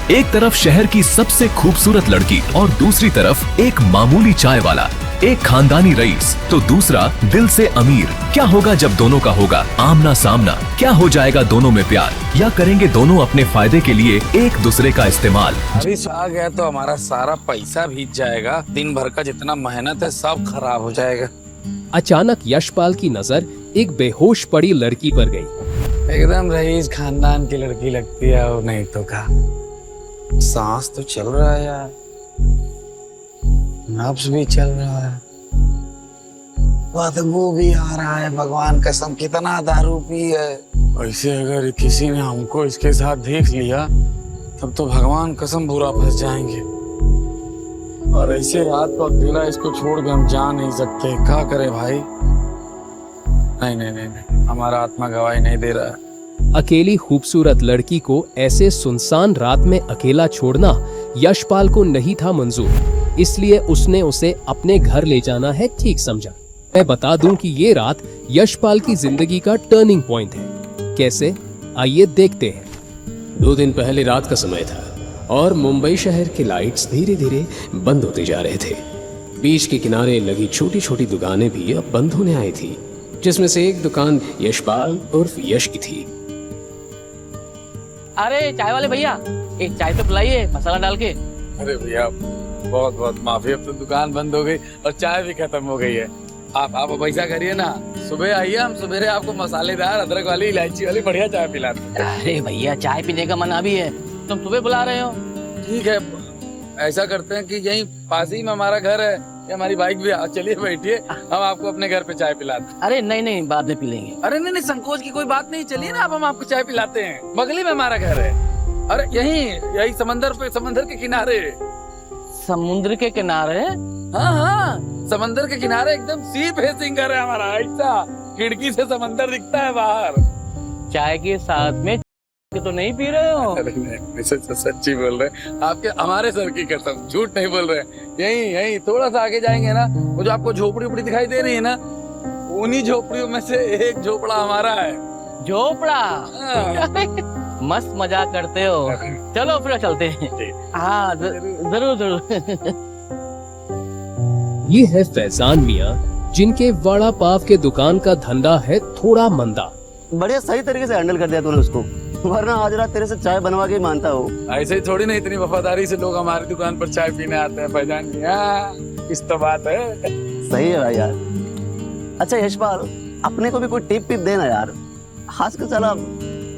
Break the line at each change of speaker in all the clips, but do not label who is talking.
एक तरफ शहर की सबसे खूबसूरत लड़की और दूसरी तरफ एक मामूली चाय वाला, एक खानदानी रईस तो दूसरा दिल से अमीर। क्या होगा जब दोनों का होगा आमना सामना? क्या हो जाएगा दोनों में प्यार, या करेंगे दोनों अपने फायदे के लिए एक दूसरे का इस्तेमाल?
बारिश आ गया तो हमारा सारा पैसा भीग जाएगा, दिन भर का जितना मेहनत है सब खराब हो जाएगा।
अचानक यशपाल की नजर एक बेहोश पड़ी लड़की पर गई।
एकदम रईस खानदान की लड़की लगती है और नहीं तो का। सांस तो चल रहा है यार, नब्ज भी चल रहा है, बदबू भी आ रहा है। भगवान कसम कितना दारू पी है। ऐसे अगर किसी ने हमको इसके साथ देख लिया तब तो भगवान कसम बुरा फंस जाएंगे। और ऐसे रात को अकेला इसको छोड़ के हम जा नहीं सकते। क्या करे भाई? नहीं नहीं नहीं, नहीं। हमारा आत्मा गवाही नहीं दे रहा है।
अकेली खूबसूरत लड़की को ऐसे सुनसान रात में अकेला छोड़ना यशपाल को नहीं था मंजूर, इसलिए उसने उसे अपने घर ले जाना है ठीक समझा। मैं बता दूं कि ये रात यशपाल की जिंदगी का टर्निंग पॉइंट है। कैसे, आइए देखते हैं।
2 दिन पहले रात का समय था और मुंबई शहर के लाइट्स धीरे धीरे बंद होते जा रहे थे। बीच के किनारे लगी छोटी छोटी दुकानें भी अब बंद होने आई थी, जिसमें से एक दुकान यशपाल उर्फ यश की थी।
अरे चाय वाले भैया, एक चाय तो पिलाइए मसाला डाल के।
अरे भैया बहुत बहुत माफी, अब तो दुकान बंद हो गई और चाय भी खत्म हो गई है। आप पैसा करिए ना, सुबह आइए, हम सुबह आपको मसालेदार अदरक वाली इलायची वाली बढ़िया चाय पिलाते हैं।
अरे भैया चाय पीने का मना भी है, तुम सुबह बुला रहे हो।
ठीक है, ऐसा करते हैं कि यहीं पास ही में हमारा घर है, ये हमारी बाइक भी है, चलिए बैठिए, हम आपको अपने घर पे चाय पिलाते हैं।
अरे नहीं नहीं, बाद में पी लेंगे।
अरे नहीं नहीं, संकोच की कोई बात नहीं, चलिए ना, आप हम आपको चाय पिलाते हैं। बगली में हमारा घर है। अरे यही समंदर के किनारे।
समुद्र के किनारे?
हाँ हाँ, समंदर के किनारे एकदम सी फेसिंग घर है हमारा। ऐसा खिड़की से समंदर दिखता है बाहर।
चाय के साथ में तो नहीं पी रहे हो?
अरे नहीं, सच्ची बोल रहे हैं, आपके हमारे सर की कसम, झूठ नहीं बोल रहे हैं। यही थोड़ा सा आगे जाएंगे ना, वो जो आपको झोपड़ी उपड़ी दिखाई दे रही है ना, उन्हीं झोपड़ियों में से एक झोपड़ा हमारा है।
झोपड़ा?
हाँ।
मस्त मजाक करते हो। चलो फिर चलते हैं। हाँ जरूर जरूर।
ये है फैजान मियाँ, जिनके वड़ा पाव के दुकान का धंधा है थोड़ा मंदा।
बढ़िया सही तरीके से हैंडल कर दिया तूने उसको, वरना आज रात तेरे से चाय बनवा के मानता हो।
ऐसे ही थोड़ी ना इतनी वफादारी से लोग हमारी दुकान पर चाय पीने आते हैं फैजान जी। इस तो बात है।
सही है भाई यार। अच्छा यशपाल, अपने को भी कोई टिप देना यार, आजकल चला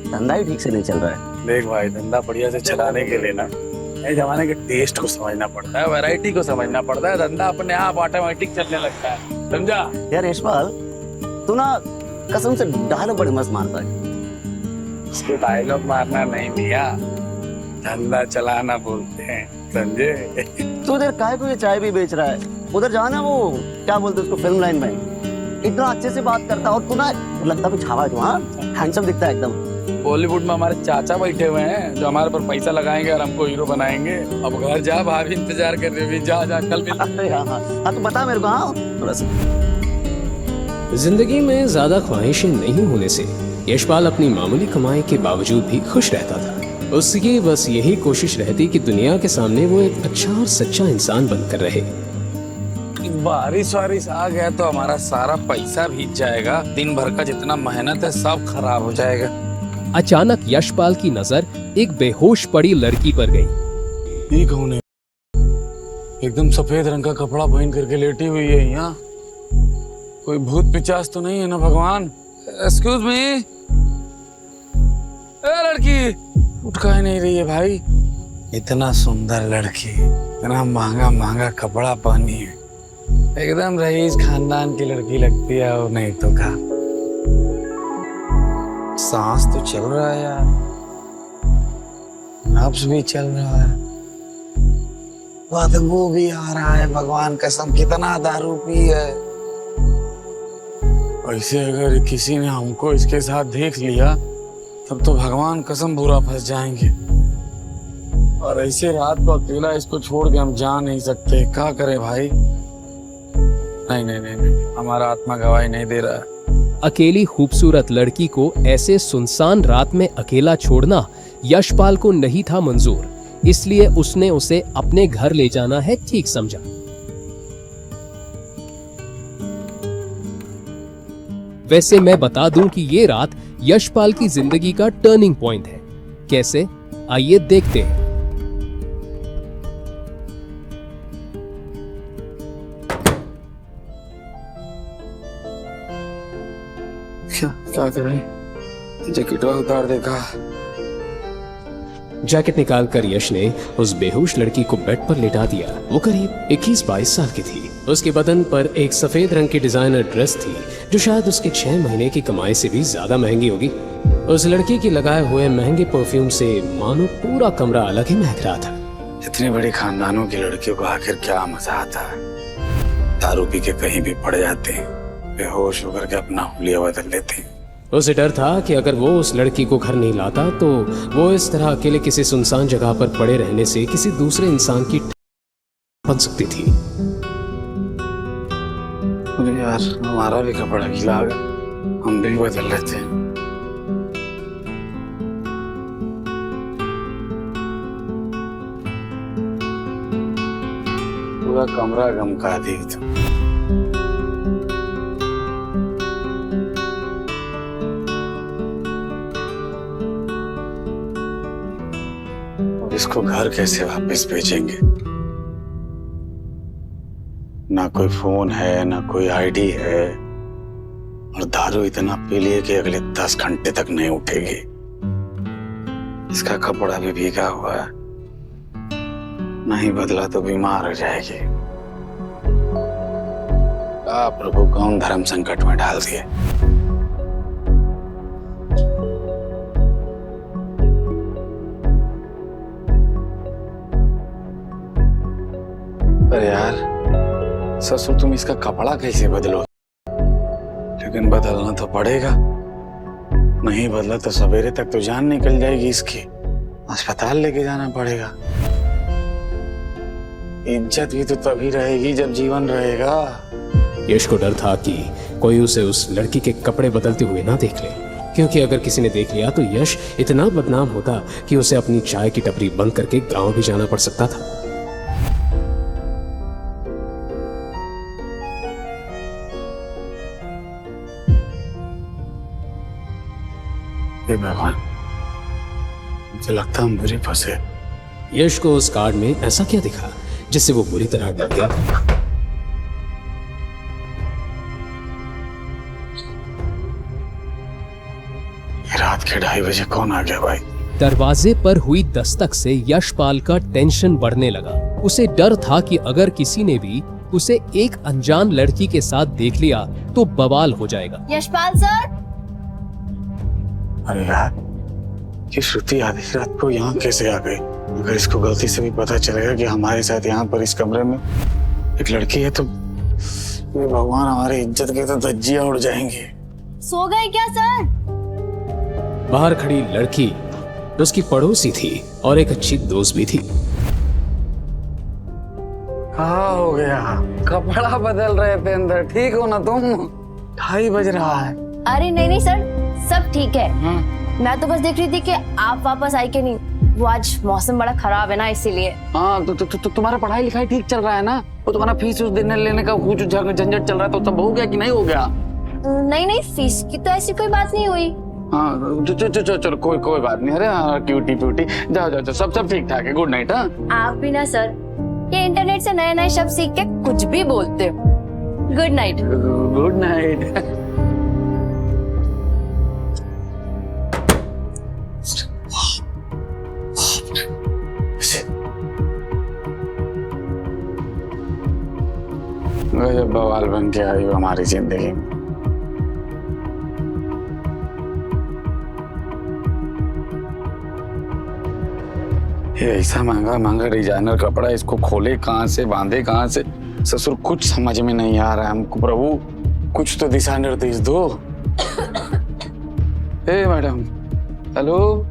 धंधा ही ठीक से नहीं चल रहा है।
देख भाई, धंधा बढ़िया से चलाने के लिए ना नए जमाने के टेस्ट को समझना पड़ता है, वैरायटी को समझना पड़ता है। धंधा अपने आप ऑटोमेटिक चलने लगता है, समझा?
यार यशपाल, तू ना कसम से डायलॉग बड़े मस्त मारता है।
इसको डायलॉग मारना नहीं भैया, धंधा चलाना बोलते हैं, समझे?
तू इधर काहे को ये चाय भी बेच रहा है, उधर जाना, वो क्या बोलते उसको, फिल्म लाइन में इतना अच्छे से बात करता है, और तू ना लगता भी छावा है, तू हाँ हैंडसम दिखता है एकदम।
बॉलीवुड में हमारे चाचा बैठे हुए हैं जो हमारे पर पैसा लगाएंगे और हमको हीरो बनाएंगे। अब घर जा, भाभी इंतजार कर रही है, जा कल मिलते हैं।
अरे हाँ तो बता मेरे को। हाँ थोड़ा सा।
जिंदगी में ज्यादा ख्वाहिशें नहीं होने से यशपाल अपनी मामूली कमाई के बावजूद भी खुश रहता था। उसकी बस यही कोशिश रहती कि दुनिया के सामने वो एक अच्छा और सच्चा इंसान बनकर रहे।
बारिश वारिश आ गया तो हमारा सारा पैसा भीग जाएगा, दिन भर का जितना मेहनत है सब खराब हो जाएगा।
अचानक यशपाल की नजर एक बेहोश पड़ी लड़की पर गई।
ये कौन है? एकदम सफेद रंग का कपड़ा पहन करके लेटी हुई है यहाँ। कोई भूत पिचास तो नहीं है ना भगवान? एक्सक्यूज मी, लड़की उठ काहे नहीं रही है भाई? इतना सुंदर लड़की, इतना महंगा कपड़ा पहनी है, एकदम रईस खानदान की लड़की लगती है और नहीं तो का। सांस तो चल रहा है यार, नब्ज भी चल रहा है, बदबू भी आ रहा है। भगवान कसम कितना दारू पी है। ऐसे अगर किसी ने हमको इसके साथ देख लिया तब तो भगवान कसम बुरा फंस जाएंगे। और ऐसे रात को अकेला इसको छोड़ के हम जा नहीं सकते। क्या करें भाई? नहीं नहीं नहीं, नहीं। हमारा आत्मा गवाही नहीं दे रहा है।
अकेली खूबसूरत लड़की को ऐसे सुनसान रात में अकेला छोड़ना यशपाल को नहीं था मंजूर, इसलिए उसने उसे अपने घर ले जाना है ठीक समझा। वैसे मैं बता दूं कि ये रात यशपाल की जिंदगी का टर्निंग पॉइंट है। कैसे, आइए देखते हैं।
क्या करें? जैकेट उतार देखा।
जैकेट निकालकर यश ने उस बेहोश लड़की को बेड पर लेटा दिया। वो करीब 21-22 साल की थी। उसके बदन पर एक सफेद रंग की डिजाइनर ड्रेस थी जो शायद उसके 6 महीने की कमाई से भी ज्यादा महंगी होगी। उस लड़की की लगाए हुए महंगे परफ्यूम से मानो पूरा कमरा अलग ही महक रहा था।
इतनी बड़ी खानदानों की लड़कियों को आखिर क्या मजा आता है? दारू पी के कहीं भी पड़ जाते हैं, बेहोश होकर के अपना हुलिया बदल लेते हैं।
उसे डर था कि अगर वो उस लड़की को घर नहीं लाता तो वो इस तरह अकेले किसी सुनसान जगह पर पड़े रहने से किसी दूसरे इंसान की बन सकती थी।
अरे यार, हमारा भी कपड़ा गीला आ गया, हम भी बदल लेते हैं। पूरा कमरा गमका दी तो। इसको घर कैसे वापस भेजेंगे? ना कोई फोन है, ना कोई आईडी है, और दारू इतना पी लिए कि अगले 10 घंटे तक नहीं उठेगी। इसका कपड़ा भी भीगा हुआ है, नहीं बदला तो बीमार हो जाएगी। प्रभु, कौन धर्म संकट में डाल दिए। अरे यार ससुर, तुम इसका कपड़ा कैसे बदलो? लेकिन बदलना तो पड़ेगा, नहीं बदला तो सवेरे तक तो जान निकल जाएगी इसकी। अस्पताल लेके जाना पड़ेगा। इज्जत भी तो तभी रहेगी जब जीवन रहेगा।
यश को डर था कि कोई उसे उस लड़की के कपड़े बदलते हुए ना देख ले, क्योंकि अगर किसी ने देख लिया तो यश इतना बदनाम होता कि उसे अपनी चाय की टपरी बंद करके गांव भी जाना पड़ सकता था।
हे भगवान, मुझे लगता हम बुरी फंसे।
यश को उस कार्ड में ऐसा क्या दिखा जिससे वो बुरी तरह डर गया?
रात के 2:30 बजे कौन आ गया भाई?
दरवाजे पर हुई दस्तक से यशपाल का टेंशन बढ़ने लगा। उसे डर था कि अगर किसी ने भी उसे एक अनजान लड़की के साथ देख लिया तो बवाल हो जाएगा।
यशपाल सर।
अरे यार, ये श्रुति आधी रात को यहाँ कैसे आ गई? अगर इसको गलती से भी पता चलेगा कि हमारे साथ यहाँ पर इस कमरे में एक लड़की है तो ये भगवान, हमारी इज्जत के तो धज्जियां उड़ जाएंगी।
सो गए क्या सर?
बाहर खड़ी लड़की उसकी पड़ोसी थी और एक अच्छी दोस्त भी थी।
हाँ, हो गया, कपड़ा बदल रहे थे अंदर। ठीक हो ना तुम? 2:30 बज रहा है।
अरे नहीं नहीं सर, सब ठीक है। मैं तो बस देख रही थी कि आप वापस आए कि नहीं। वो आज मौसम बड़ा खराब है ना, इसीलिए।
हाँ, तो तुम्हारा पढ़ाई लिखाई ठीक चल रहा है ना? वो तुम्हारा फीस उस देने लेने का कुछ झंझट चल रहा है, तो सब हो गया कि नहीं हो गया?
नहीं नहीं, फीस की तो ऐसी कोई बात नहीं हुई।
हाँ, चलो कोई बात नहीं। अरे क्यूटी प्यूटी, जाओ, सब ठीक ठाक है। Good night. हाँ,
आप भी ना सर, ये इंटरनेट से नए नए शब्द सीख के कुछ भी बोलते हो। Good night.
Good night. गजब बवाल बन के आई हो हमारी जिंदगी में। ये ऐसा महंगा डिजाइनर कपड़ा, इसको खोले कहाँ से, बांधे कहाँ से? ससुर, कुछ समझ में नहीं आ रहा है हमको। प्रभु, कुछ तो दिशा निर्देश दो। हे मैडम, हेलो।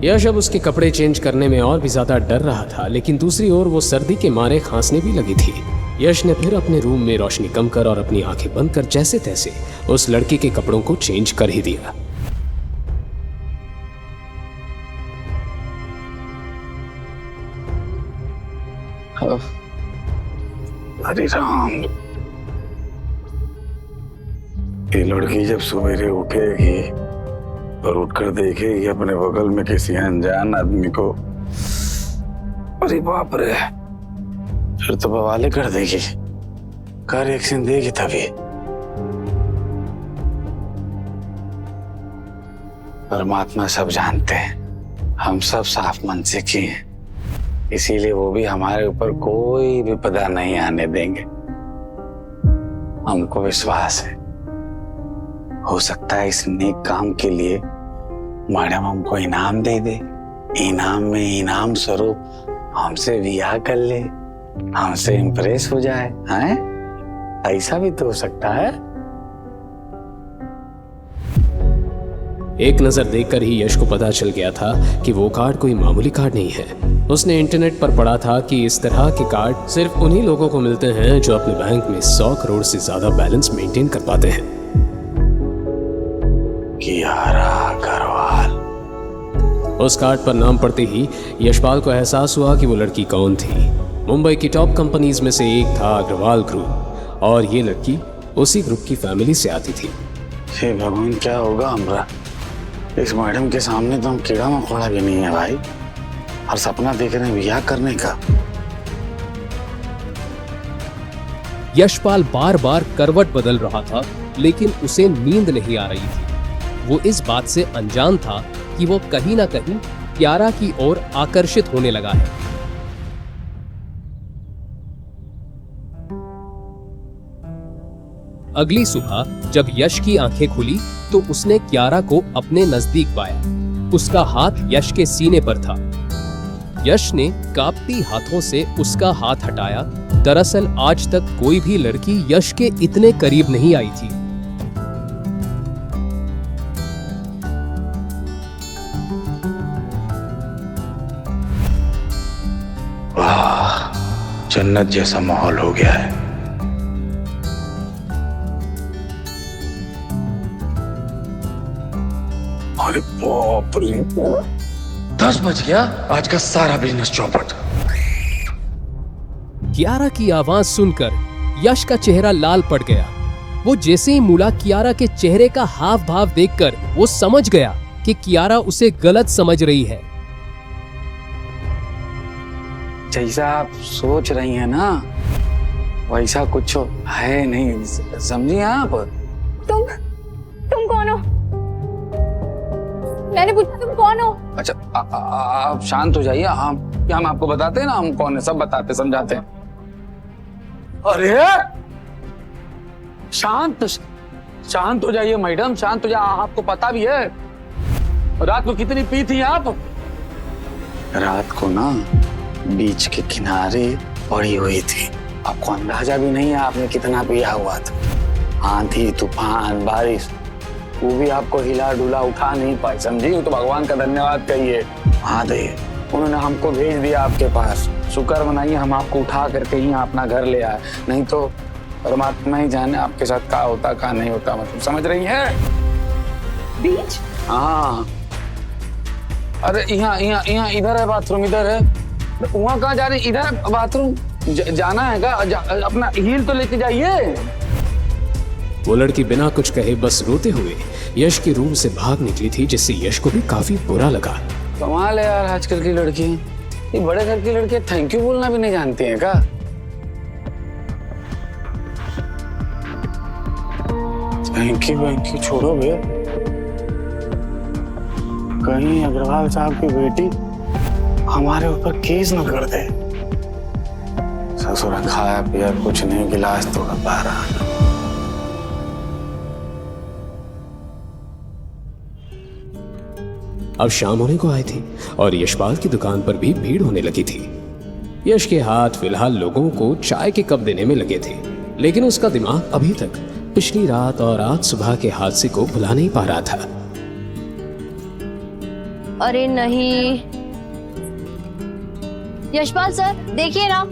यश अब उसके कपड़े चेंज करने में और भी ज्यादा डर रहा था, लेकिन दूसरी ओर वो सर्दी के मारे खांसने भी लगी थी। यश ने फिर अपने रूम में रोशनी कम कर और अपनी आंखें बंद कर जैसे तैसे उस लड़की के कपड़ों को चेंज कर ही दिया।
अरे राम, ये लड़की जब सवेरे उठेगी और उठकर देखेगी अपने बगल में किसी अनजान आदमी को, अरे बाप रे, फिर तो बवाले कर देगी, कर एक्शन देगी तभी। परमात्मा सब जानते हैं, हम सब साफ मन से किए हैं, इसीलिए वो भी हमारे ऊपर कोई विपदा नहीं आने देंगे। हमको विश्वास है, हो सकता है इस नेक काम के लिए मैडम हमको इनाम दे दे, इनाम में इनाम स्वरूप हमसे विवाह कर ले, हमसे इम्प्रेस हो जाए, हैं? ऐसा भी तो हो सकता है।
एक नजर देखकर ही यश को पता चल गया था कि वो कार्ड कोई मामूली कार्ड नहीं है। उसने इंटरनेट पर पढ़ा था कि इस तरह के कार्ड सिर्फ उन्हीं लोगों को मिलते हैं जो अपने बैंक में 100 करोड़ से ज्यादा बैलेंस मेंटेन कर पाते हैं।
कियारा अग्रवाल।
उस कार्ड पर नाम पढ़ते ही यशपाल को एहसास हुआ कि वो लड़की कौन थी। मुंबई की टॉप कंपनीज में से एक था अग्रवाल ग्रुप, और ये लड़की उसी ग्रुप की फैमिली से आती थी।
हे भगवान, क्या होगा हमरा? इस मैडम के सामने तो हम कीड़ा मकोड़ा भी नहीं है भाई, और सपना देख रहे हैं ब्याह करने का।
यशपाल बार बार करवट बदल रहा था, लेकिन उसे नींद नहीं आ रही थी। वो इस बात से अनजान था कि वो कहीं ना कहीं कियारा की ओर आकर्षित होने लगा है। अगली सुबह जब यश की आंखें खुली तो उसने कियारा को अपने नजदीक पाया। उसका हाथ यश के सीने पर था। यश ने कांपती हाथों से उसका हाथ हटाया। दरअसल आज तक कोई भी लड़की यश के इतने करीब नहीं आई थी।
वाह, जन्नत जैसा माहौल हो गया है। अरे बाप रे, 10 बज गया, आज का सारा बिजनेस चौपट।
कियारा की आवाज सुनकर यश का चेहरा लाल पड़ गया। वो जैसे ही मुड़ा कियारा के चेहरे का हाव भाव देखकर वो समझ गया कि कियारा उसे गलत समझ रही है।
जैसा आप सोच रही हैं ना, वैसा कुछ है नहीं, समझी आप?
तुम कौन हो? मैंने पूछा तुम कौन हो?
अच्छा, आप शांत हो जाइए, हम आपको बताते हैं ना हम कौन है, सब बताते समझाते हैं। अरे शांत हो जाइए मैडम, शांत हो जाइए। आपको पता भी है रात को कितनी पी थी आप? रात को ना बीच के किनारे पड़ी हुई थी, आपको अंदाजा भी नहीं है आपने कितना पिया हुआ था। आंधी तूफान बारिश, वो भी आपको हिला डुला उठा नहीं पाई, समझी? तो भगवान का धन्यवाद कहिए। हाँ दे, उन्होंने हमको भेज दिया आपके पास, शुक्र मनाइए हम आपको उठा करके ही अपना घर ले आए, नहीं तो परमात्मा ही जाने आपके साथ क्या होता क्या नहीं होता। मतलब समझ रही है?
बीच?
हाँ, अरे यहाँ इधर है बाथरूम, इधर है। वहाँ कहाँ जा रही? इधर बाथरूम जाना है क्या? अपना हील तो लेके जाइए।
वो लड़की बिना कुछ कहे बस रोते हुए यश के रूम से भाग निकली थी, जिससे यश को भी काफी बुरा लगा।
कमाल है यार, आजकल की लड़की, ये बड़े घर की लड़की थैंक यू बोलना भी नहीं जानती है क्या? थैंक यू छोड़ो बे, कहीं अग्रवाल साहब की बेटी हमारे ऊपर केस न कर दे। ससुर खाया पिया कुछ नहीं, गिलास तो पा रहा।
अब शाम होने को आई थी और यशपाल की दुकान पर भी भीड़ होने लगी थी। यश के हाथ फिलहाल लोगों को चाय के कप देने में लगे थे, लेकिन उसका दिमाग अभी तक पिछली रात और आज सुबह के हादसे को भुला नहीं पा रहा था।
अरे नहीं यशपाल सर, देखिए ना,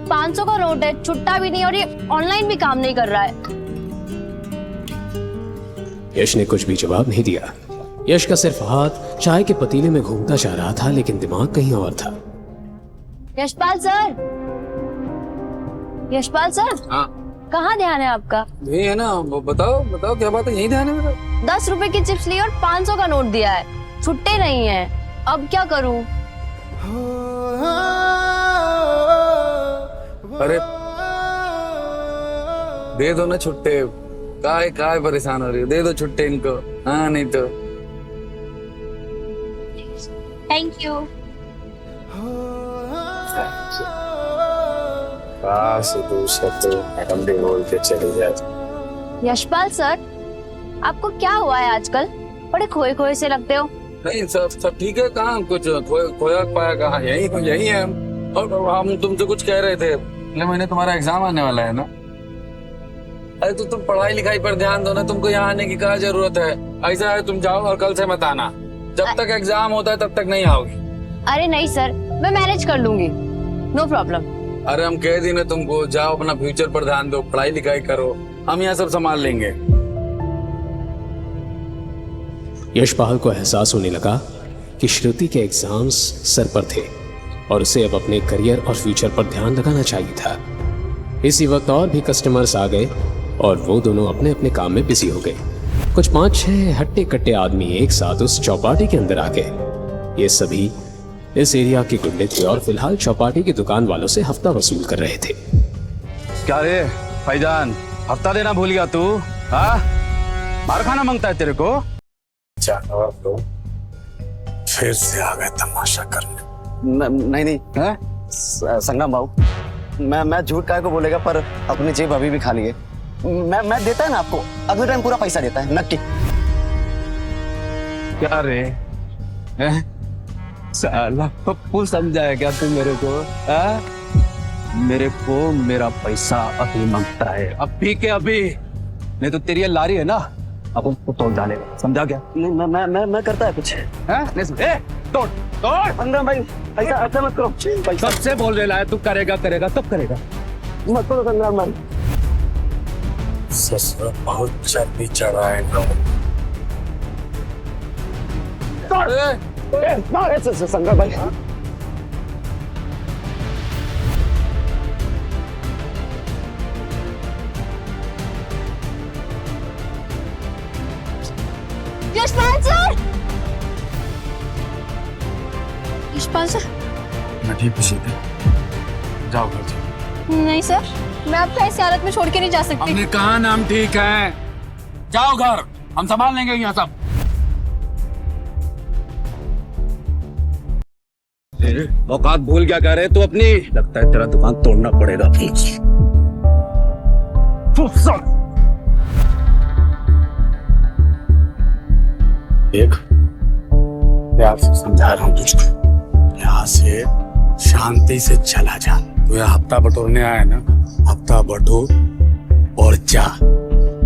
500 का नोट है, छुट्टा भी नहीं और ये ऑनलाइन भी काम नहीं कर रहा है।
यश ने कुछ भी जवाब नहीं दिया। यश का सिर्फ हाथ चाय के पतीले में घूमता जा रहा था, लेकिन दिमाग कहीं और था।
यशपाल सर, यशपाल सर,
हाँ
कहाँ ध्यान है आपका?
यही है ना, बताओ बताओ क्या बात है, यही ध्यान है मेरा।
10 रुपए की चिप्स ली और 500 का नोट दिया है, छुट्टे नहीं है, अब क्या करूं?
अरे दे दो ना छुट्टे, काय परेशान हो रही हो, दे दो छुट्टे इनको। हाँ नहीं तो
थैंक यू।
मैडम भी बोल के चली जाती।
यशपाल सर, आपको क्या हुआ है आजकल? बड़े खोए खोए से लगते हो।
नहीं सब ठीक है, कहाँ कुछ खोया पाया, कहाँ यही है हम। और हम तुमसे कुछ कह रहे थे, अगले महीने तुम्हारा एग्जाम आने वाला है ना। अरे तो तुम पढ़ाई लिखाई पर ध्यान दो ना, तुमको यहाँ आने की क्या जरूरत है। ऐसा है तुम जाओ और कल से मत आना, जब तक एग्जाम होता है तब तक नहीं आओगी।
अरे नहीं सर, मैं मैनेज कर लूंगी, नो प्रॉब्लम।
अरे हम कह दी ना तुमको, जाओ अपना फ्यूचर पर ध्यान दो, पढ़ाई लिखाई करो, हम यहाँ सब संभाल लेंगे।
यशपाल को एहसास होने लगा कि श्रुति के एग्जाम्स सर पर थे और उसे अब अपने करियर और फ्यूचर पर ध्यान लगाना चाहिए था। इसी वक्त और भी कस्टमर्स आ गए और वो दोनों अपने अपने काम में बिजी हो गए। कुछ 5-6 हट्टे कट्टे आदमी एक साथ उस चौपाटी के अंदर आ गए। ये सभी इस एरिया के गुंडे थे और फिलहाल चौपाटी की दुकान वालों से हफ्ता वसूल कर रहे थे।
क्या रे भाईजान, हफ्ता देना भूल गया तू? हाँ, मार खाना मांगता है तेरे को? तो फिर से आ गए तमाशा करने।
नहीं
है?
संगम बाबू, मैं झूठ काहे को बोलेगा, पर अपनी जेब अभी भी खाली है। मैं देता है ना आपको, अगले टाइम पूरा पैसा देता है नक्की।
क्या रे साला पप्पू समझा है क्या तू मेरे को? मेरे को मेरा पैसा अभी मांगता है, अभी के अभी, नहीं तो तेरी ये लारी है ना, अब उसको तोड़ डालेगा, समझा क्या?
नहीं मैं करता है कुछ।
नहीं तोड़ तोड़।
संगम भाई पैसा ऐसा मत करो, पैसा
सबसे बोल रहा है तू करेगा तब करेगा।
मत करो संगम भाई।
ससुर बहुत चर्बी चढ़ा है ना।
संगम भाई
यशपाल सर! यशपाल सर!
मैं ठीक सीधे जाओ घर से।
नहीं सर, मैं आपको ऐसी हालत में छोड़ के नहीं जा सकती।
हमने कहा नाम ठीक है, जाओ घर, हम संभाल लेंगे यहाँ सब। औकात भूल क्या कह रहे तू अपनी? लगता है तेरा दुकान तोड़ना पड़ेगा। देख, प्यार से समझा रहा हूँ तुझको, यहाँ से शांति से चला जा। तू यहाँ हफ्ता बटोरने आया ना, हफ्ता बटोर और जा।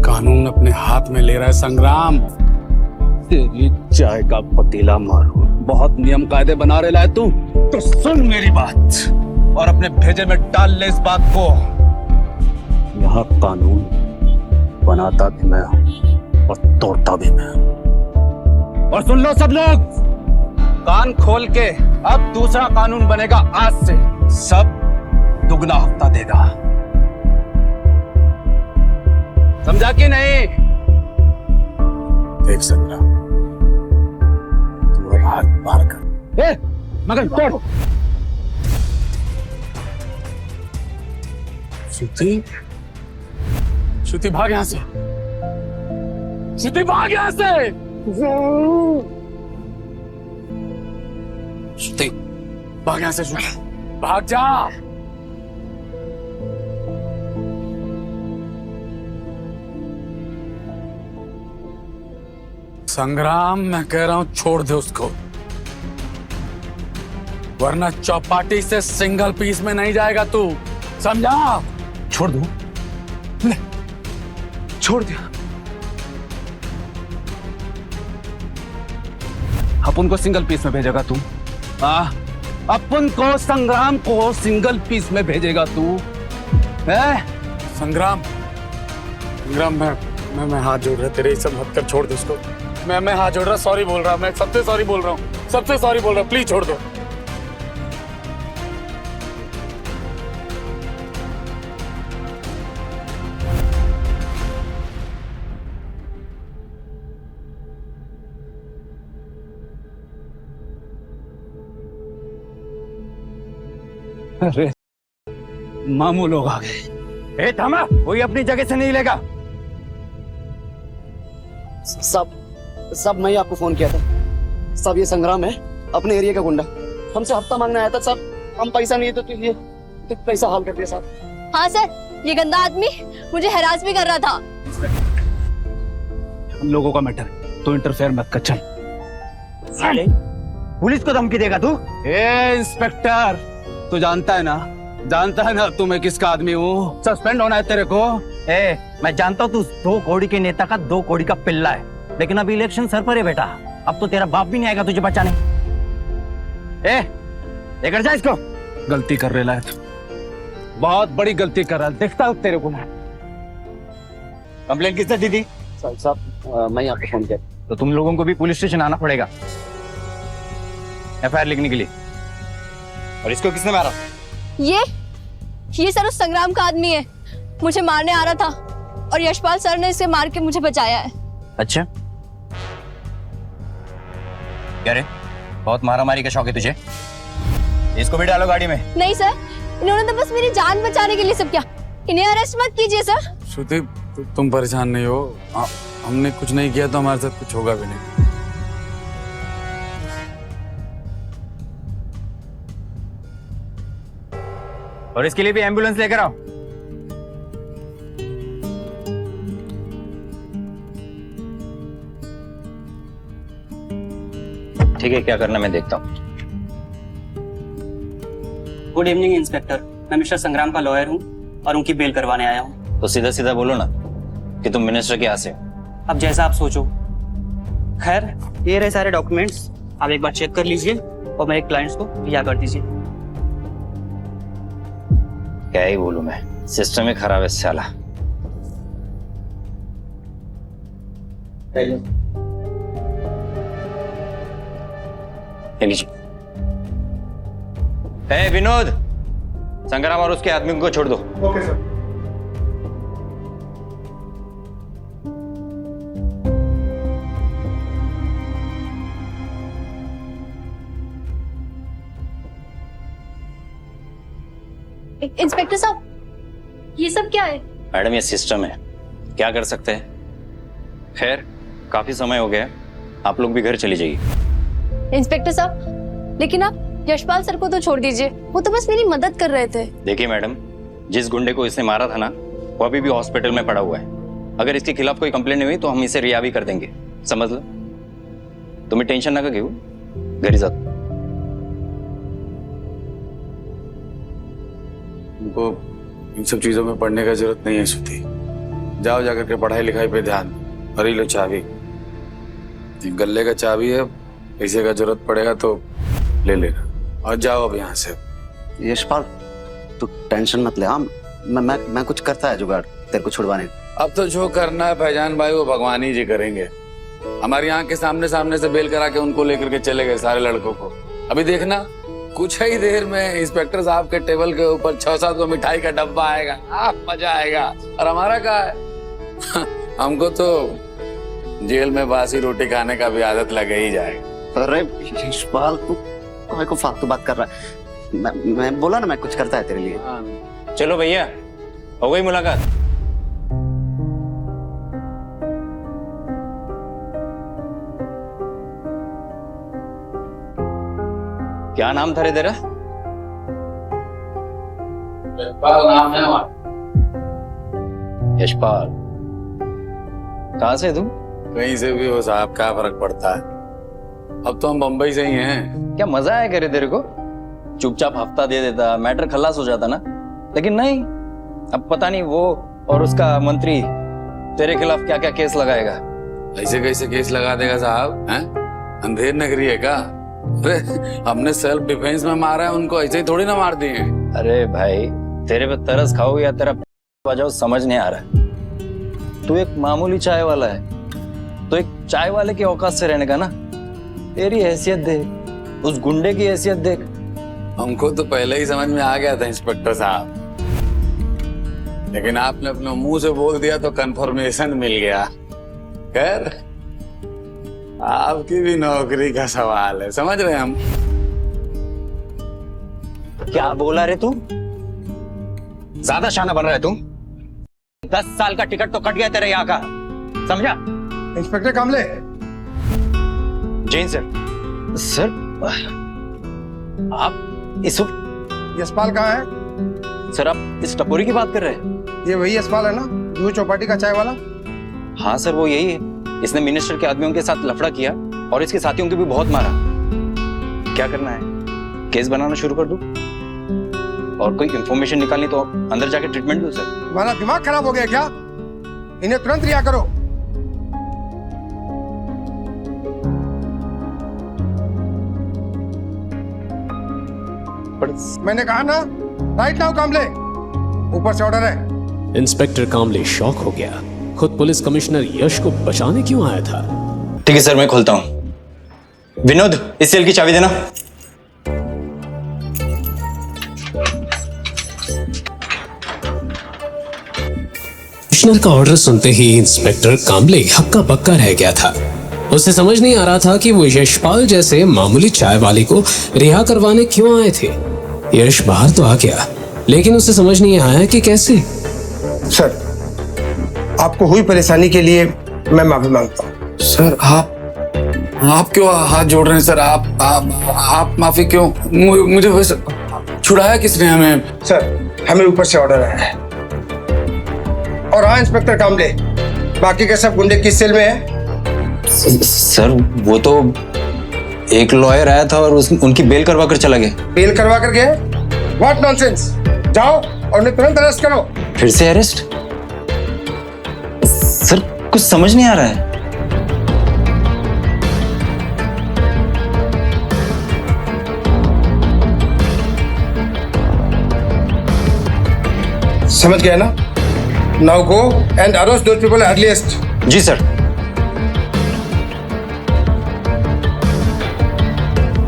कानून अपने हाथ में ले रहा है संग्राम। तेरी चाय का पतीला मारो, बहुत नियम कायदे बना रहे है तू, तो सुन मेरी बात और अपने भेजे में डाल ले इस बात को। यहाँ कानून बनाता भी मैं हूँ और तोड़ता भी मैं हूँ। और सुन लो सब लोग, कान खोल के, अब दूसरा कानून बनेगा आज से, सब दुगना हफ्ता देगा, समझा कि नहीं? देख सकता तू हाथ पार कर। मगर तोड़। श्रुति भाग यहां से, श्रुति भाग यहां से। श्रुति भाग यहां से, श्रुति भाग जा। संग्राम, मैं कह रहा हूं छोड़ दे उसको, वरना चौपाटी से सिंगल पीस में नहीं जाएगा तू, समझा? छोड़ दो, ले, छोड़ दिया। अपन को सिंगल पीस में भेजेगा तू? अपन को, संग्राम को सिंगल पीस में भेजेगा तू? है संग्राम, संग्राम मैं हाथ जोड़ रहा, तेरे सब हद कर छोड़ दे उसको। मैं हाथ जोड़ रहा, सॉरी बोल रहा, मैं सबसे सॉरी बोल रहा हूँ, सबसे सॉरी बोल रहा हूँ, प्लीज छोड़ दो। अरे मामू लोग आ गए।
ए थामा, कोई अपनी जगह से नहीं लेगा।
सब मैं ही आपको फोन किया था। सब ये संग्राम है, अपने एरिया का गुंडा। हमसे हफ्ता मांगने आया था। सब हम पैसा नहीं है तो ये पैसा हाल कर दिया साहब।
हाँ सर, ये गंदा आदमी मुझे हरास भी कर रहा था।
हम लोगों का मैटर तो इंटरफेयर मत कर। चल।
साले, पुलिस को धमकी देगा तू?
ए इंस्पेक्टर, तू जानता है ना तू मैं किसका आदमी हूँ। सस्पेंड होना है तेरे को।
ए, मैं जानता हूँ तू 2 कौड़ी के नेता का 2 कौड़ी का पिल्ला है, लेकिन अभी इलेक्शन सर पर है बेटा। अब तो तेरा बाप भी नहीं आएगा तुझे बचाने। ए, लेकर जा इसको।
गलती कर रहा है तू, बहुत बड़ी गलती कर रहा है। देखता हूँ तेरे को मैं।
कंप्लेंट किसने दी थी?
साहब मैं ही आपको फोन किया।
तो तुम लोगों को भी पुलिस स्टेशन आना पड़ेगा एफआईआर लिखने के लिए। और इसको किसने मारा?
ये सर उस संग्राम का आदमी है। मुझे मारने आ रहा था और यशपाल सर ने इसे मार के मुझे बचाया है।
अच्छा, क्या रे, बहुत मारामारी का शौक है तुझे? इसको भी डालो गाड़ी में।
नहीं सर, इन्होंने तो बस मेरी जान बचाने के लिए सब किया। इन्हें अरेस्ट मत कीजिए सर।
श्रुति, तुम परेशान नहीं हो। हमने कुछ नहीं किया तो हमारे साथ कुछ होगा भी नहीं।
और इसके लिए भी एम्बुलेंस लेकर आओ। ठीक है, क्या करना मैं देखता हूँ।
गुड इवनिंग इंस्पेक्टर, मैं मिस्टर संग्राम का लॉयर हूँ और उनकी बेल करवाने आया हूँ।
तो सीधा सीधा बोलो ना कि तुम मिनिस्टर के यहाँ से हो।
अब जैसा आप सोचो। खैर, ये रहे सारे डॉक्यूमेंट्स, आप एक बार चेक कर लीजिए और मेरे क्लाइंट्स को रिहा कर दीजिए।
क्या ही बोलूं मैं, सिस्टम ही खराब है साला। ए विनोद, संग्राम और उसके आदमी को छोड़ दो।
Okay sir.
इंस्पेक्टर साहब, ये सब क्या है?
मैडम, ये सिस्टम है, क्या कर सकते हैं। खैर, काफी समय हो गया, आप लोग भी घर चली जाइए।
इंस्पेक्टर साहब, लेकिन आप यशपाल सर को तो छोड़ दीजिए, वो तो बस मेरी मदद कर रहे थे।
देखिए मैडम, जिस गुंडे को इसने मारा था ना, वो अभी भी हॉस्पिटल में पड़ा हुआ है। अगर इसके खिलाफ कोई कंप्लेंट नहीं हुई तो हम इसे रिहा भी कर देंगे, समझ लो। तुम्हें टेंशन ना घेऊ, घरी जाओ।
उनको इन सब चीजों में पढ़ने का जरूरत नहीं है श्रुति। जाओ जाकर के पढ़ाई लिखाई पे ध्यान। और ये लो चाबी, गले का चाबी है, पैसे का जरूरत पड़ेगा तो ले लेना। और जाओ अब यहाँ से।
यशपाल, तू टेंशन मत ले। हाँ, मैं कुछ करता है जुगाड़ तेरे को छुड़वाने।
अब तो जो करना है फैजान भाई, वो भगवान ही जी करेंगे। हमारी आंख के सामने से बेल करा के उनको लेकर के चले गए सारे लड़कों को। अभी देखना, कुछ ही देर में इंस्पेक्टर साहब के टेबल के ऊपर 6-7 को मिठाई का डब्बा आएगा। मजा आएगा। और हमारा क्या है हमको तो जेल में बासी रोटी खाने का भी आदत लग ही जाएगा।
अरे यशपाल, तू मेरे को फालतू बात कर रहा है। मैं बोला ना, मैं कुछ करता है तेरे लिए।
चलो भैया, हो गई मुलाकात। क्या नाम था रे तेरा?
नाम है हमारा
यशपाल। कहाँ से तुम?
कहीं से भी हो साहब, क्या फर्क पड़ता है। अब तो हम बम्बई से ही हैं।
क्या मजा आया करे तेरे को? चुपचाप हफ्ता दे देता, मैटर खलास हो जाता ना। लेकिन नहीं, अब पता नहीं वो और उसका मंत्री तेरे खिलाफ क्या क्या केस लगाएगा।
ऐसे कैसे केस लगा देगा साहब? हैं? अंधेर नगरी है क्या? अरे हमने सेल्फ डिफेंस में मारा है उनको, ऐसे ही थोड़ी ना मार दिए।
अरे भाई, तेरे पे तरस खाओ या तेरा बजाओ समझ नहीं आ रहा। तू एक मामूली चाय वाला है, तो एक चाय वाले की औकात से रहने का ना। तेरी हैसियत देख, उस गुंडे की हैसियत देख।
हमको तो पहले ही समझ में आ गया था इंस्पेक्टर साहब, लेकिन आपने अपने मुंह से बोल दिया तो कंफर्मेशन मिल गया। खैर, आपकी भी नौकरी का सवाल है, समझ रहे हम।
क्या बोला रे तू? ज्यादा शाना बन रहा है तू। 10 साल का टिकट तो कट गया तेरे यहाँ का, समझा?
इंस्पेक्टर कामले।
जैन सर। सर आप इस
यशपाल कहाँ है?
सर आप इस टपोरी की बात कर रहे हैं?
ये वही यशपाल है ना, जो चौपाटी का चाय वाला?
हाँ सर वो यही है। इसने मिनिस्टर के आदमियों के साथ लफड़ा किया और इसके साथियों को भी बहुत मारा। क्या करना है, केस बनाना शुरू कर दूं और कोई इंफॉर्मेशन निकालनी तो अंदर जाके ट्रीटमेंट दूं सर?
तुम्हारा दिमाग खराब हो गया क्या? इन्हें तुरंत रिहा करो। मैंने कहा ना, राइट नाउ कामले, ऊपर से ऑर्डर है।
इंस्पेक्टर कामले शॉक हो गया। खुद पुलिस कमिश्नर यश को बचाने क्यों आया था?
ठीक है सर, मैं खोलता हूँ। विनोद, इस सेल की चाबी देना।
कमिश्नर का ऑर्डर सुनते ही इंस्पेक्टर कामले हक्का बक्का रह गया था। उसे समझ नहीं आ रहा था कि वो यशपाल जैसे मामूली चाय वाले को रिहा करवाने क्यों आए थे। यश बाहर तो आ गया, लेकिन उसे समझ नहीं आया कि कैसे।
सर, आपको हुई परेशानी के लिए मैं माफी मांगता हूँ।
सर आप क्यों हाथ जोड़ रहे हैं सर? आप माफी क्यों? मुझे बस छुड़ाया किसने हमें?
सर, हमें ऊपर से ऑर्डर आया है। और हाँ इंस्पेक्टर कामले, बाकी के सब गुंडे किस सेल में है?
सर वो तो एक लॉयर आया था और उनकी बेल करवा कर चला गया।
बेल करवा कर गए? What nonsense! जाओ और उन्हें तुरंत अरेस्ट करो।
फिर से अरेस्ट? सर कुछ समझ नहीं आ रहा है।
समझ गया ना? Now go and arrest those people earliest.
जी सर।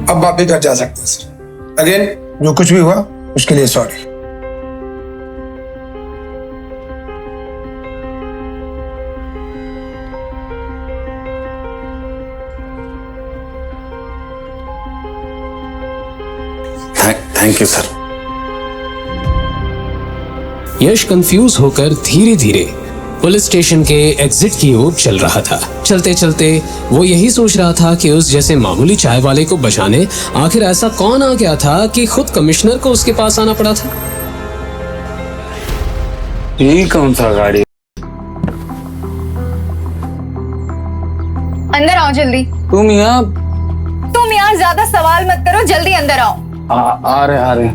अब आप भी घर जा सकते हैं सर। अगेन जो कुछ भी हुआ उसके लिए sorry.
Thank you sir.
Yash confuse होकर धीरे धीरे पुलिस स्टेशन के एग्जिट की ओर चल रहा था। चलते चलते वो यही सोच रहा था कि उस जैसे मामूली चाय वाले को बचाने आखिर ऐसा कौन आ गया था कि खुद कमिश्नर को उसके पास आना पड़ा था।
ये कौन सा गाड़ी?
अंदर आओ जल्दी।
तुम
यार ज्यादा सवाल मत करो, जल्दी अंदर आओ।
आ रहे।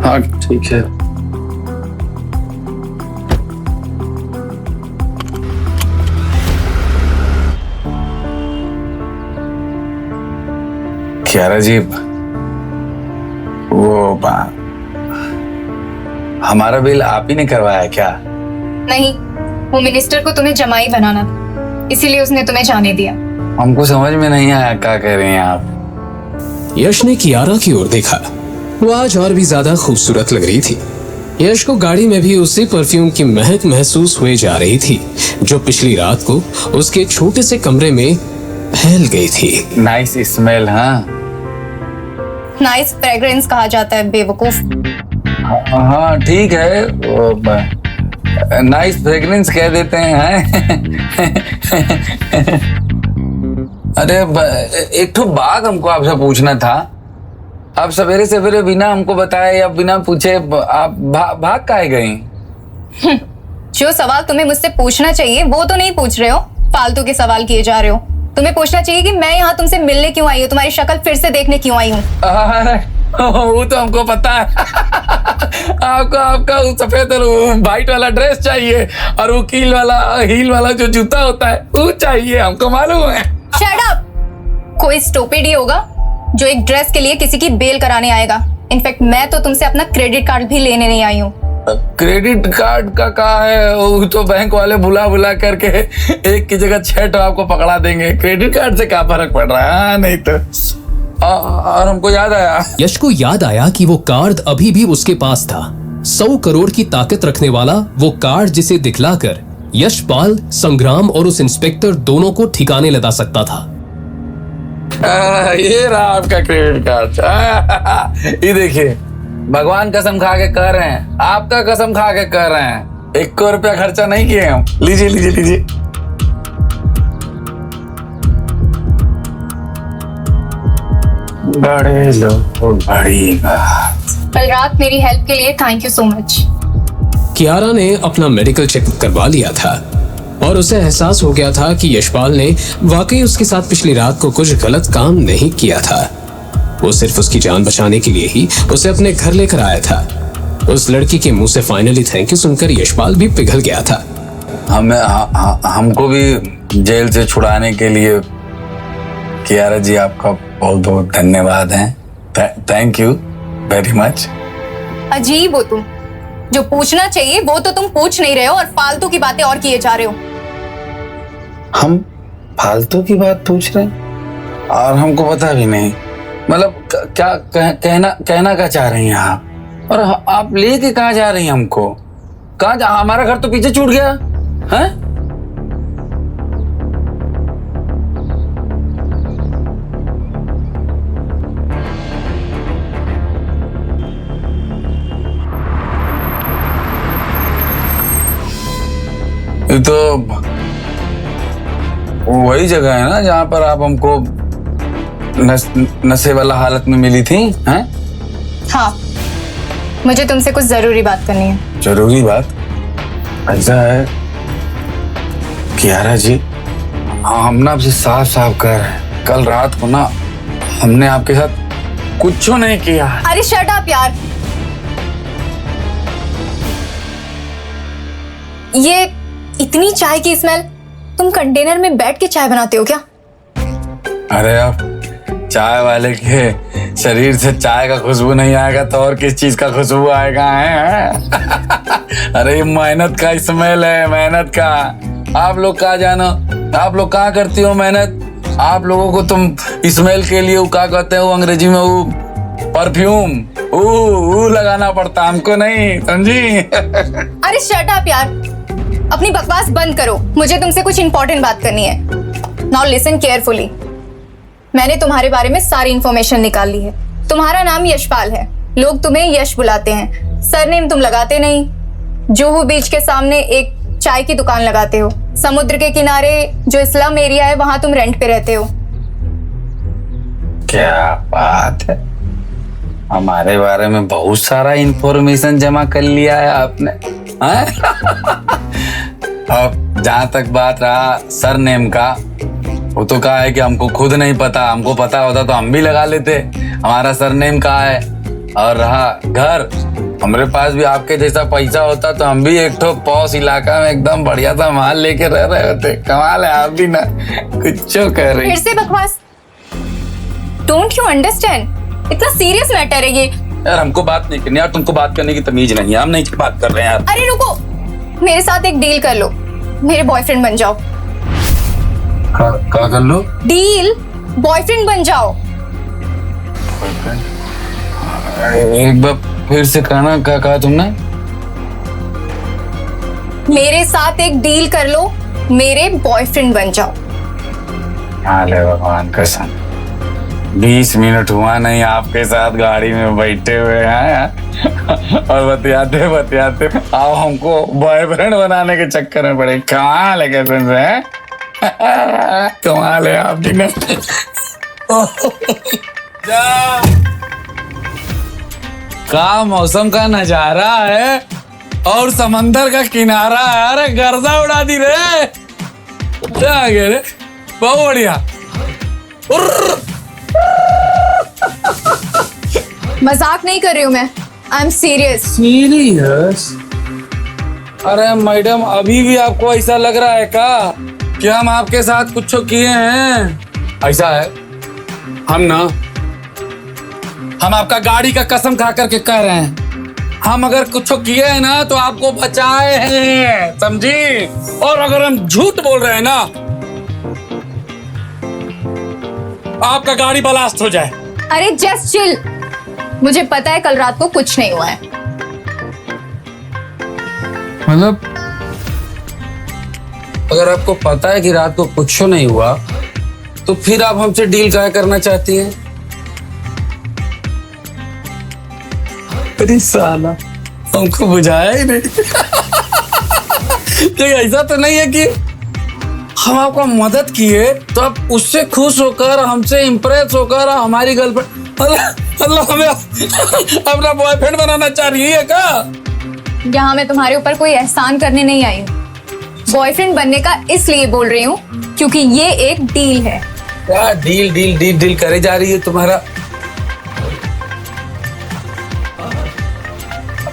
हाँ ठीक है। क्या राजीव, वो हमारा बिल आप ही ने करवाया क्या?
नहीं, वो मिनिस्टर को तुम्हें जमाई बनाना था, इसीलिए उसने तुम्हें जाने दिया।
हमको समझ में नहीं आया क्या कह रहे हैं आप।
यश ने कियारा की ओर देखा। वो आज और भी ज्यादा खूबसूरत लग रही थी। यश को गाड़ी में भी उसी परफ्यूम की महक महसूस हुई जा रही थी जो पिछली रात को उसके छोटे से कमरे में फैल गई थी।
Nice smell. हाँ
नाइस फ्रेग्रेंस कहा जाता है बेवकूफ।
हाँ ठीक है, नाइस फ्रेग्रेंस कह देते हैं। अरे एक तो बात हमको आपसे पूछना था। आप सवेरे सवेरे बिना हमको बताए या बिना पूछे आप भाग काहे गई?
जो सवाल तुम्हें मुझसे पूछना चाहिए वो तो नहीं पूछ रहे हो, फालतू के सवाल किए जा रहे हो। तुम्हें पूछना चाहिए कि मैं यहाँ तुमसे मिलने क्यों आई हूँ, तुम्हारी शक्ल फिर से देखने क्यों आई हूँ।
वो तो हमको पता है। आपका सफेद वाइट वाला ड्रेस चाहिए और वो हील वाला जो जूता होता है वो चाहिए, हमको मालूम है।
Shut up! कोई स्टूपिड ही होगा जो एक ड्रेस के लिए किसी की बेल कराने आएगा। इनफैक्ट मैं तो तुमसे अपना क्रेडिट कार्ड भी लेने नहीं आई हूँ।
क्रेडिट कार्ड का कहा है? वो तो बैंक वाले बुला करके एक की जगह 6 तो आपको पकड़ा देंगे। क्रेडिट कार्ड से क्या फर्क पड़ रहा है? नहीं तो। और हमको याद आया,
यश को याद आया कि वो कार्ड अभी भी उसके पास था। 100 करोड़ की ताकत रखने वाला वो कार्ड जिसे दिखलाकर यशपाल, संग्राम और उस इंस्पेक्टर दोनों को ठिकाने लगा सकता था।
ये रहा आपका क्रेडिट कार्ड। ये देखिए, भगवान कसम खा के कह रहे हैं, आपका कसम खा के कह रहे हैं, 1 रुपया खर्चा नहीं किए हम। लीजिए लीजिए लीजिए। बड़े लोग बड़ी बात।
कल रात मेरी हेल्प के लिए thank you so much.
Kiara ने अपना मेडिकल चेकअप करवा लिया था और उसे एहसास हो गया था कि यशपाल ने वाकई उसके साथ पिछली रात को कुछ गलत काम नहीं किया था। वो सिर्फ उसकी जान बचाने के लिए ही उसे अपने घर लेकर आया था। उस लड़की के मुंह से फाइनली थैंक यू सुनकर यशपाल भी पिघल गया था।
हमको भी जेल से छुड़ाने के लिए कियारा जी आपका बहुत बहुत धन्यवाद है। Thank you very much.
अजीब हो तुम, जो पूछना चाहिए वो तो तुम पूछ नहीं रहे हो और फालतू की बातें और किए जा रहे हो।
हम फालतू की बात पूछ रहे हैं और हमको पता भी नहीं। मतलब क्या कहना क्या चाह रही हैं आप? और आप लेके कहाँ जा रही हैं हमको? हमारा घर तो पीछे छूट गया है। ये तो वही जगह है ना जहाँ पर आप हमको नशे वाला हालत में मिली थी, हैं?
हाँ, मुझे तुमसे कुछ जरूरी बात करनी है।
जरूरी बात? ऐसा है कियारा जी, हम ना आपसे साफ साफ कह रहे हैं, कल रात को ना हमने आपके साथ कुछ नहीं किया।
अरे शट अप यार। ये इतनी चाय की स्मेल, तुम कंटेनर में बैठ के चाय बनाते हो क्या?
अरे अब चाय वाले के शरीर से चाय का खुशबू नहीं आएगा तो और किस चीज का खुशबू आएगा है? अरे ये मेहनत का स्मेल है, मेहनत का। आप लोग कहाँ जानो, आप लोग कहाँ करती हो मेहनत? आप लोगों को तुम स्मेल के लिए वो क्या कहते हैं, वो अंग्रेजी में वो परफ्यूम वो लगाना पड़ता, हमको नहीं, समझी?
अरे शट अप यार, अपनी बकवास बंद करो। मुझे तुमसे कुछ इंपॉर्टेंट बात करनी है। Now listen carefully. मैंने तुम्हारे बारे में सारी इंफॉर्मेशन निकाल ली है। तुम्हारा नाम यशपाल है, लोग तुम्हें यश बुलाते हैं। सरनेम तुम लगाते नहीं। जुहू बीच के सामने एक चाय की दुकान लगाते हो। समुद्र के किनारे जो स्लम एरिया है वहां तुम रेंट पे रहते हो।
क्या बात है, हमारे बारे में बहुत सारा इंफॉर्मेशन जमा कर लिया है आपने। अब जहां तक बात रहा सरनेम का, वो तो कहा है कि हमको खुद नहीं पता, हमको पता होता तो हम भी लगा लेते। हमारा सरनेम कहा है। और रहा घर, हमारे पास भी आपके जैसा पैसा होता तो हम भी एक ठो पॉश इलाका में एकदम बढ़िया सा माल लेके रह रहे होते। कमाल है, आप भी ना कुछ कर रही।
फिर से बकवास। डोंट यू अंडरस्टैंड, इतना सीरियस मैटर है ये।
यार हमको बात नहीं करनी, यार तुमको बात करने की तमीज नहीं है, हम नहीं बात कर रहे हैं यार।
अरे रुको, मेरे साथ एक डील कर लो, मेरे बॉयफ्रेंड बन जाओ।
क्या कर लो?
डील, बॉयफ्रेंड बन जाओ।
एक बार फिर से कहना, क्या कहा तुमने?
मेरे साथ एक डील कर लो, मेरे बॉयफ्रेंड बन जाओ।
हाले भगवान कसम, 20 मिनट हुआ नहीं आपके साथ गाड़ी में बैठे हुए हैं और बतियाते बतियाते आप हमको बॉयफ्रेंड बनाने के चक्कर में पड़े। कमाल है कसम से, कमाल है आप भी। का मौसम का नजारा है और समंदर का किनारा है। अरे गर्दा उड़ा दी रे, क्या आ गया रे, बहुत बढ़िया।
मजाक नहीं कर रही हूँ मैं, आई एम सीरियस।
सीरियस? अरे मैडम, अभी भी आपको ऐसा लग रहा है का कि हम आपके साथ कुछ किए हैं? ऐसा है, हम आपका गाड़ी का कसम खा करके कह रहे हैं, हम अगर कुछ किए हैं ना तो आपको बचाए हैं, समझी? और अगर हम झूठ बोल रहे हैं ना, आपका गाड़ी ब्लास्ट हो जाए।
अरे जस्ट चिल, मुझे पता है कल रात को कुछ नहीं हुआ है।
मतलब अगर आपको पता है कि रात को कुछ नहीं हुआ तो फिर आप हमसे डील क्या करना चाहती हैं? अरे साला, हमको बुझाया ही नहीं। तो ऐसा तो नहीं है कि हम आपको मदद किए तो आप उससे खुश होकर, हमसे इम्प्रेस होकर हमारी गर्लफ्रेंड अल्लाह हमें अपना बॉयफ्रेंड बनाना चाह रही है क्या?
यहाँ मैं तुम्हारे ऊपर कोई एहसान करने नहीं आई हूँ। बॉयफ्रेंड बनने का इसलिए बोल रही हूँ क्योंकि ये एक डील है।
क्या डील डील डील डील करे जा रही है तुम्हारा?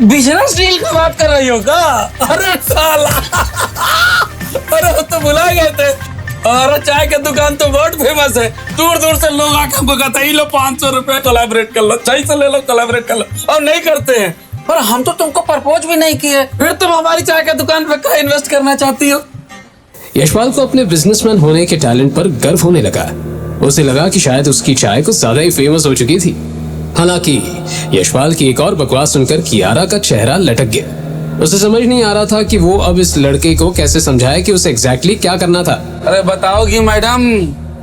बिजनेस डील की बात कर रही हो क्या? अरे साला, अरे वो तो भुला गए थे। अरे चाय की दुकान तो बहुत फेमस है, दूर दूर से लोग आकर हमको कहते हैं, लो 500 रुपए कोलैबोरेट कर लो, चाय से ले लो कोलैबोरेट कर लो, और नहीं करते हैं। पर हम तो तुमको प्रपोज भी नहीं किए, फिर तुम हमारी चाय की दुकान पे क्या इन्वेस्ट करना चाहती हो?
यशपाल को अपने बिजनेसमैन होने के टैलेंट पर गर्व होने लगा। उसे लगा कि शायद उसकी चाय कुछ ज्यादा ही फेमस हो चुकी थी। हालांकि यशपाल की एक और बकवास सुनकर कियारा का चेहरा लटक गया। उसे समझ नहीं आ रहा था कि वो अब इस लड़के को कैसे समझाए कि उसे एग्जैक्टली क्या करना था।
अरे बताओगी मैडम,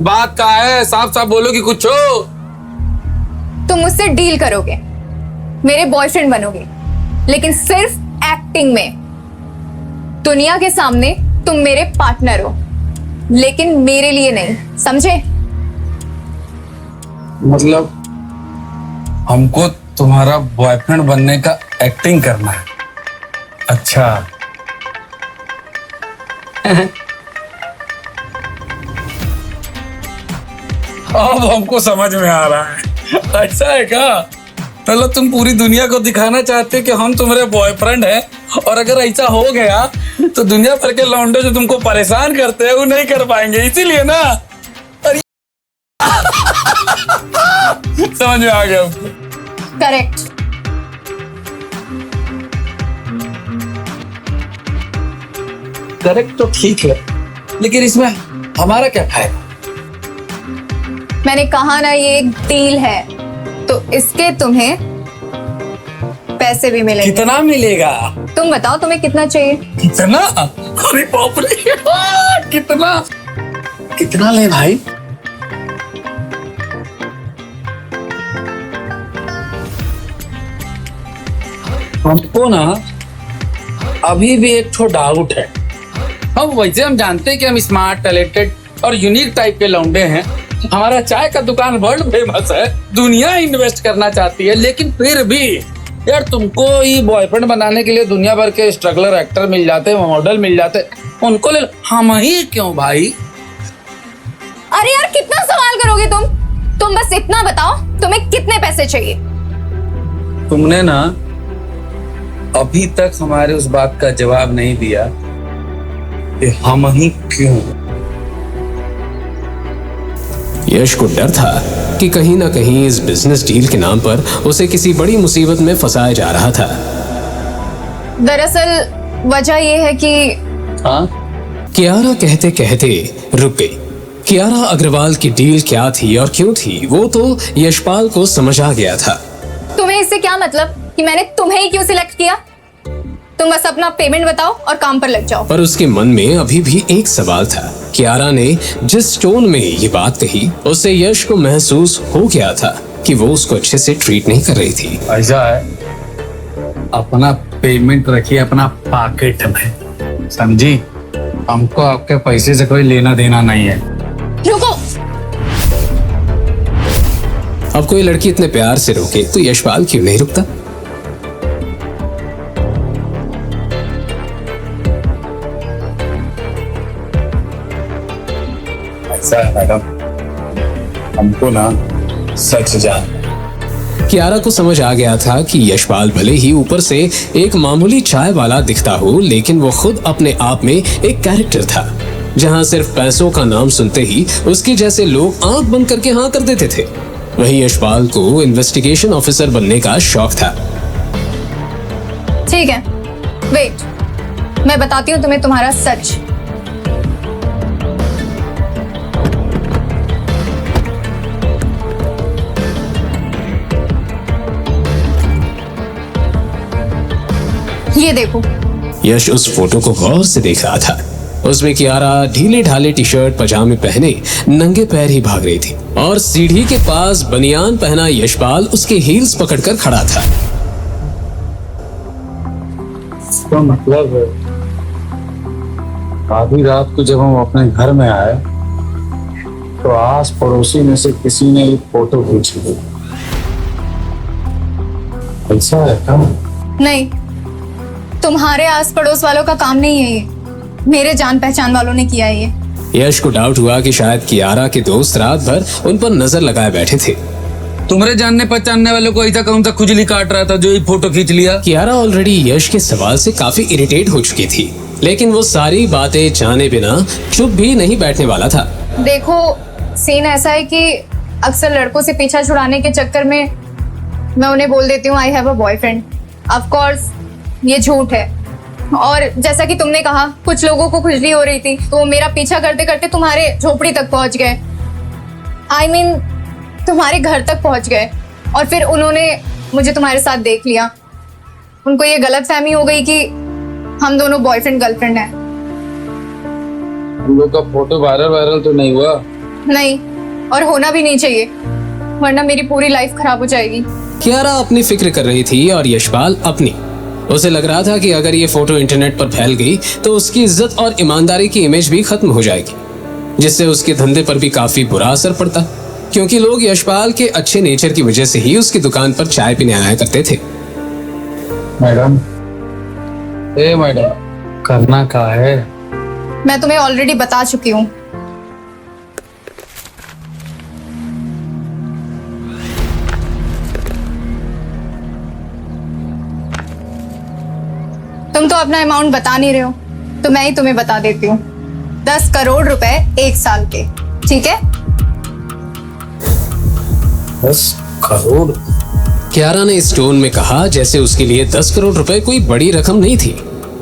बात क्या है? साफ साफ बोलोगी कुछ हो?
तुम मुझसे डील करोगे, मेरे बॉयफ्रेंड बनोगे, लेकिन सिर्फ एक्टिंग में। दुनिया के सामने तुम मेरे पार्टनर हो, लेकिन मेरे लिए नहीं, समझे?
मतलब हमको तुम्हारा बॉयफ्रेंड बनने का एक्टिंग करना है? अच्छा। अब हमको समझ में आ रहा है। ऐसा है क्या? मतलब तुम पूरी दुनिया को दिखाना चाहते कि हम तुम्हारे बॉयफ्रेंड हैं, और अगर ऐसा हो गया तो दुनिया भर के लौंडे जो तुमको परेशान करते हैं वो नहीं कर पाएंगे, इसीलिए ना? अरे समझ में आ गया हमको।
करेक्ट।
करेक्ट तो ठीक है, लेकिन इसमें हमारा क्या फायदा?
मैंने कहा ना, ये एक डील है, तो इसके तुम्हें पैसे भी मिलेंगे।
कितना मिलेगा?
तुम बताओ तुम्हें कितना चाहिए?
कितना? अरे बाप रे, कितना कितना ले भाई? हमको ना अभी भी एक ठो डाउट है। वैसे हम जानते हैं कि हम स्मार्ट, टैलेंटेड और यूनिक टाइप के लौंडे हैं। हमारा चाय का दुकान वर्ल्ड फेमस है, दुनिया इन्वेस्ट करना चाहती है, लेकिन फिर भी यार तुमको ये बॉयफ्रेंड बनाने के लिए दुनिया भर के स्ट्रगलर एक्टर मिल जाते हैं, मॉडल मिल जाते हैं, उनको ले लो, हम ही क्यों भाई?
अरे यार कितना सवाल करोगे तुम बस इतना बताओ तुम्हें कितने पैसे चाहिए।
तुमने ना अभी तक हमारे उस बात का जवाब नहीं दिया कि हम ही क्यों।
यश को डर था कि कहीं ना कहीं इस बिजनेस डील के नाम पर उसे किसी बड़ी मुसीबत में फंसाया जा रहा था।
दरअसल वजह यह है कि
कियारा कहते कहते रुक गई। कियारा अग्रवाल की डील क्या थी और क्यों थी, वो तो यशपाल को समझ आ गया था।
तुम्हें इससे क्या मतलब कि मैंने तुम्हें ही क्यों सिलेक्ट किया? तुम बस अपना पेमेंट बताओ और काम पर लग जाओ।
पर उसके मन में अभी भी एक सवाल था। कियारा ने जिस टोन में ये बात कही, उससे यश को महसूस हो गया था कि वो उसको अच्छे से ट्रीट नहीं कर रही थी।
ऐसा है, अपना पेमेंट रखिए अपना पॉकेट में, समझी? हमको आपके पैसे से कोई लेना देना नहीं है।
रुको।
अब कोई लड़की इतने प्यार से रोके तो यशपाल क्यों नहीं रुकता?
ऐसा है मैडम, हमको ना सच जान।
कियारा को समझ आ गया था कि यशपाल भले ही ऊपर से एक मामूली चाय वाला दिखता हो, लेकिन वो खुद अपने आप में एक कैरेक्टर था, जहां सिर्फ पैसों का नाम सुनते ही उसके जैसे लोग आंख बंद करके हाँ कर देते थे। वहीं यशपाल को इन्वेस्टिगेशन ऑफिसर बनने का शौक था।
ठीक है, वेट, मैं बताती हूँ तुम्हें तुम्हारा सच। ये देखो।
यश उस फोटो को गौर से देख रहा था। उसमें कियारा ढीले ढाले टी शर्ट पजामे पहने नंगे पैर ही भाग रही थी और सीढ़ी के पास बनियान पहना यशपाल उसके हील्स पकड़कर खड़ा था।
इसका मतलब है आधी रात को जब हम अपने घर में आए तो आस पड़ोसी में से किसी ने एक फोटो खींच ली। ऐसा है क्या?
नहीं, तुम्हारे आस पड़ोस वालों का काम नहीं है ये, मेरे जान पहचान वालों ने किया है ये।
यश को डाउट हुआ कि शायद कियारा के दोस्त रात भर उन पर नजर लगाए बैठे थे।
तुम्हारे जानने पहचानने वालों को ऐसा कौन सा खुजली काट रहा था जो ये फोटो खींच लिया?
कियारा ऑलरेडी यश के सवाल से काफी इरिटेट हो चुकी थी, लेकिन वो सारी बातें जाने बिना चुप भी नहीं बैठने वाला था।
देखो, सीन ऐसा है कि अक्सर लड़कों से पीछा छुड़ाने के चक्कर में मैं उन्हें बोल देती हूँ I have a boyfriend. Of course ये झूठ है, और जैसा कि तुमने कहा कुछ लोगों को खुजली हो रही थी तो मेरा पीछा करते करते तुम्हारे झोपड़ी तक पहुंच गए। I mean, तुम्हारे घर तक पहुंच गए, और फिर उन्होंने मुझे तुम्हारे साथ देख लिया। उनको ये गलतफहमी हो गई कि हम दोनों बॉयफ्रेंड गर्लफ्रेंड हैं।
हम लोग का फोटो वायरल तो नहीं हुआ?
नहीं, और होना भी नहीं चाहिए, वरना मेरी पूरी लाइफ खराब हो जाएगी।
कियारा अपनी फिक्र कर रही थी और यशपाल अपनी। उसे लग रहा था कि अगर ये फोटो इंटरनेट पर फैल गई तो उसकी इज्जत और ईमानदारी की इमेज भी खत्म हो जाएगी, जिससे उसके धंधे पर भी काफी बुरा असर पड़ता, क्योंकि लोग यशपाल के अच्छे नेचर की वजह से ही उसकी दुकान पर चाय पीने आया करते थे।
मैडम, मैडम, करना क्या है?
मैं तुम्हें ऑलरेडी बता चुकी हूँ। तुम तो अपना अमाउंट बता नहीं रहे हो, तो मैं ही तुम्हें बता देती हूँ। 10 करोड़ रुपए 1 साल के, ठीक है?
10 करोड़?
कियारा ने इस टोन में कहा जैसे उसके लिए 10 करोड़ रुपए कोई बड़ी रकम नहीं थी।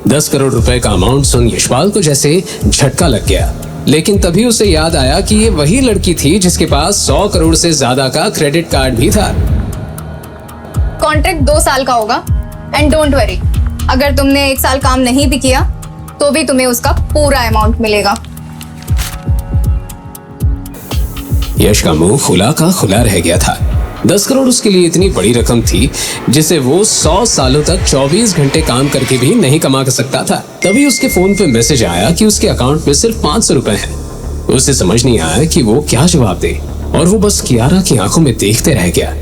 10 करोड़ रुपए का अमाउंट सुन यशपाल को जैसे झटका लग गया, लेकिन तभी उसे याद आया कि ये वही लड़की थी जिसके पास 100 करोड़ से ज्यादा का क्रेडिट कार्ड भी था।
कॉन्ट्रैक्ट 2 साल का होगा, एंड डोंट वरी, अगर तुमने 1 साल काम नहीं भी किया तो भी तुम्हें उसका पूरा अमाउंट मिलेगा।
यश का मुंह खुला का खुला रह गया था। 10 करोड़ उसके लिए इतनी बड़ी रकम थी जिसे वो 100 सालों तक 24 घंटे काम करके भी नहीं कमा सकता था। तभी उसके फोन पे मैसेज आया कि उसके अकाउंट में सिर्फ 500 रुपए हैं। उसे समझ नहीं आया कि वो क्या जवाब दे, और वो बस कियारा की आंखों में देखते रह गया।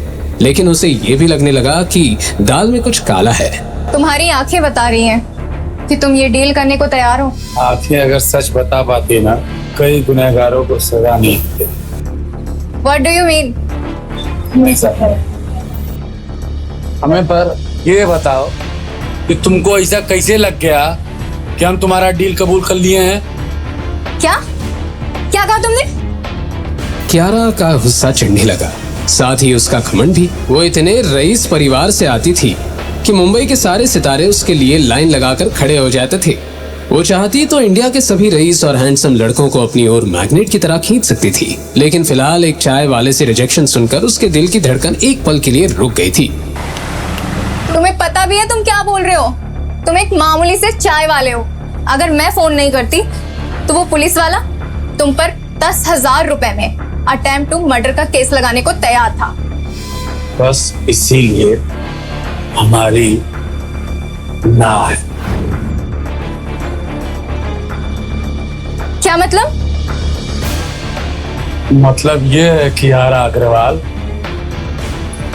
लेकिन उसे ये भी लगने लगा कि दाल में कुछ काला है।
तुम्हारी आंखें बता रही हैं कि तुम ये डील करने को तैयार हो।
आंखें अगर सच बता पाती ना, कई गुनहगारों को सजा नहीं देते।
What do you mean?
हमें पर ये बताओ कि तुमको ऐसा कैसे लग गया कि हम तुम्हारा डील कबूल कर लिए हैं?
क्या क्या कहा तुमने?
कियारा का गुस्सा चढ़ने लगा, साथ ही उसका घमंड भी। वो इतने रईस परिवार से आती थी कि मुंबई के सारे सितारे उसके लिए लाइन लगाकर खड़े हो जाते थे। वो चाहती तो इंडिया के सभी रईस और हैंडसम लड़कों को अपनी ओर मैग्नेट की तरह खींच सकती थी, लेकिन फिलहाल एक चाय वाले से रिजेक्शन सुनकर उसके दिल की धड़कन एक पल के लिए रुक गई थी।
तुम्हें पता भी है तुम क्या बोल रहे हो? तुम एक मामूली से चाय वाले हो। अगर मैं फोन नहीं करती तो वो पुलिस वाला तुम पर 10,000 रुपए में अटेम्प्ट टू मर्डर का केस लगाने को तैयार था।
बस इसीलिए हमारी ना है।
क्या मतलब?
मतलब ये है कि कियारा अग्रवाल,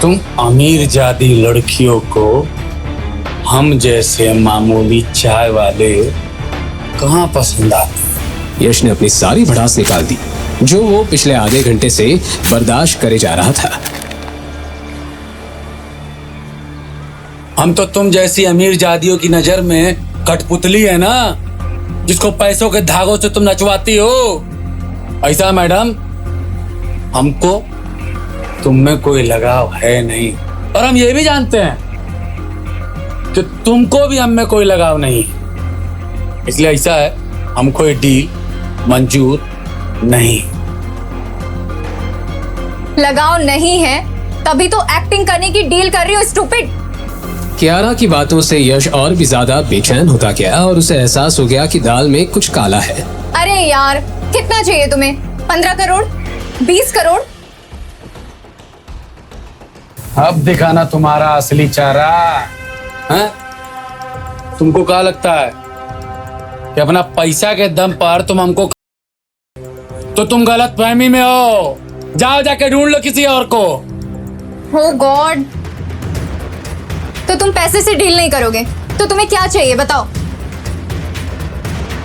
तुम अमीर जादी लड़कियों को हम जैसे मामूली चाय वाले कहाँ पसंद आते?
यश ने अपनी सारी भड़ास निकाल दी जो वो पिछले आधे घंटे से बर्दाश्त करे जा रहा था।
हम तो तुम जैसी अमीर जादियों की नजर में कठपुतली है ना, जिसको पैसों के धागों से तुम नचवाती हो। ऐसा मैडम, हमको तुम में कोई लगाव है नहीं, और हम ये भी जानते हैं कि तुमको भी हम में कोई लगाव नहीं। इसलिए ऐसा है, हमको ये डील मंजूर नहीं।
लगाव नहीं है तभी तो एक्टिंग करने की डील कर रही हो, स्टूपिड।
कियारा की बातों से यश और भी ज्यादा बेचैन होता गया और उसे एहसास हो गया कि दाल में कुछ काला है।
अरे यार, कितना चाहिए तुम्हें? 15 करोड़? 20 करोड़?
अब दिखाना तुम्हारा असली चेहरा है। तुमको क्या लगता है कि अपना पैसा के दम पर तुम हमको, तो तुम गलत फहमी में हो। जाओ जाके ढूंढ लो किसी और को।
हो गॉड, तो तुम पैसे से डील नहीं करोगे? तो तुम्हें क्या चाहिए बताओ?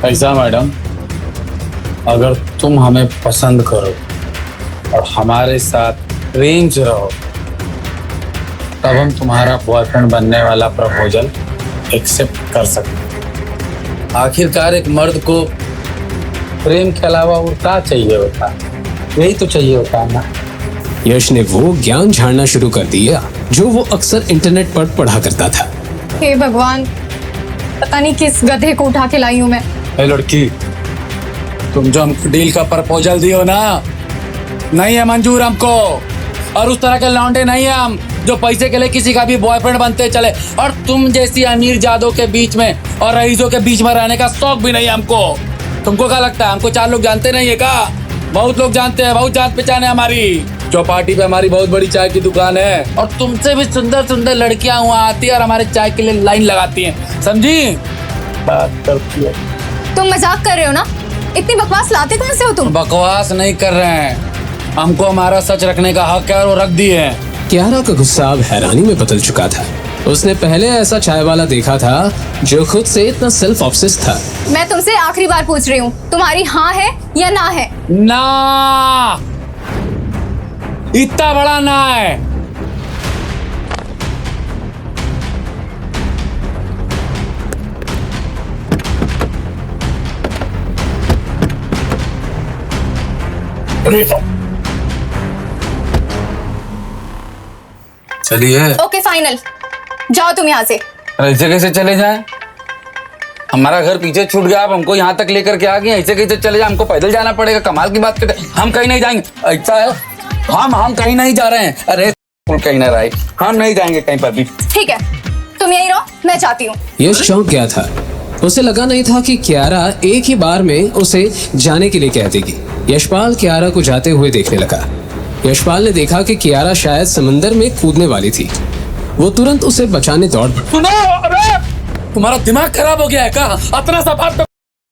ऐसा मैडम, अगर तुम हमें पसंद करो और हमारे साथ प्रेम से रहो, तब हम तुम्हारा बॉयफ्रेंड बनने वाला प्रपोजल एक्सेप्ट कर सकते। आखिरकार एक मर्द को प्रेम के अलावा और क्या चाहिए होता है? यही तो चाहिए होता है ना।
यश ने वो ज्ञान झाड़ना शुरू कर दिया जो वो अक्सर इंटरनेट पर पढ़ा करता था।
हे भगवान, पता नहीं किस गधे को उठा के लाई हूं मैं।
ए लड़की, तुम जो हमको डील का प्रपोजल दियो ना, नहीं है मंजूर हमको। और उस तरह के लौंडे नहीं है हम जो पैसे के लिए किसी का भी बॉयफ्रेंड बनते चले। और तुम जैसी अमीर जादों के बीच में और रईसों के बीच में रहने का शौक भी नहीं है हमको। तुमको क्या लगता है हमको 4 लोग जानते नहीं है क्या? बहुत लोग जानते हैं, बहुत जान पहचान है हमारी। चौपाटी पे हमारी बहुत बड़ी चाय की दुकान है और तुमसे भी सुंदर सुंदर लड़कियां वहाँ आती है और हमारे चाय के लिए लाइन लगाती हैं, समझी? बात करती है।
तुम मजाक कर रहे हो ना? इतनी बकवास लाते कहाँ से हो तुम?
बकवास नहीं कर रहे हैं, हमको हमारा सच रखने का हक है और वो रख दिए हैं।
कियारा का गुस्सा अब हैरानी में बदल चुका था। उसने पहले ऐसा चाय वाला देखा था जो खुद से इतना सेल्फ ऑब्सेस्ड था।
मैं तुमसे आखिरी बार पूछ रही हूँ, तुम्हारी हाँ है या ना है?
ना, इतना बड़ा ना है। चलिए।
ओके फाइनल, जाओ तुम यहाँ से।
ऐसे कैसे चले जाएं? हमारा घर पीछे छूट गया, आप हमको यहाँ तक लेकर के आ गए। ऐसे कैसे चले जाए? हमको पैदल जाना पड़ेगा। कमाल की बात करते, हम कहीं नहीं जाएंगे। ऐसा है, हम कहीं नहीं जा रहे हैं। अरे कहीं ना रहे, हम नहीं जाएंगे कहीं पर भी।
ठीक है, तुम यहीं रहो, मैं जाती हूँ।
यश चौंक गया था। उसे लगा नहीं था कि कियारा एक ही बार में उसे जाने के लिए कह देगी। यशपाल कियारा को जाते हुए देखने लगा। यशपाल ने देखा कि कियारा शायद समंदर में कूदने वाली थी। वो तुरंत उसे बचाने दौड़ पड़ा।
सुनो, अरे तुम्हारा दिमाग खराब हो गया है क्या? अपना सफाई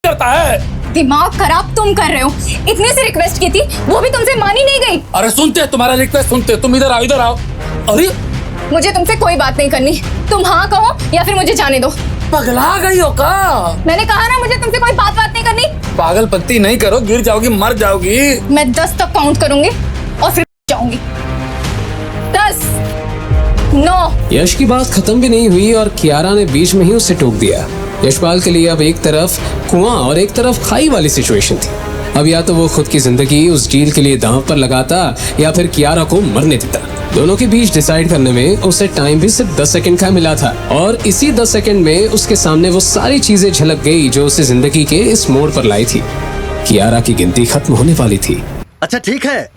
करता है।
दिमाग खराब तुम कर रहे हो। इतने से रिक्वेस्ट की थी, वो भी तुमसे मानी नहीं गई।
अरे सुनते तुम्हारा रिक्वेस्ट सुनते, तुम इधर आओ, इधर आओ। अरे
मुझे तुमसे कोई बात नहीं करनी। तुम हाँ कहो या फिर मुझे जाने दो।
पगला गई हो का?
मैंने कहा ना, मुझे तुमसे कोई बात नहीं करनी।
पागलपंती नहीं करो, गिर जाओगी, मर जाओगी।
मैं 10 तक काउंट करूंगी और फिर जाऊंगी। 10, 9।
यश की बात खत्म भी नहीं हुई और कियारा ने बीच में ही उसे टोक दिया। यशपाल के लिए अब एक तरफ कुआं और एक तरफ खाई वाली सिचुएशन थी। अब या तो वो खुद की जिंदगी उस डील के लिए दांव पर लगाता या फिर कियारा को मरने देता। दोनों के बीच डिसाइड करने में उसे टाइम भी सिर्फ 10 सेकंड का मिला था और इसी 10 सेकंड में उसके सामने वो सारी चीजें झलक गई जो उसे जिंदगी के इस मोड़ पर लाई थी। कियारा की गिनती खत्म होने वाली थी।
अच्छा ठीक है,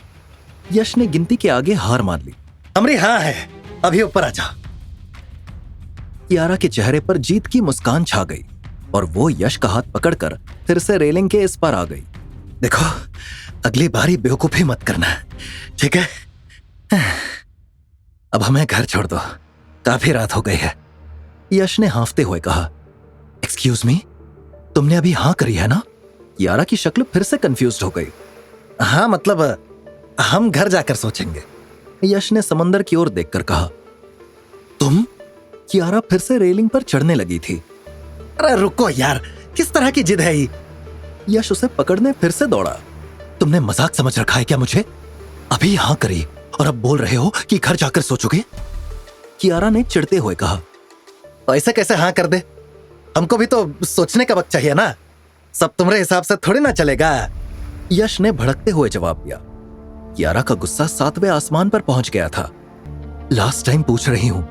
यश ने गिनती के आगे हार मान ली। हमरी हाँ है, अभी ऊपर आजा। कियारा के चेहरे पर जीत की मुस्कान छा गई और वो यश का हाथ पकड़कर फिर से रेलिंग के इस पार आ गई। देखो, अगली बारी बेवकूफी मत करना, ठीक है? अब हमें घर छोड़ दो, काफी रात हो गई है। यश ने हांफते हुए कहा। एक्सक्यूज मी, तुमने अभी हाँ करी है ना? कियारा की शक्ल फिर से कंफ्यूज्ड हो गई। हाँ मतलब हम घर जाकर सोचेंगे, यश ने समंदर की ओर देखकर कहा। तुम? कियारा फिर से रेलिंग पर चढ़ने लगी थी। अरे रुको यार, किस तरह की जिद है ये? यश उसे पकड़ने फिर से दौड़ा। तुमने मजाक समझ रखा है क्या मुझे? अभी हाँ करी और अब बोल रहे हो कि घर जाकर सोचोगे? कियारा ने चिढ़ते हुए कहा। ऐसे कैसे हाँ कर दे? हमको भी तो सोचने का वक्त चाहिए ना। सब तुम्हारे हिसाब से थोड़ी ना चलेगा। यश ने भड़कते हुए जवाब दिया। कियारा का गुस्सा 7वें आसमान पर पहुंच गया था। लास्ट टाइम पूछ रही हूं,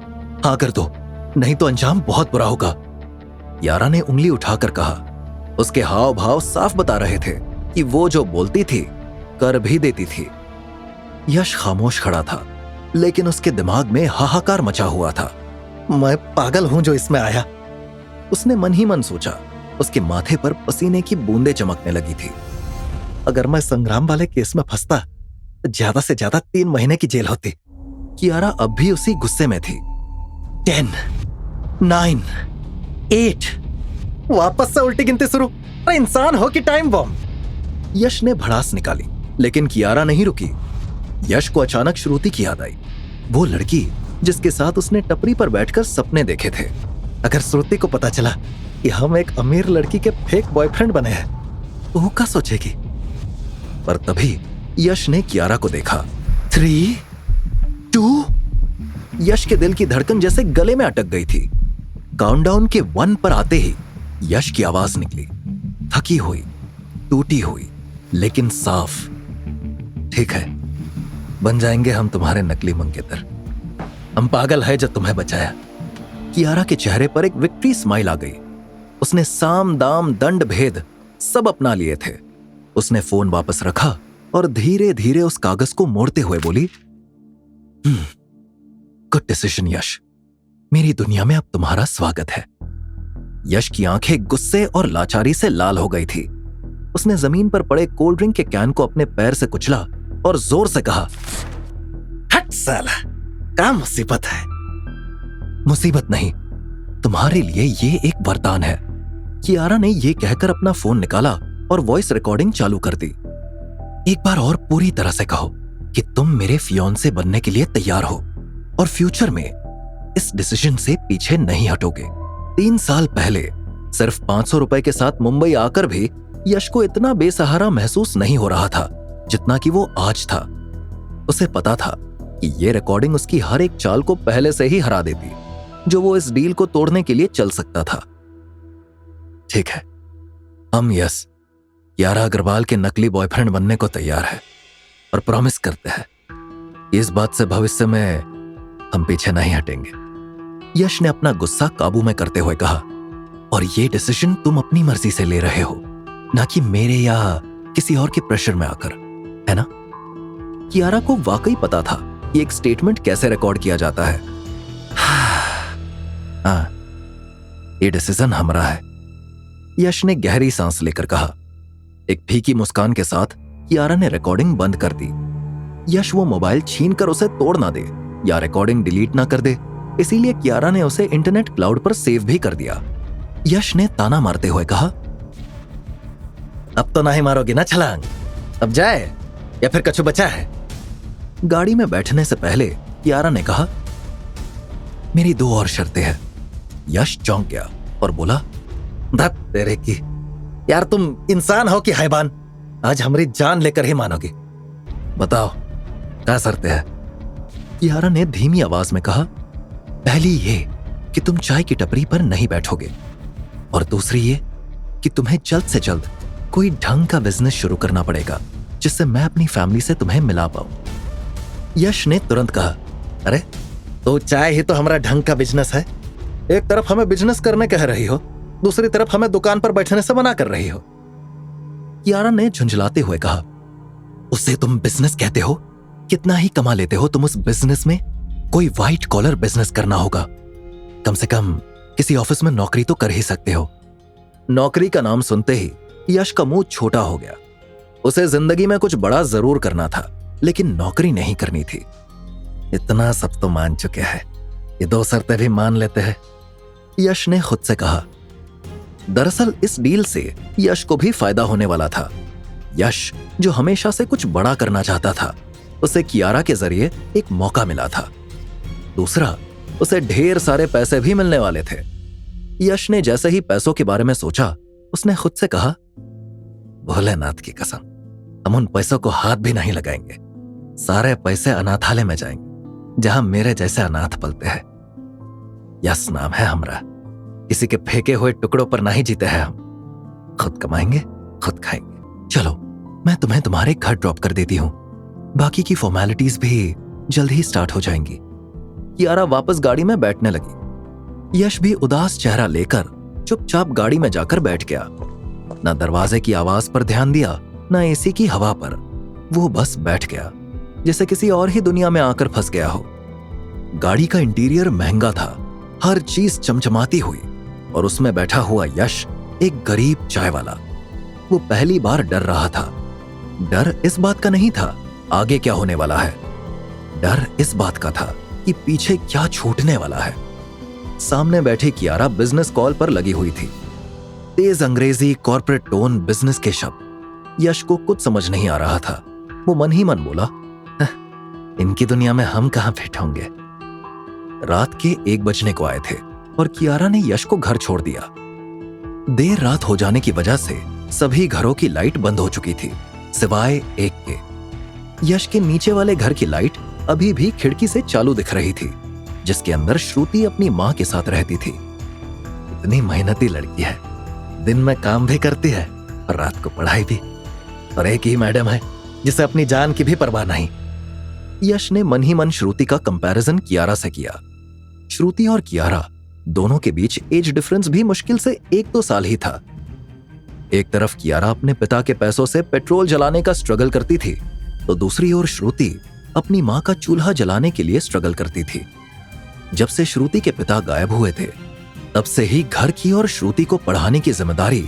हाँ कर दो, नहीं तो अंजाम बहुत बुरा होगा। कियारा ने उंगली उठाकर कहा। उसके हाव भाव साफ बता रहे थे कि वो जो बोलती थी कर भी देती थी। यश खामोश खड़ा था, लेकिन उसके दिमाग में हाहाकार मचा हुआ था। मैं पागल हूं जो इसमें आया, उसने मन ही मन सोचा। उसके माथे पर पसीने की बूंदें चमकने लगी थी। अगर मैं संग्राम वाले केस में फंसता तो ज्यादा से ज्यादा 3 महीने की जेल होती। कियारा अब भी उसी गुस्से में थी। 10, 9, 8, वापस से उल्टी गिनती शुरू। अरे इंसान हो कि टाइम बॉम्ब। यश ने भड़ास निकाली, लेकिन कियारा नहीं रुकी। यश को अचानक श्रुति की याद आई, वो लड़की जिसके साथ उसने टपरी पर बैठकर सपने देखे थे। अगर श्रुति को पता चला कि हम एक अमीर लड़की के फेक बॉयफ्रेंड बने हैं तो वो क्या सोचेगी? पर तभी यश ने कियारा को देखा। 3, 2, यश के दिल की धड़कन जैसे गले में अटक गई थी। काउंटडाउन के 1 पर आते ही यश की आवाज निकली, थकी हुई, टूटी हुई, लेकिन साफ। ठीक है, बन जाएंगे हम तुम्हारे नकली मंगेतर। हम पागल है जो तुम्हें बचाया। कियारा के चेहरे पर एक विक्ट्री स्माइल आ गई। उसने साम दाम दंड भेद सब अपना लिए थे। उसने फोन वापस रखा और धीरे धीरे उस कागज को मोड़ते हुए बोली, गुड डिसीजन यश, मेरी दुनिया में अब तुम्हारा स्वागत है। यश की आंखें गुस्से और लाचारी से लाल हो गई थी। उसने जमीन पर पड़े कोल्ड ड्रिंक के कैन को अपने पैर से कुचला और जोर से कहा, हट साला, क्या मुसीबत है? मुसीबत नहीं, तुम्हारे लिए ये एक वरदान है। कियारा ने ये कहकर अपना फोन निकाला और वॉइस रिकॉर्डिंग चालू कर दी। एक बार और पूरी तरह से कहो कि तुम मेरे फियोंसे बनने के लिए तैयार हो और फ्यूचर में इस डिसीजन से पीछे नहीं हटोगे। 3 साल पहले सिर्फ 500 रुपए के साथ मुंबई आकर भी यश को इतना बेसहारा महसूस नहीं हो रहा था जितना कि वो आज था। उसे पता था कि ये रिकॉर्डिंग उसकी हर एक चाल को पहले से ही हरा देती जो वो इस डील को तोड़ने के लिए चल सकता था। ठीक है, हम यस कियारा अग्रवाल के नकली बॉयफ्रेंड बनने को तैयार है और प्रॉमिस करते हैं इस बात से भविष्य में हम पीछे नहीं हटेंगे। यश ने अपना गुस्सा काबू में करते हुए कहा, और ये डिसीजन तुम अपनी मर्जी से ले रहे हो, ना कि मेरे या किसी और के प्रेशर में आकर, है ना? कियारा को वाकई पता था कि एक स्टेटमेंट कैसे रिकॉर्ड किया जाता है। हाँ, ये डिसीजन हमारा है, यश ने गहरी सांस लेकर कहा। एक फीकी मुस्कान के साथ कियारा ने रिकॉर्डिंग बंद कर दी। यश वो मोबाइल छीनकर उसे तोड़ ना दे या रिकॉर्डिंग डिलीट ना कर दे, इसीलिए कियारा ने उसे इंटरनेट क्लाउड पर सेव भी कर दिया। यश ने ताना मारते हुए कहा, अब तो नहीं मारोगे ना छलांग? अब जाए या फिर कछु बचा है? गाड़ी में बैठने से पहले कियारा ने कहा, मेरी 2 और शर्तें हैं। यश चौंक गया और बोला, धत तेरे की, यार तुम इंसान हो कि हैवान? आज हमारी जान लेकर ही मानोगे। बताओ क्या शर्तें हैं? कियारा ने धीमी आवाज में कहा, पहली ये कि तुम चाय की टपरी पर नहीं बैठोगे, और दूसरी ये कि तुम्हें जल्द से जल्द कोई ढंग का बिजनेस शुरू करना पड़ेगा जिससे मैं अपनी फैमिली से तुम्हें मिला पाऊं। यश ने तुरंत कहा, अरे तो चाय ही तो हमारा ढंग का बिजनेस है। एक तरफ हमें बिजनेस करने कह रही हो, दूसरी तरफ हमें दुकान पर बैठने से मना कर रही हो। कियारा ने झुंझलाते हुए कहा, उससे तुम बिजनेस कहते हो? कितना ही कमा लेते हो तुम उस बिजनेस में? कोई व्हाइट कॉलर बिजनेस करना होगा। कम से कम किसी ऑफिस में नौकरी तो कर ही सकते हो। नौकरी का नाम सुनते ही यश का मुंह छोटा हो गया। उसे जिंदगी में कुछ बड़ा जरूर करना था, लेकिन नौकरी नहीं करनी थी। इतना सब तो मान चुके हैं, ये 2 शर्तें भी मान लेते हैं, यश ने खुद से कहा। दरअसल इस डील से यश को भी फायदा होने वाला था। यश जो हमेशा से कुछ बड़ा करना चाहता था, उसे कियारा के जरिए एक मौका मिला था। दूसरा, उसे ढेर सारे पैसे भी मिलने वाले थे। यश ने जैसे ही पैसों के बारे में सोचा, उसने खुद से कहा, भोलेनाथ की कसम, हम उन पैसों को हाथ भी नहीं लगाएंगे। सारे पैसे अनाथालय में जाएंगे जहां मेरे जैसे अनाथ पलते हैं। यश नाम है हमरा, किसी के फेंके हुए टुकड़ों पर नहीं जीते हैं हम। खुद कमाएंगे, खुद खाएंगे। चलो मैं तुम्हें तुम्हारे घर ड्रॉप कर देती हूं, बाकी की फॉर्मेलिटीज भी जल्द ही स्टार्ट हो जाएंगी। कियारा वापस गाड़ी में बैठने लगी। यश भी उदास चेहरा लेकर चुपचाप गाड़ी में जाकर बैठ गया। न दरवाजे की आवाज पर ध्यान दिया, न एसी की हवा पर। वो बस बैठ गया जैसे किसी और ही दुनिया में आकर फंस गया हो। गाड़ी का इंटीरियर महंगा था, हर चीज चमचमाती हुई और उसमें बैठा हुआ यश एक गरीब चाय वाला। वो पहली बार डर रहा था। डर इस बात का नहीं था आगे क्या होने वाला है, डर इस बात का था कि पीछे क्या छूटने वाला है। सामने बैठी कियारा बिजनेस कॉल पर लगी हुई थी। तेज अंग्रेजी कॉर्पोरेट टोन बिजनेस के शब्द यश को कुछ समझ नहीं आ रहा था। वो मन ही मन बोला, इनकी दुनिया में हम कहां फिट होंगे। रात के 1 बजने को आए थे और कियारा ने यश को घर छोड़ दिया। देर रात हो जाने की वजह से सभी घरों की लाइट बंद हो चुकी थी सिवाय एक के। यश के नीचे वाले घर की लाइट अभी भी खिड़की से चालू दिख रही थी, जिसके अंदर श्रुति अपनी मां के साथ रहती थी। इतनी मेहनती लड़की है, दिन में काम भी करती है और रात को पढ़ाई भी, और एक ही मैडम है जिसे अपनी जान की भी परवाह नहीं। यश ने मन ही मन श्रुति का कंपैरिजन कियारा से किया। श्रुति और कियारा दोनों के बीच एज डिफरेंस भी मुश्किल से 1-2 साल ही था। एक तरफ कियारा अपने पिता के पैसों से पेट्रोल जलाने का स्ट्रगल करती थी, तो दूसरी ओर श्रुति अपनी मां का चूल्हा जलाने के लिए स्ट्रगल करती थी। जब से श्रुति के पिता गायब हुए थे, तब से ही घर की और श्रुति को पढ़ाने की जिम्मेदारी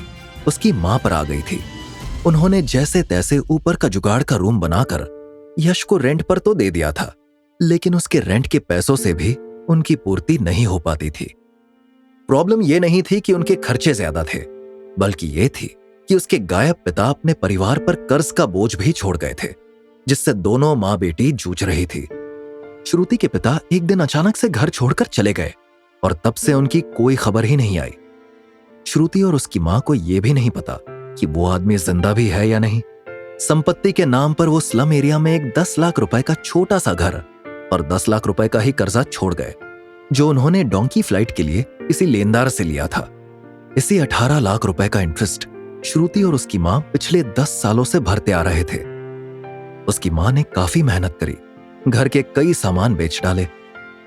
उसकी मां पर आ गई थी। उन्होंने जैसे तैसे ऊपर का जुगाड़ का रूम बनाकर यश को रेंट पर तो दे दिया था, लेकिन उसके रेंट के पैसों से भी उनकी पूर्ति नहीं हो पाती थी। प्रॉब्लम यह नहीं थी कि उनके खर्चे ज्यादा थे, बल्कि यह थी कि उसके गायब पिता अपने परिवार पर कर्ज का बोझ भी छोड़ गए थे, जिससे दोनों मां बेटी जूझ रही थी। श्रुति के पिता एक दिन अचानक से घर छोड़कर चले गए और तब से उनकी कोई खबर ही नहीं आई। श्रुति और उसकी मां को यह भी नहीं पता कि वो आदमी जिंदा भी है या नहीं। संपत्ति के नाम पर वो स्लम एरिया में एक 10 लाख रुपए का छोटा सा घर और 10 लाख रुपए का ही कर्जा छोड़ गए, जो उन्होंने डोंकी फ्लाइट के लिए किसी लेनदार से लिया था। इसी 18 लाख रुपए का इंटरेस्ट श्रुति और उसकी मां पिछले 10 सालों से भरते आ रहे थे। उसकी मां ने काफी मेहनत करी, घर के कई सामान बेच डाले,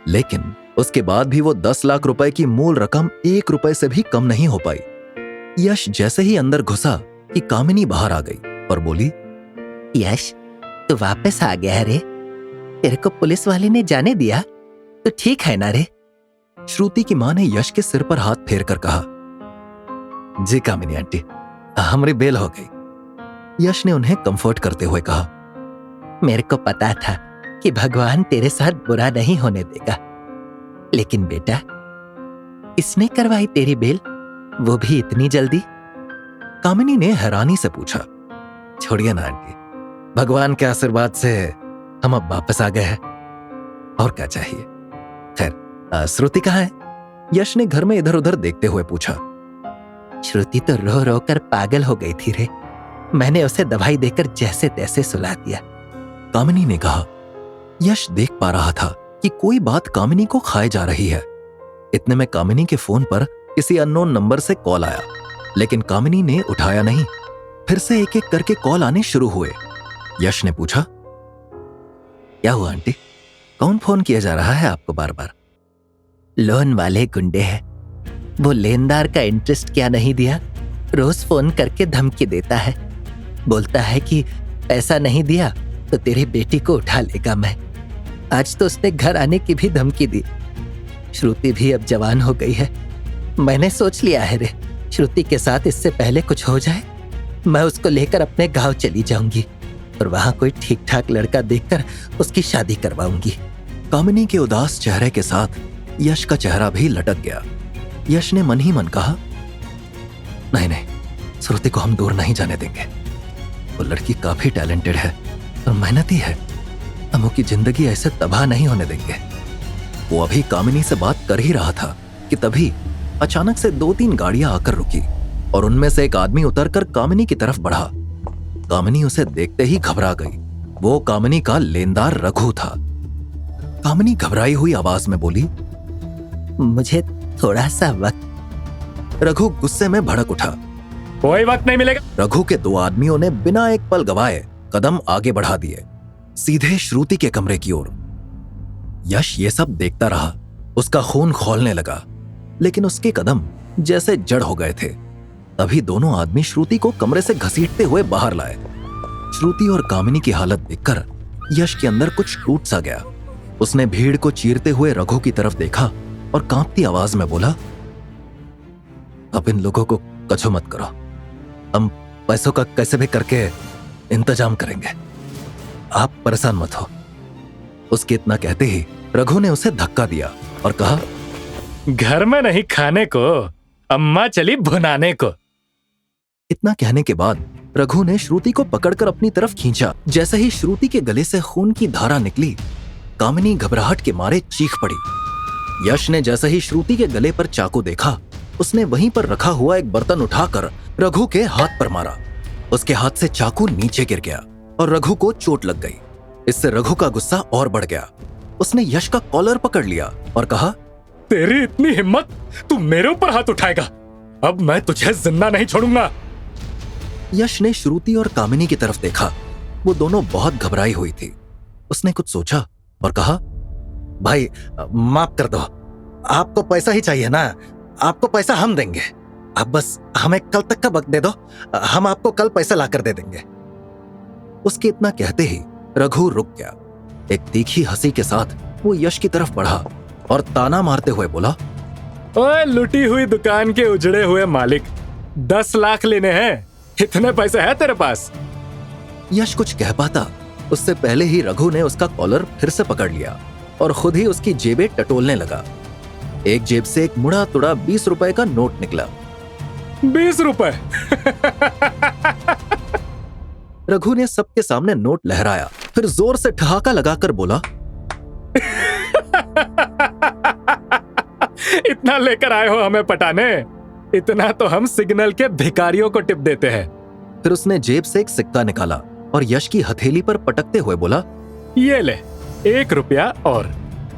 लेकिन उसके बाद भी वो 10 लाख रुपए की मूल रकम 1 रुपए से भी कम नहीं हो पाई। यश जैसे ही अंदर घुसा कि कामिनी बाहर आ गई और बोली,
यश तू वापस आ गया है रे। तेरे को पुलिस वाले ने जाने दिया तो ठीक है ना रे।
श्रुति की मां ने यश के सिर पर हाथ फेर कर कहा, जी कामिनी आंटी, हमारी बेल हो गई। यश ने उन्हें कंफर्ट करते हुए कहा,
मेरे को पता था कि भगवान तेरे साथ बुरा नहीं होने देगा, लेकिन बेटा इसने करवाई तेरी बेल, वो भी इतनी जल्दी।
कामिनी ने हैरानी से पूछा, छोड़िए ना आंटी, भगवान के आशीर्वाद से हम अब वापस आ गए हैं, और क्या चाहिए। खैर श्रुति कहाँ है? यश ने घर में इधर उधर देखते हुए पूछा।
श्रुति तो रो रो कर पागल हो गई थी रे, मैंने उसे दवाई देकर जैसे तैसे सुला दिया।
कामिनी ने कहा। यश देख पा रहा था कि कोई बात कामिनी को खाए जा रही है। इतने में कामिनी के फोन पर किसी अननोन नंबर से कॉल आया, लेकिन कामिनी ने उठाया नहीं। फिर से एक एक करके कॉल आने शुरू हुए। यश ने पूछा, क्या हुआ आंटी, कौन फोन किया जा रहा है आपको बार बार?
लोन वाले गुंडे हैं, वो लेनदार का इंटरेस्ट क्या नहीं दिया, रोज फोन करके धमकी देता है, बोलता है कि पैसा नहीं दिया तो तेरी बेटी को उठा लेगा मैं। आज तो उसने घर आने की भी धमकी दी। श्रुति भी अब जवान हो गई है, मैंने सोच लिया है रे, श्रुति के साथ इससे पहले कुछ हो जाए मैं उसको लेकर अपने गांव चली जाऊंगी और वहां कोई ठीक ठाक लड़का देखकर उसकी शादी करवाऊंगी।
कामिनी के उदास चेहरे के साथ यश का चेहरा भी लटक गया। यश ने मन ही मन कहा, नहीं नहीं, श्रुति को हम दूर नहीं जाने देंगे। वो लड़की काफी टैलेंटेड है और मेहनती है, हम उसकी जिंदगी ऐसे तबाह नहीं होने देंगे। वो अभी कामिनी से बात कर ही रहा था कि तभी अचानक से 2-3 गाड़ियां आकर रुकी और उनमें से एक आदमी उतरकर कामिनी की तरफ बढ़ा। कामिनी उसे देखते ही घबरा गई। वो कामिनी का लेनदार रघु था। कामिनी घबराई हुई आवाज में बोली,
मुझे थोड़ा सा वक्त।
रघु गुस्से में भड़क उठा,
कोई वक्त नहीं मिलेगा।
रघु के 2 आदमियों ने बिना एक पल गवाए कदम आगे बढ़ा दिए, सीधे श्रुति के कमरे की ओर। यश ये सब देखता रहा, उसका खून खौलने लगा, लेकिन उसके कदम जैसे जड़ हो गए थे। तभी दोनों आदमी श्रुति को कमरे से घसीटते हुए बाहर लाए। श्रुति और कामिनी की हालत देखकर यश के अंदर कुछ टूट सा गया। उसने भीड़ को चीरते हुए रघु की तरफ देखा और कांपती आवाज में बोला, अब इन लोगों को कछो मत करो, हम पैसों का कैसे भी करके इंतजाम करेंगे, आप परेशान मत हो। उसके इतना कहते ही रघु ने उसे धक्का दिया और कहा,
घर में नहीं खाने को, अम्मा चली भुनाने को।
इतना कहने के बाद रघु ने श्रुति को पकड़कर अपनी तरफ खींचा। जैसे ही श्रुति के गले से खून की धारा निकली, कामिनी घबराहट के मारे चीख पड़ी। यश ने जैसे ही श्रुति के गले पर चाकू देखा, उसने वहीं पर रखा हुआ एक बर्तन उठाकर रघु के हाथ पर मारा। उसके हाथ से चाकू नीचे गिर गया और रघु को चोट लग गई। इससे रघु का गुस्सा और बढ़ गया। उसने यश का कॉलर पकड़ लिया और कहा,
तेरी इतनी हिम्मत, तू मेरे ऊपर हाथ उठाएगा? अब मैं तुझे जिंदा नहीं छोड़ूंगा।
यश ने श्रुति और कामिनी की तरफ देखा। वो दोनों बहुत घबराई हुई थी। उसने कुछ सोचा और कहा, भाई माफ कर दो, आपको पैसा ही चाहिए ना? आपको पैसा हम देंगे, आप बस हमें कल तक का वक्त दे दो, हम आपको कल पैसा लाकर दे देंगे। उसके इतना कहते ही रघु रुक गया। एक तीखी हंसी के साथ वो यश की तरफ बढ़ा और ताना मारते हुए बोला,
ओए लुटी हुई दुकान के उजड़े हुए मालिक, 10 लाख लेने हैं, इतने पैसे है तेरे पास?
यश कुछ कह पाता उससे पहले ही रघु ने उसका कॉलर फिर से पकड़ लिया और खुद ही उसकी जेबें टटोलने लगा। एक जेब से एक मुड़ा तुड़ा 20 रुपए का नोट निकला।
20 रुपए?
रघु ने सबके सामने नोट लहराया, फिर जोर से ठहाका लगाकर बोला,
इतना लेकर आए हो हमें पटाने? इतना तो हम सिग्नल के भिखारियों को टिप देते हैं।
फिर उसने जेब से एक सिक्का निकाला और यश की हथेली पर पटकते हुए बोला,
ये ले 1 रुपया और,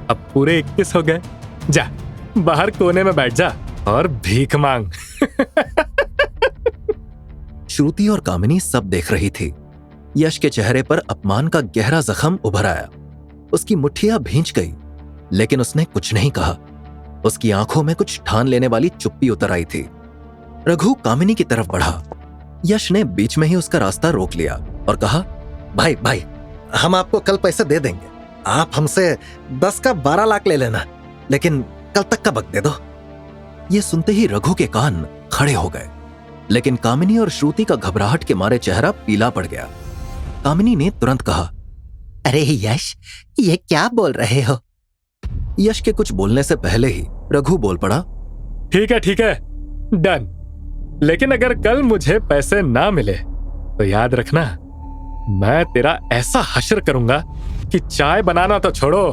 अब पूरे 21 हो गए। जा बाहर कोने में बैठ जा और भीख मांग।
श्रुति और कामिनी सब देख रही थी। यश के चेहरे पर अपमान का गहरा जख्म उभर आया। उसकी मुट्ठियां भींच गई, लेकिन उसने कुछ नहीं कहा। उसकी आंखों में कुछ ठान लेने वाली चुप्पी उतर आई थी। रघु कामिनी की तरफ बढ़ा। यश ने बीच में ही उसका रास्ता रोक लिया और कहा, भाई भाई, हम आपको कल पैसे दे देंगे, आप हमसे 10 का 12 लाख ले लेना, लेकिन कल तक का वक्त दे दो। ये सुनते ही रघु के कान खड़े हो गए, लेकिन कामिनी और श्रुति का घबराहट के मारे चेहरा पीला पड़ गया। कामिनी ने तुरंत कहा,
अरे यश, ये क्या बोल रहे हो?
यश के कुछ बोलने से पहले ही रघु बोल पड़ा,
ठीक है, डन। लेकिन अगर कल मुझे पैसे ना मिले तो याद रखना, मैं तेरा ऐसा हश्र करूंगा कि चाय बनाना तो छोड़ो,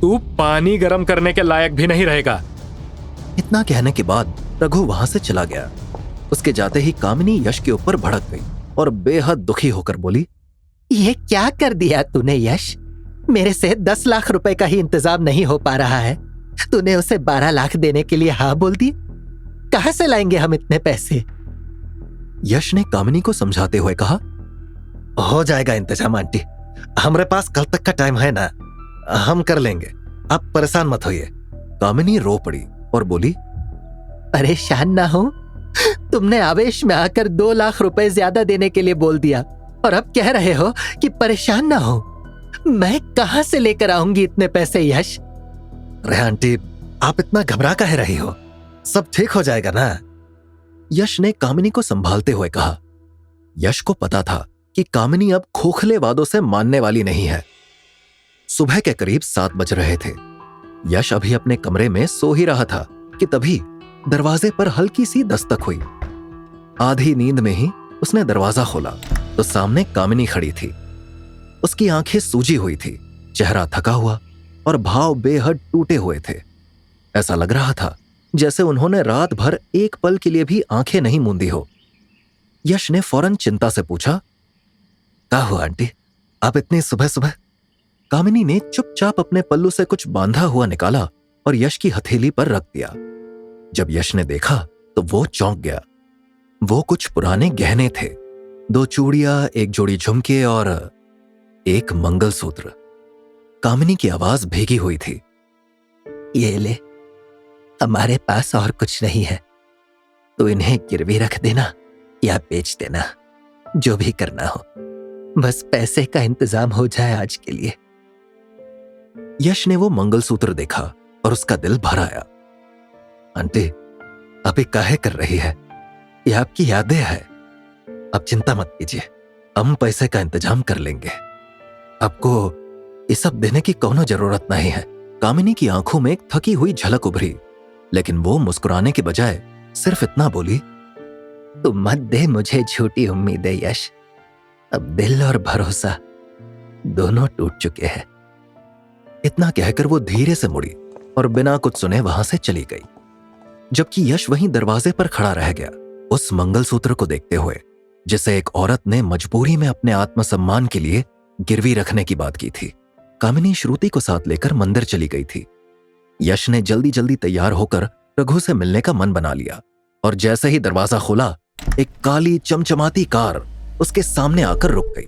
तू पानी गर्म करने के लायक भी नहीं रहेगा।
इतना कहने के बाद रघु वहां से चला गया। उसके जाते ही कामिनी यश के ऊपर भड़क गई और बेहद दुखी होकर बोली,
ये क्या कर दिया तूने यश? मेरे से 10 लाख रुपए का ही इंतजाम नहीं हो पा रहा है, तूने उसे 12 लाख देने के लिए हाँ बोल दी? कहां से लाएंगे हम इतने पैसे?
यश ने कामिनी को समझाते हुए कहा, हो जाएगा इंतजाम आंटी, हमारे पास कल तक का टाइम है ना, हम कर लेंगे, आप परेशान मत होइए। कामिनी रो पड़ी और बोली,
परेशान ना हो? तुमने आवेश में आकर 2 लाख रुपए ज्यादा देने के लिए बोल दिया और अब कह रहे हो कि परेशान ना हो। मैं कहां से लेकर आऊंगी इतने पैसे यश?
अरे आंटी, आप इतना घबरा काहे रही हो, सब ठीक हो जाएगा ना? यश ने कामिनी को संभालते हुए कहा। यश को पता था कि कामिनी अब खोखले वादों से मानने वाली नहीं है। सुबह के करीब 7 बज रहे थे। यश अभी अपने कमरे में सो ही रहा था कि तभी दरवाजे पर हल्की सी दस्तक हुई। आधी नींद में ही उसने दरवाजा खोला तो सामने कामिनी खड़ी थी। उसकी आंखें सूजी हुई थी, चेहरा थका हुआ और भाव बेहद टूटे हुए थे। ऐसा लग रहा था जैसे उन्होंने रात भर एक पल के लिए भी आंखें नहीं मूंदी हो। यश ने फौरन चिंता से पूछा, क्या हुआ आंटी, आप इतनी सुबह सुबह? कामिनी ने चुपचाप अपने पल्लू से कुछ बांधा हुआ निकाला और यश की हथेली पर रख दिया। जब यश ने देखा तो वो चौंक गया। वो कुछ पुराने गहने थे, 2 चूड़ियां, 1 जोड़ी झुमके और 1 मंगलसूत्र। कामिनी की आवाज भीगी हुई थी।
ये ले, हमारे पास और कुछ नहीं है, तो इन्हें गिरवी रख देना या बेच देना, जो भी करना हो, बस पैसे का इंतजाम हो जाए आज के लिए।
यश ने वो मंगलसूत्र देखा और उसका दिल भर आया। आंटी, आप ये काहे कर रही है? ये आपकी यादें है। आप चिंता मत कीजिए, हम पैसे का इंतजाम कर लेंगे। आपको ये सब देने की कोनो जरूरत नहीं है। कामिनी की आंखों में एक थकी हुई झलक उभरी, लेकिन वो मुस्कुराने के बजाय सिर्फ इतना बोली,
तुम मत दे मुझे झूठी उम्मीदें यश। अब दिल और भरोसा दोनों टूट चुके हैं।
इतना कहकर वो धीरे से मुड़ी और बिना कुछ सुने वहां से चली गई, जबकि यश वहीं दरवाजे पर खड़ा रह गया, उस मंगलसूत्र को देखते हुए जिसे एक औरत ने मजबूरी में अपने आत्मसम्मान के लिए गिरवी रखने की बात की थी। कामिनी श्रुति को साथ लेकर मंदिर चली गई थी। यश ने जल्दी जल्दी तैयार होकर रघु से मिलने का मन बना लिया, और जैसे ही दरवाजा खोला, एक काली चमचमाती कार उसके सामने आकर रुक गई।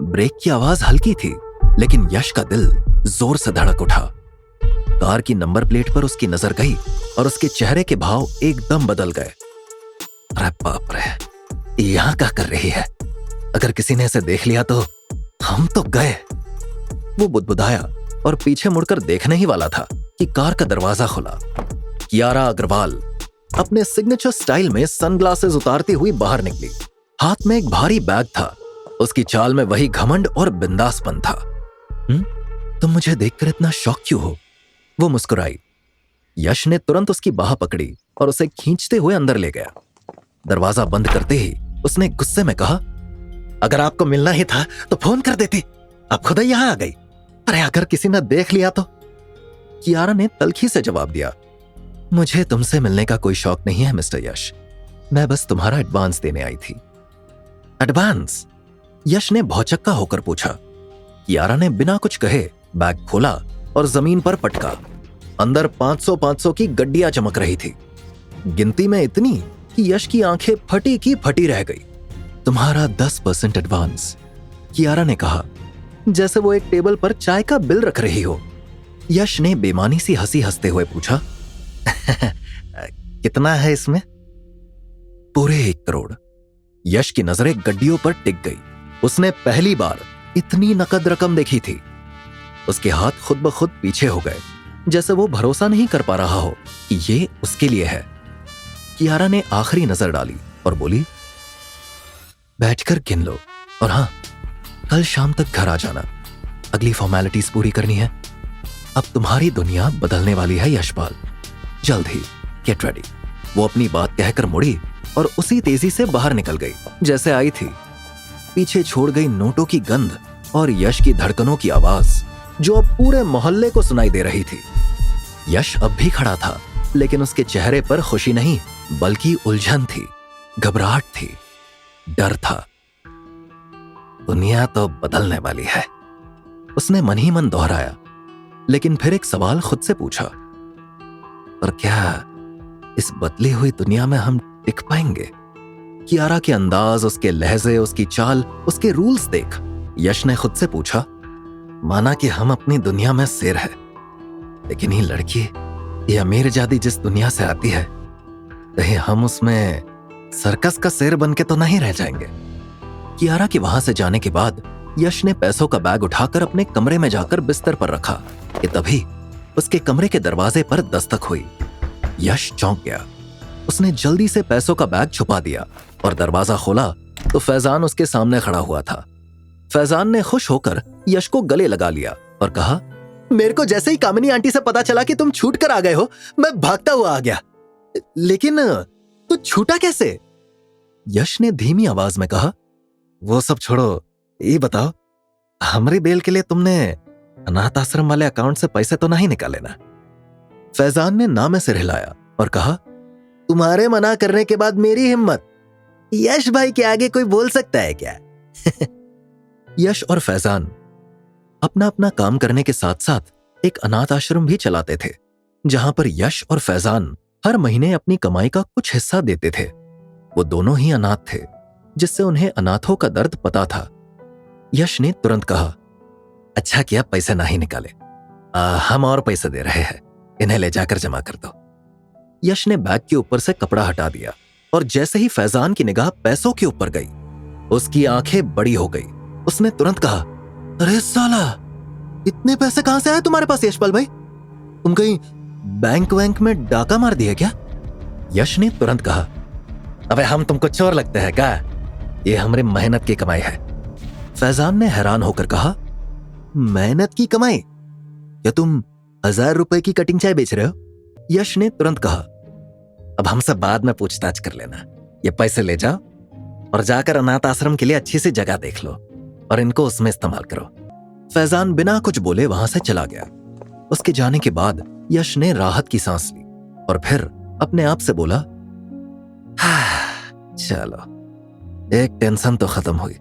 ब्रेक की आवाज हल्की थी, लेकिन यश का दिल जोर से धड़क उठा। कार की नंबर प्लेट पर उसकी नजर गई और उसके चेहरे के भाव एकदम बदल गए। अरे बाप रे, यहां क्या कर रही है? अगर किसी ने इसे देख लिया तो हम तो गए। वो बुदबुदाया और पीछे मुड़कर देखने ही वाला था कि कार का दरवाजा खुला। कियारा अग्रवाल अपने सिग्नेचर स्टाइल में सनग्लासेस उतारती हुई बाहर निकली। हाथ में एक भारी बैग था। उसकी चाल में वही घमंड और बिंदासपन था। तुम मुझे देखकर इतना शॉक क्यों हो? वो मुस्कुराई। यश ने तुरंत उसकी बाह पकड़ी और उसे खींचते हुए अंदर ले गया। दरवाजा बंद करते ही उसने गुस्से में कहा, अगर आपको मिलना ही था तो फोन कर देती, आप खुद ही यहां आ गई। अरे अगर किसी ने देख लिया तो? कियारा ने तल्खी से जवाब दिया, मुझे तुमसे मिलने का कोई शौक नहीं है मिस्टर यश, मैं बस तुम्हारा एडवांस देने आई थी। एडवांस? यश ने भौचक्का होकर पूछा। कियारा ने बिना कुछ कहे बैग खोला और जमीन पर पटका। अंदर 500 की गड्डियां चमक रही थी, गिनती में इतनी कि यश की आंखें फटी की फटी रह गई। तुम्हारा 10% एडवांस, कियारा ने कहा, जैसे वो एक टेबल पर चाय का बिल रख रही हो। यश ने बेमानी सी हंसी हंसते हुए पूछा, कितना है इसमें? पूरे 1 करोड़। यश की नजरें गड्डियों पर टिक गई। उसने पहली बार इतनी नकद रकम देखी थी। उसके हाथ खुद ब खुद पीछे हो गए, जैसे वो भरोसा नहीं कर पा रहा हो कि ये उसके लिए है। कियारा ने आखिरी नजर डाली और बोली, बैठकर गिन लो, और हाँ, कल शाम तक घर आ जाना, अगली फॉर्मेलिटीज पूरी करनी है। अब तुम्हारी दुनिया बदलने वाली है यशपाल, जल्द ही गेट रेडी। वो अपनी बात कहकर मुड़ी और उसी तेजी से बाहर निकल गई जैसे आई थी। पीछे छोड़ गई नोटों की गंध और यश की धड़कनों की आवाज जो अब पूरे मोहल्ले को सुनाई दे रही थी। यश अब भी खड़ा था, लेकिन उसके चेहरे पर खुशी नहीं बल्कि उलझन थी, घबराहट थी, डर था। दुनिया तो बदलने वाली है, उसने मन ही मन दोहराया, लेकिन फिर एक सवाल खुद से पूछा, पर क्या इस बदली हुई दुनिया में हम टिक पाएंगे? कियारा के अंदाज, उसके लहजे, उसकी चाल, उसके रूल्स देख यश ने खुद से पूछा, माना कि हम अपनी दुनिया में शेर है, लेकिन ये लड़की, ये अमीरजादी जिस दुनिया से आती है, कहीं हम उसमें सर्कस का शेर बन के तो नहीं रह जाएंगे? कियारा के वहां से जाने के बाद यश ने पैसों का बैग उठाकर अपने कमरे में जाकर बिस्तर पर रखा कि तभी उसके कमरे के दरवाजे पर दस्तक हुई। यश चौंक गया। उसने जल्दी से पैसों का बैग छुपा दिया और दरवाजा खोला तो फैजान उसके सामने खड़ा हुआ था। फैजान ने खुश होकर यश को गले लगा लिया और कहा, मेरे को जैसे ही कामिनी आंटी से पता चला कि तुम छूट कर आ गए हो, मैं भागता हुआ आ गया। लेकिन तू छूटा कैसे? यश ने धीमी आवाज में कहा, वो सब छोड़ो, ये बताओ, हमारी बेल के लिए तुमने अनाथ आश्रम वाले अकाउंट से पैसे तो नहीं निकाले ना? फैजान ने ना में सिर हिलाया और कहा, तुम्हारे मना करने के बाद मेरी हिम्मत, यश भाई के आगे कोई बोल सकता है क्या? यश और फैजान अपना अपना काम करने के साथ साथ एक अनाथ आश्रम भी चलाते थे, जहां पर यश और फैजान हर महीने अपनी कमाई का कुछ हिस्सा देते थे। वो दोनों ही अनाथ थे, जिससे उन्हें अनाथों का दर्द पता था। यश ने तुरंत कहा, अच्छा किया पैसे नहीं निकाले, हम और पैसे दे रहे हैं, इन्हें ले जाकर जमा कर दो। यश ने बैग के ऊपर से कपड़ा हटा दिया और जैसे ही फैजान की निगाह पैसों के ऊपर गई, उसकी आंखें बड़ी हो गई। उसने तुरंत कहा, अरे साला, इतने पैसे कहां से आए तुम्हारे पास यशपाल भाई? तुम कहीं बैंक वैंक में डाका मार दिया क्या? यश ने तुरंत कहा, अबे हम तुमको चोर लगते हैं क्या? ये हमारी मेहनत की कमाई है। फैजान ने हैरान होकर कहा, मेहनत की कमाई? क्या तुम 1000 रुपए की कटिंग चाय बेच रहे हो? यश ने तुरंत कहा, अब हमसे बाद में पूछताछ कर लेना। ये पैसे ले जाओ और जाकर अनाथ आश्रम के लिए अच्छी सी जगह देख लो और इनको उसमें इस्तेमाल करो। फैजान बिना कुछ बोले वहां से चला गया। उसके जाने के बाद यश ने राहत की सांस ली और फिर अपने आप से बोला, चलो एक टेंशन तो खत्म हुई,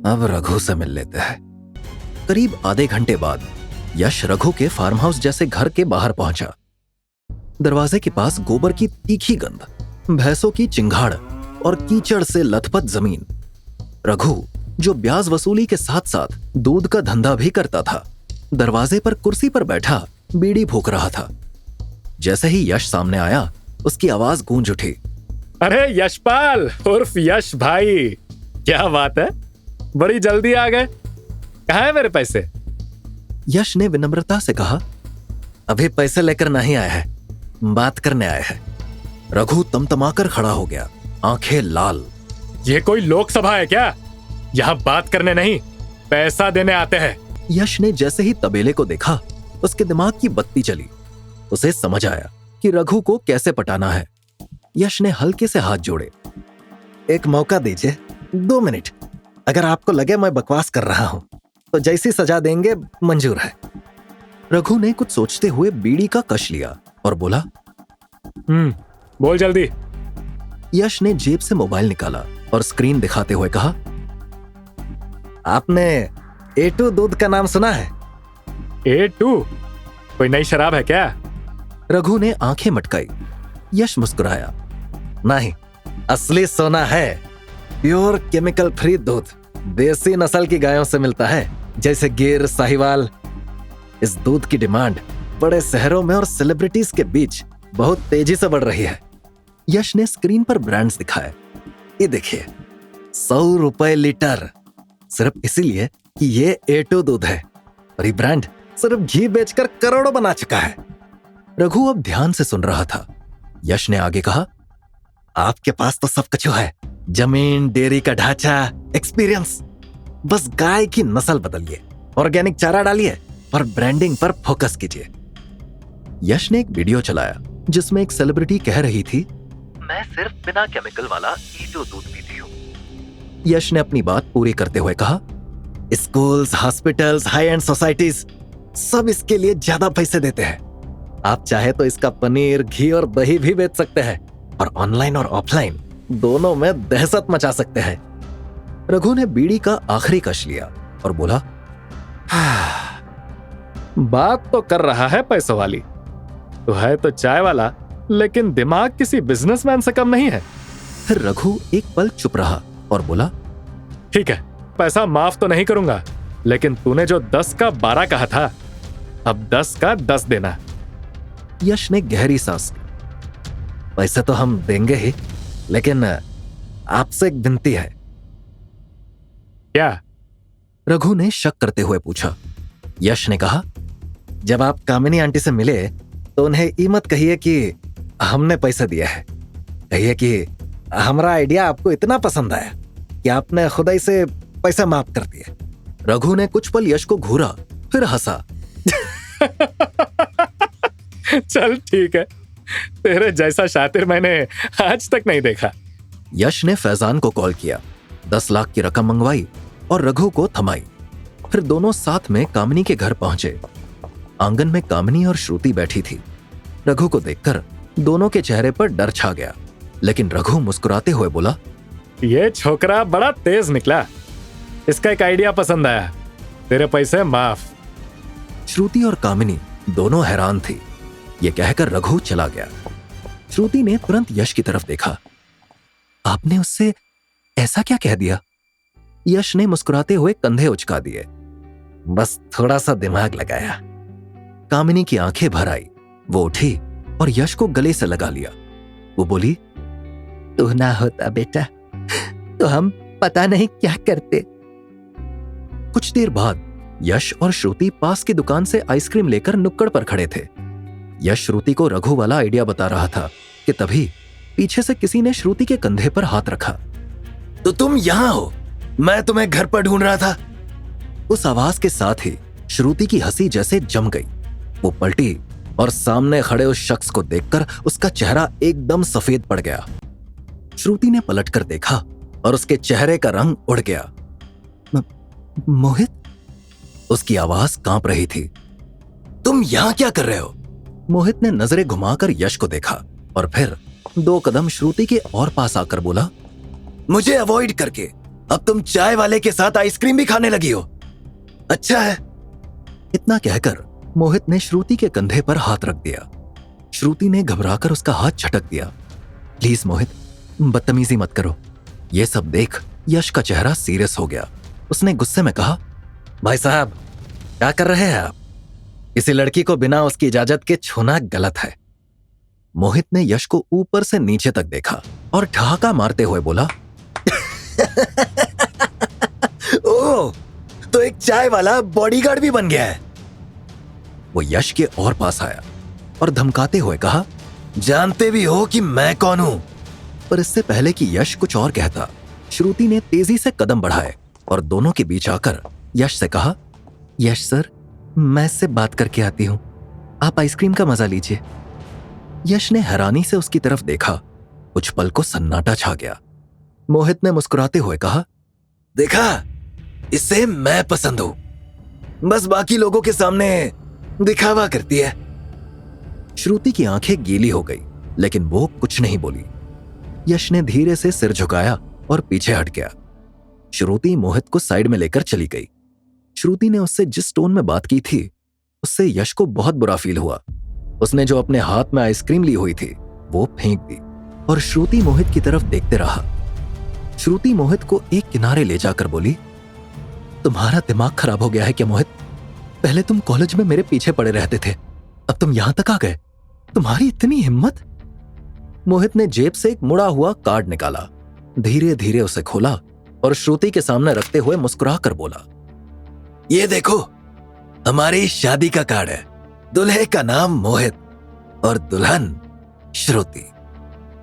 अब रघु से मिल लेते हैं। करीब आधे घंटे बाद यश रघु के फार्म हाउस जैसे घर के बाहर पहुंचा। दरवाजे के पास गोबर की तीखी गंध, भैंसों की चिंगाड़ और कीचड़ से लथपथ जमीन। रघु, जो ब्याज वसूली के साथ साथ दूध का धंधा भी करता था, दरवाजे पर कुर्सी पर बैठा बीड़ी फूंक रहा था। जैसे ही यश सामने आया, उसकी आवाज गूंज उठी,
अरे यशपाल उर्फ यश भाई, क्या बात है, बड़ी जल्दी आ गए। कहाँ है मेरे पैसे?
यश ने विनम्रता से कहा, अभी पैसे लेकर नहीं आए हैं, बात करने आए हैं। रघु तमतमाकर खड़ा हो गया, आंखें लाल।
ये कोई लोकसभा है क्या? यहाँ बात करने नहीं, पैसा देने आते हैं।
यश ने जैसे ही तबेले को देखा, उसके दिमाग की बत्ती चली। उसे समझ आया कि रघु को कैसे पटाना है। यश ने हल्के से हाथ जोड़े, एक मौका दीजिए, 2 मिनट। अगर आपको लगे मैं बकवास कर रहा हूं तो जैसी सजा देंगे मंजूर है। रघु ने कुछ सोचते हुए बीड़ी का कश लिया और बोला,
बोल जल्दी।
यश ने जेब से मोबाइल निकाला और स्क्रीन दिखाते हुए कहा, आपने A2 दूध का नाम सुना है?
A2? कोई नई शराब है क्या?
रघु ने आंखें मटकाई। यश मुस्कुराया, नहीं, असली सोना है। प्योर केमिकल फ्री दूध, देसी नस्ल की गायों से मिलता है, जैसे गिर, साहिवाल। इस दूध की डिमांड बड़े शहरों में और सेलिब्रिटीज के बीच बहुत तेजी से बढ़ रही है। यश ने स्क्रीन पर ब्रांड्स दिखाए। ये देखिए, 100 रुपए लीटर, सिर्फ इसीलिए कि ये A2 दूध है। और ये ब्रांड सिर्फ घी बेचकर करोड़ों बना चुका है। रघु अब ध्यान से सुन रहा था। यश ने आगे कहा, आपके पास तो सब कुछ है, जमीन, डेयरी का ढांचा, एक्सपीरियंस। बस गाय की नस्ल बदलिए, ऑर्गेनिक चारा डालिए और ब्रांडिंग पर फोकस कीजिए। यश ने एक वीडियो चलाया जिसमें एक सेलिब्रिटी कह रही थी, मैं सिर्फ बिना केमिकल वाला A2 दूध पीती हूँ। यश ने अपनी बात पूरी करते हुए कहा, schools, hospitals, high and societies सब इसके लिए ज्यादा पैसे देते हैं। आप चाहे तो इसका पनीर, घी और दही भी बेच सकते हैं और ऑनलाइन और ऑफलाइन दोनों में दहशत मचा सकते हैं। रघु ने बीड़ी का आखिरी कश लिया और बोला,
बात तो कर रहा है पैसों वाली, तो है तो चाय वाला, लेकिन दिमाग किसी बिजनेसमैन से कम नहीं है।
फिर रघु एक पल चुप रहा और बोला,
ठीक है, पैसा माफ तो नहीं करूंगा, लेकिन तूने जो 10 का 12 कहा था, अब 10 का 10 देना।
यश ने गहरी सांस ली। पैसे तो हम देंगे ही, लेकिन आपसे एक विनती है।
क्या?
रघु ने शक करते हुए पूछा। यश ने कहा, जब आप कामिनी आंटी से मिले तो उन्हें ये मत कहिए कि हमने पैसे दिया है। कहिए कि हमारा आइडिया आपको इतना पसंद आया कि आपने खुद ही से पैसा माफ कर दिया। रघु ने कुछ पल यश को घूरा, फिर हंसा।
चल ठीक है, तेरे जैसा शातिर मैंने आज तक नहीं देखा।
यश ने फैजान को कॉल किया, 10 लाख की रकम मंगवाई और रघु को थमाई। फिर दोनों साथ में कामिनी के घर पहुंचे। आंगन में कामिनी और श्रुति बैठी थी। रघु को देखकर दोनों के चेहरे पर डर छा गया, लेकिन रघु मुस्कुराते हुए बोला,
ये छोकरा बड़ा तेज निकला, इसका एक आइडिया पसंद आया, तेरे पैसे माफ।
श्रुति और कामिनी दोनों हैरान थी। ये कहकर रघु चला गया। श्रुति ने तुरंत यश की तरफ देखा। आपने उससे ऐसा क्या कह दिया? यश ने मुस्कुराते हुए कंधे उचका दिए। बस थोड़ा सा दिमाग लगाया। कामिनी की आंखें भर आई। वो उठी और यश को गले से लगा लिया। वो बोली, तू ना होता बेटा तो हम पता नहीं क्या करते। कुछ देर बाद यश और श्रुति पास की दुकान से आइसक्रीम लेकर नुक्कड़ पर खड़े थे। यश श्रुति को रघु वाला आइडिया बता रहा था कि तभी पीछे से किसी ने श्रुति के कंधे पर हाथ रखा।
तो तुम यहाँ हो, मैं तुम्हें घर पर ढूंढ रहा था।
उस आवाज के साथ ही श्रुति की हंसी जैसे जम गई। वो पलटी और सामने खड़े उस शख्स को देखकर उसका चेहरा एकदम सफेद पड़ गया। श्रुति ने पलटकर देखा और उसके चेहरे का रंग उड़ गया।
मोहित?
उसकी आवाज कांप रही थी।
तुम यहाँ क्या कर रहे हो?
मोहित ने नजरें घुमाकर यश को देखा और फिर 2 कदम श्रुति के और पास आकर बोला,
मुझे अवॉइड करके अब तुम चाय वाले के साथ आइसक्रीम भी खाने लगी हो। अच्छा है।
इतना कहकर मोहित ने श्रुति के कंधे पर हाथ रख दिया। श्रुति ने घबराकर उसका हाथ झटक दिया। प्लीज मोहित, बदतमीजी मत करो। यह सब देख यश का चेहरा सीरियस हो गया। उसने गुस्से में कहा,
भाई साहब, क्या कर रहे हैं आप? किसी लड़की को बिना उसकी इजाजत के छूना गलत है।
मोहित ने यश को ऊपर से नीचे तक देखा और ठहाका मारते हुए बोला,
ओह, तो एक चाय वाला बॉडीगार्ड भी बन गया है।
वो यश के और पास आया और धमकाते हुए कहा,
जानते भी हो कि मैं कौन हूं?
पर इससे पहले कि यश कुछ और कहता, श्रुति ने तेजी से कदम बढ़ाए और दोनों के बीच आकर यश से कहा,
यश सर, मैं इससे बात करके आती हूं, आप आइसक्रीम का मजा लीजिए।
यश ने हैरानी से उसकी तरफ देखा। कुछ पल को सन्नाटा छा गया। मोहित ने मुस्कुराते हुए कहा,
देखा, इससे मैं पसंद हूं, बस बाकी लोगों के सामने दिखावा करती है।
श्रुति की आंखें गीली हो गई, लेकिन वो कुछ नहीं बोली। यश ने धीरे से सिर झुकाया और पीछे हट गया। श्रुति मोहित को साइड में लेकर चली गई। श्रुति ने उससे जिस टोन में बात की थी, उससे यश को बहुत बुरा फील हुआ। उसने जो अपने हाथ में आइसक्रीम ली हुई थी वो फेंक दी और श्रुति मोहित की तरफ देखते रहा। श्रुति मोहित को एक किनारे ले जाकर बोली, तुम्हारा दिमाग खराब हो गया है क्या मोहित? पहले तुम कॉलेज में मेरे पीछे पड़े रहते थे, अब तुम यहां तक आ गए। तुम्हारी इतनी हिम्मत? मोहित ने जेब से एक मुड़ा हुआ कार्ड निकाला, धीरे धीरे उसे खोला और श्रुति के सामने रखते हुए मुस्कुरा कर बोला,
ये देखो, हमारी शादी का कार्ड है। दुल्हे का नाम मोहित और दुल्हन श्रुति।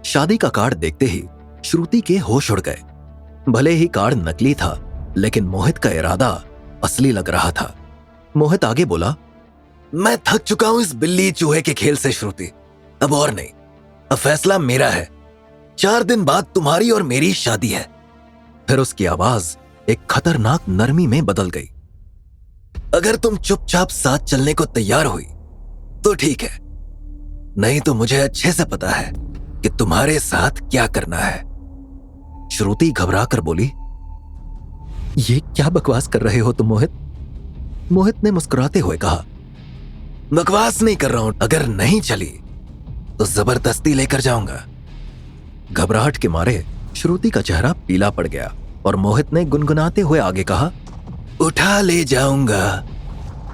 शादी का कार्ड देखते ही श्रुति के होश उड़ गए। भले ही कार्ड नकली था, लेकिन मोहित का इरादा असली लग रहा था। मोहित आगे बोला,
मैं थक चुका हूं इस बिल्ली चूहे के खेल से श्रुति, अब और नहीं। अब फैसला मेरा है। 4 दिन बाद तुम्हारी और मेरी शादी है।
फिर उसकी आवाज एक खतरनाक नरमी में बदल गई।
अगर तुम चुपचाप साथ चलने को तैयार हुई तो ठीक है, नहीं तो मुझे अच्छे से पता है कि तुम्हारे साथ क्या करना है।
श्रुति घबरा कर बोली, ये क्या बकवास कर रहे हो तुम मोहित? मोहित ने मुस्कुराते हुए कहा,
बकवास नहीं कर रहा हूं। अगर नहीं चली तो जबरदस्ती लेकर जाऊंगा।
घबराहट के मारे श्रुति का चेहरा पीला पड़ गया और मोहित ने गुनगुनाते हुए आगे कहा,
उठा ले जाऊंगा,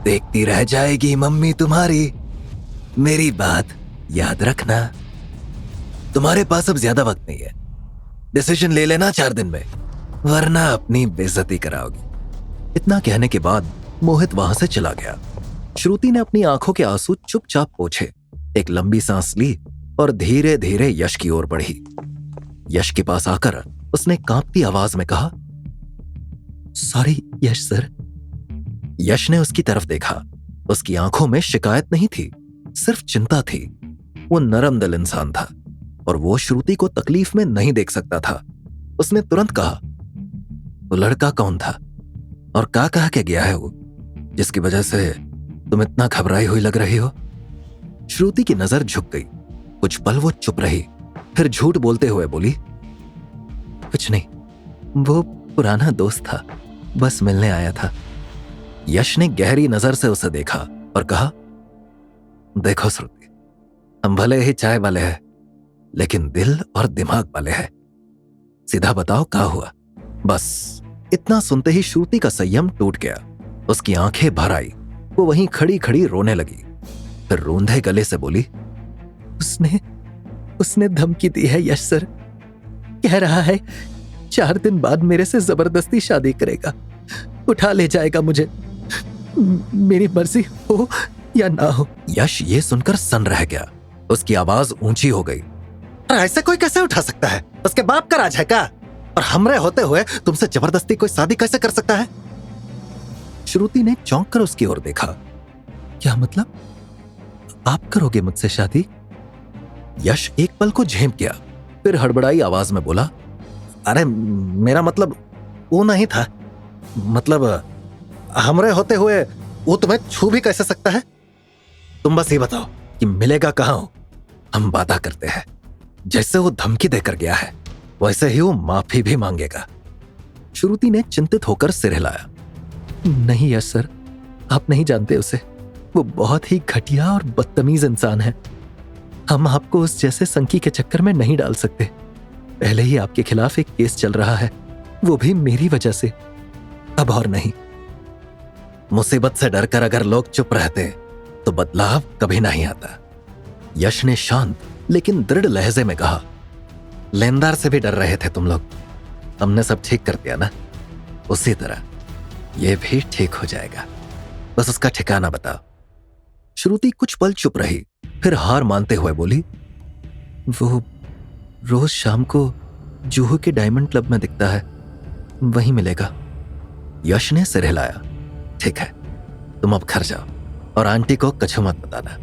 देखती रह जाएगी मम्मी तुम्हारी। मेरी बात याद रखना। तुम्हारे पास अब ज्यादा वक्त नहीं है, डिसीजन ले लेना 4 दिन में, वरना अपनी बेइज्जती कराओगी।
इतना कहने के बाद मोहित वहां से चला गया। श्रुति ने अपनी आंखों के आंसू चुपचाप पोंछे, एक लंबी सांस ली और धीरे धीरे यश की ओर बढ़ी। यश के पास आकर उसने कांपती आवाज में कहा,
सॉरी यश सर।
यश ने उसकी तरफ देखा। उसकी आंखों में शिकायत नहीं थी, सिर्फ चिंता थी। वो नरम दिल इंसान था और वो श्रुति को तकलीफ में नहीं देख सकता था। उसने तुरंत कहा,
वो लड़का कौन था और क्या कह के गया है वो, जिसकी वजह से तुम इतना घबराई हुई लग रही हो?
श्रुति की नजर झुक गई। कुछ पल वो चुप रही, फिर झूठ बोलते हुए बोली,
कुछ नहीं, वो पुराना दोस्त था, बस मिलने आया था।
यश ने गहरी नजर से उसे देखा और कहा,
देखो श्रुति, हम भले ही चाय वाले हैं, लेकिन दिल और दिमाग वाले हैं। सीधा बताओ क्या हुआ?
बस इतना सुनते ही श्रुति का संयम टूट गया। उसकी आंखें भर आई। वो वहीं खड़ी खड़ी रोने लगी। फिर रूंधे गले से बोली,
उसने धमकी दी है यश सर। कह रहा है 4 दिन बाद मेरे से जबरदस्ती शादी करेगा, उठा ले जाएगा मुझे। मेरी मर्जी हो
या ना हो। यश ये सुनकर सन रह गया। उसकी आवाज ऊंची हो गई। अरे ऐसे कोई कैसे उठा सकता है? उसके बाप का राज है क्या? और हमरे होते हुए तुमसे जबरदस्ती कोई शादी कैसे कर सकता है? श्रुति ने चौंक कर उसकी ओर देखा। क्या मतलब? आप करोगे मुझसे शादी? यश एक पल को झेप गया, फिर हड़बड़ाई आवाज में बोला, अरे मेरा मतलब वो नहीं था। मतलब हमरे होते हुए वो तुम्हें छू भी कैसे सकता है? तुम बस ये बताओ कि मिलेगा कहां हो? हम वादा करते हैं, जैसे वो धमकी देकर गया है वैसे ही वो माफी भी मांगेगा। श्रुति ने चिंतित होकर सिर हिलाया। नहीं यश सर, आप नहीं जानते उसे। वो बहुत ही घटिया और बदतमीज इंसान है। हम आपको उस जैसे संकी के चक्कर में नहीं डाल सकते। पहले ही आपके खिलाफ एक केस चल रहा है, वो भी मेरी वजह से। अब और नहीं। मुसीबत से डरकर अगर लोग चुप रहते तो बदलाव कभी नहीं आता। यश ने शांत लेकिन दृढ़ लहजे में कहा, लेनदार से भी डर रहे थे तुम लोग, हमने सब ठीक कर दिया ना। उसी तरह यह भी ठीक हो जाएगा, बस उसका ठिकाना बताओ। श्रुति कुछ पल चुप रही, फिर हार मानते हुए बोली, वो रोज शाम को जूहू के डायमंड क्लब में दिखता है, वहीं मिलेगा। यश ने सिर हिलाया। ठीक है, तुम अब घर जाओ और आंटी को कछु मत बताना,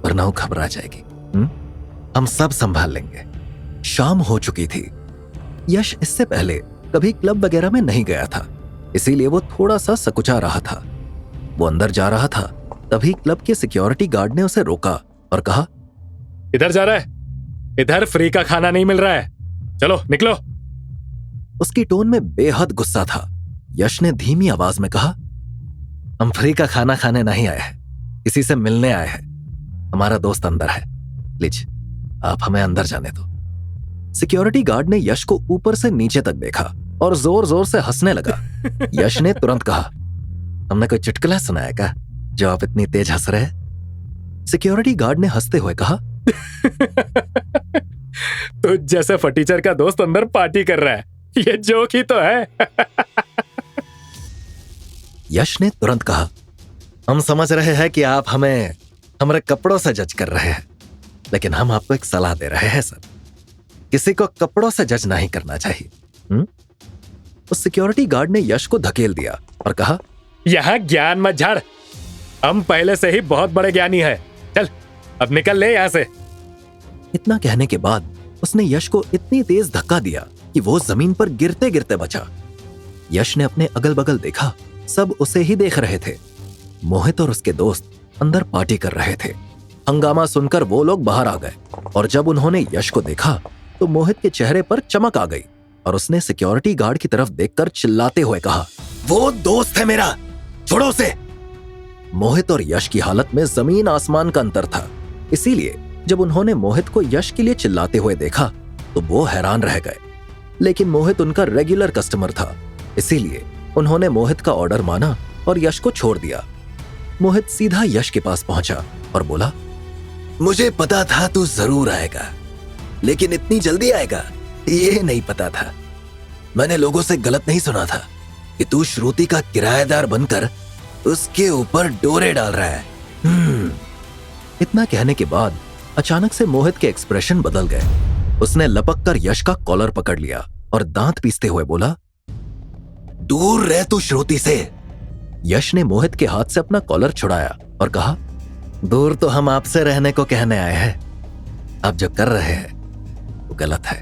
वरना वो घबरा जाएगी। हम सब संभाल लेंगे। शाम हो चुकी थी। यश इससे पहले कभी क्लब वगैरह में नहीं गया था, इसीलिए वो थोड़ा सा सकुचा रहा था। वो अंदर जा रहा था, तभी क्लब के सिक्योरिटी गार्ड ने उसे रोका और कहा,
इधर जा रहा है? इधर फ्री का खाना नहीं मिल रहा है, चलो निकलो।
उसकी टोन में बेहद गुस्सा था। यश ने धीमी आवाज में कहा, हम फ्री का खाना खाने नहीं आए हैं, किसी से मिलने आए हैं। हमारा दोस्त अंदर है, प्लीज आप हमें अंदर जाने दो। सिक्योरिटी गार्ड ने यश को ऊपर से नीचे तक देखा और जोर जोर से हंसने लगा। यश ने तुरंत कहा, हमने कोई चुटकुला सुनाया क्या जो आप इतनी तेज हंस रहे हैं? सिक्योरिटी गार्ड ने हंसते हुए कहा,
तो जैसे फटीचर का दोस्त अंदर पार्टी कर रहा है, ये जोक ही तो है।
यश ने तुरंत कहा, हम समझ रहे हैं कि आप हमें हमारे कपड़ों से जज कर रहे हैं, लेकिन हम आपको एक सलाह दे रहे हैं सर, किसी को कपड़ों से जज नहीं करना चाहिए। उस सिक्योरिटी गार्ड ने यश को धकेल दिया और कहा,
यहां ज्ञान मत झाड़, हम पहले से ही बहुत बड़े ज्ञानी हैं, चल अब निकल ले यहां से।
इतना कहने के बाद उसने यश को इतनी तेज धक्का दिया कि वो जमीन पर गिरते गिरते बचा। यश ने अपने अगल बगल देखा, सब उसे ही देख रहे थे। मोहित और उसके दोस्त अंदर पार्टी कर रहे थे। हंगामा सुनकर वो लोग बाहर आ गए और जब उन्होंने यश को देखा तो मोहित के चेहरे पर चमक आ गई और उसने सिक्योरिटी गार्ड की तरफ देखकर चिल्लाते हुए कहा, वो दोस्त है मेरा, छोड़ो उसे। मोहित और यश की हालत में जमीन आसमान का अंतर था, इसीलिए जब उन्होंने मोहित को यश के लिए चिल्लाते हुए देखा तो वो हैरान रह गए। लेकिन मोहित उनका रेगुलर कस्टमर था, इसीलिए उन्होंने मोहित का ऑर्डर माना और यश को छोड़ दिया। मोहित सीधा यश के पास पहुंचा और बोला, मुझे पता था तू जरूर आएगा, लेकिन इतनी जल्दी आएगा ये नहीं पता था। मैंने लोगों से गलत नहीं सुना था कि तू श्रुति का किराएदार बनकर उसके ऊपर डोरे डाल रहा है। इतना कहने के बाद अचानक से मोहित के एक्सप्रेशन बदल गए। उसने लपक कर यश का कॉलर पकड़ लिया और दांत पीसते हुए बोला, दूर रह तू श्रुति से। यश ने मोहित के हाथ से अपना कॉलर छुड़ाया और कहा, दूर तो हम आपसे रहने को कहने आए हैं, आप जो कर रहे हैं वो गलत है।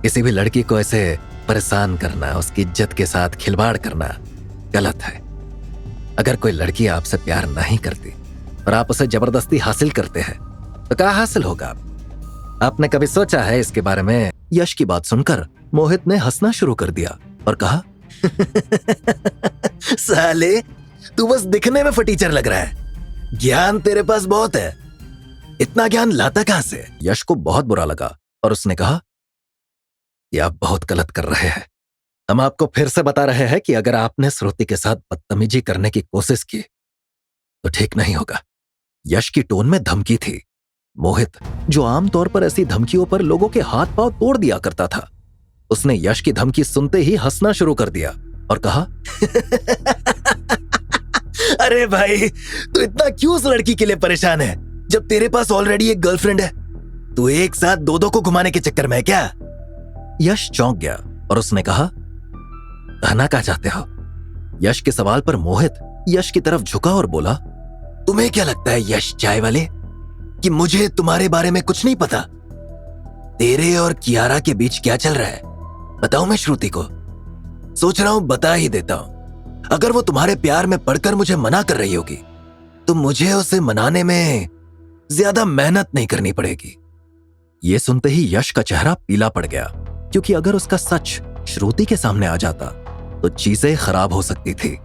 किसी भी लड़की को ऐसे परेशान करना, उसकी इज्जत के साथ खिलवाड़ करना गलत है। अगर कोई लड़की आपसे प्यार नहीं करती और आप उसे जबरदस्ती हासिल करते हैं तो क्या हासिल होगा? आपने कभी सोचा है इसके बारे में? यश की बात सुनकर मोहित ने हंसना शुरू कर दिया और कहा, साले तू बस दिखने में फटीचर लग रहा है, ज्ञान तेरे पास बहुत है, इतना ज्ञान लाता कहां से? यश को बहुत बुरा लगा और उसने कहा, ये आप बहुत गलत कर रहे हैं। हम आपको फिर से बता रहे हैं कि अगर आपने श्रुति के साथ बदतमीजी करने की कोशिश की तो ठीक नहीं होगा। यश की टोन में धमकी थी। मोहित, जो आमतौर पर ऐसी धमकियों पर लोगों के हाथ पांव तोड़ दिया करता था, उसने यश की धमकी सुनते ही हंसना शुरू कर दिया और कहा, अरे भाई, तू इतना क्यों उस लड़की के लिए परेशान है जब तेरे पास ऑलरेडी एक गर्लफ्रेंड है? तू एक साथ दो को घुमाने के चक्कर में है क्या? यश चौंक गया और उसने कहा, कहना क्या चाहते हो? यश के सवाल पर मोहित यश की तरफ झुका और बोला, तुम्हें क्या लगता है यश चाय वाले कि मुझे तुम्हारे बारे में कुछ नहीं पता? तेरे और कियारा के बीच क्या चल रहा है बताऊं मैं श्रुति को? सोच रहा हूं बता ही देता हूं। अगर वो तुम्हारे प्यार में पड़कर मुझे मना कर रही होगी तो मुझे उसे मनाने में ज्यादा मेहनत नहीं करनी पड़ेगी। ये सुनते ही यश का चेहरा पीला पड़ गया, क्योंकि अगर उसका सच श्रुति के सामने आ जाता तो चीजें खराब हो सकती थी।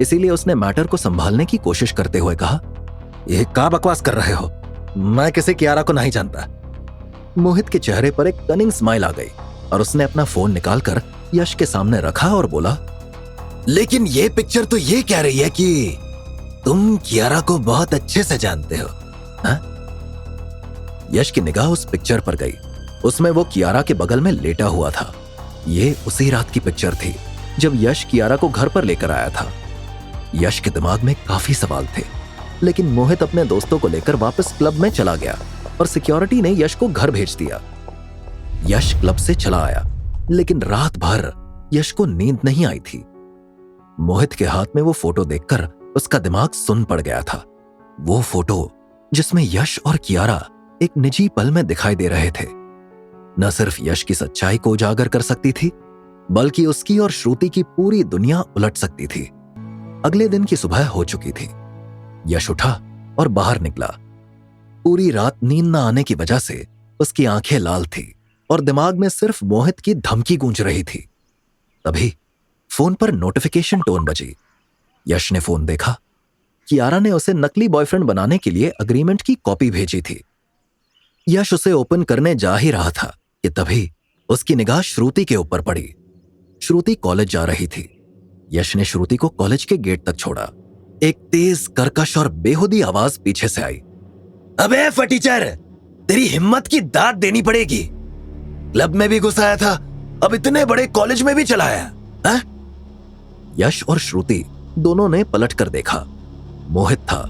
इसीलिए उसने मैटर को संभालने की कोशिश करते हुए कहा, यह क्या बकवास कर रहे हो? मैं किसी कियारा को नहीं जानता। मोहित के चेहरे पर एक कनिंग स्माइल आ गई और उसने अपना फोन निकालकर यश के सामने रखा और बोला, लेकिन ये पिक्चर तो ये कह रही है कि तुम कियारा को बहुत अच्छे से जानते हो। हा? यश की निगाह उस पिक्चर पर गई। उसमें वो कियारा के बगल में लेटा हुआ था। ये उसी रात की पिक्चर थी जब यश कियारा को घर पर लेकर आया था। यश के दिमाग में काफी सवाल थे, लेकिन मोहित अपने दोस्तों को लेकर वापस क्लब में चला गया और सिक्योरिटी ने यश को घर भेज दिया। यश क्लब से चला आया, लेकिन रात भर यश को नींद नहीं आई थी। मोहित के हाथ में वो फोटो देखकर उसका दिमाग सुन्न पड़ गया था। वो फोटो जिसमें यश और कियारा एक निजी पल में दिखाई दे रहे थे, न सिर्फ यश की सच्चाई को उजागर कर सकती थी, बल्कि उसकी और श्रुति की पूरी दुनिया उलट सकती थी। अगले दिन की सुबह हो चुकी थी। यश उठा और बाहर निकला। पूरी रात नींद न आने की वजह से उसकी आंखें लाल थी और दिमाग में सिर्फ मोहित की धमकी गूंज रही थी। तभी फोन पर नोटिफिकेशन टोन बजी। यश ने फोन देखा। कियारा ने उसे नकली बॉयफ्रेंड बनाने के लिए अग्रीमेंट की कॉपी भेजी थी। यश उसे ओपन करने जा ही रहा था कि तभी उसकी निगाह श्रुति के ऊपर पड़ी। श्रुति कॉलेज जा रही थी। यश ने श्रुति को कॉलेज के गेट तक छोड़ा। एक तेज, कर्कश और बेहुदी आवाज पीछे से आई, अबे फटीचर, तेरी हिम्मत की दाद देनी पड़ेगी। क्लब में भी घुसाया था, अब इतने बड़े कॉलेज में भी चला आया। यश और श्रुति दोनों ने पलट कर देखा। मोहित था।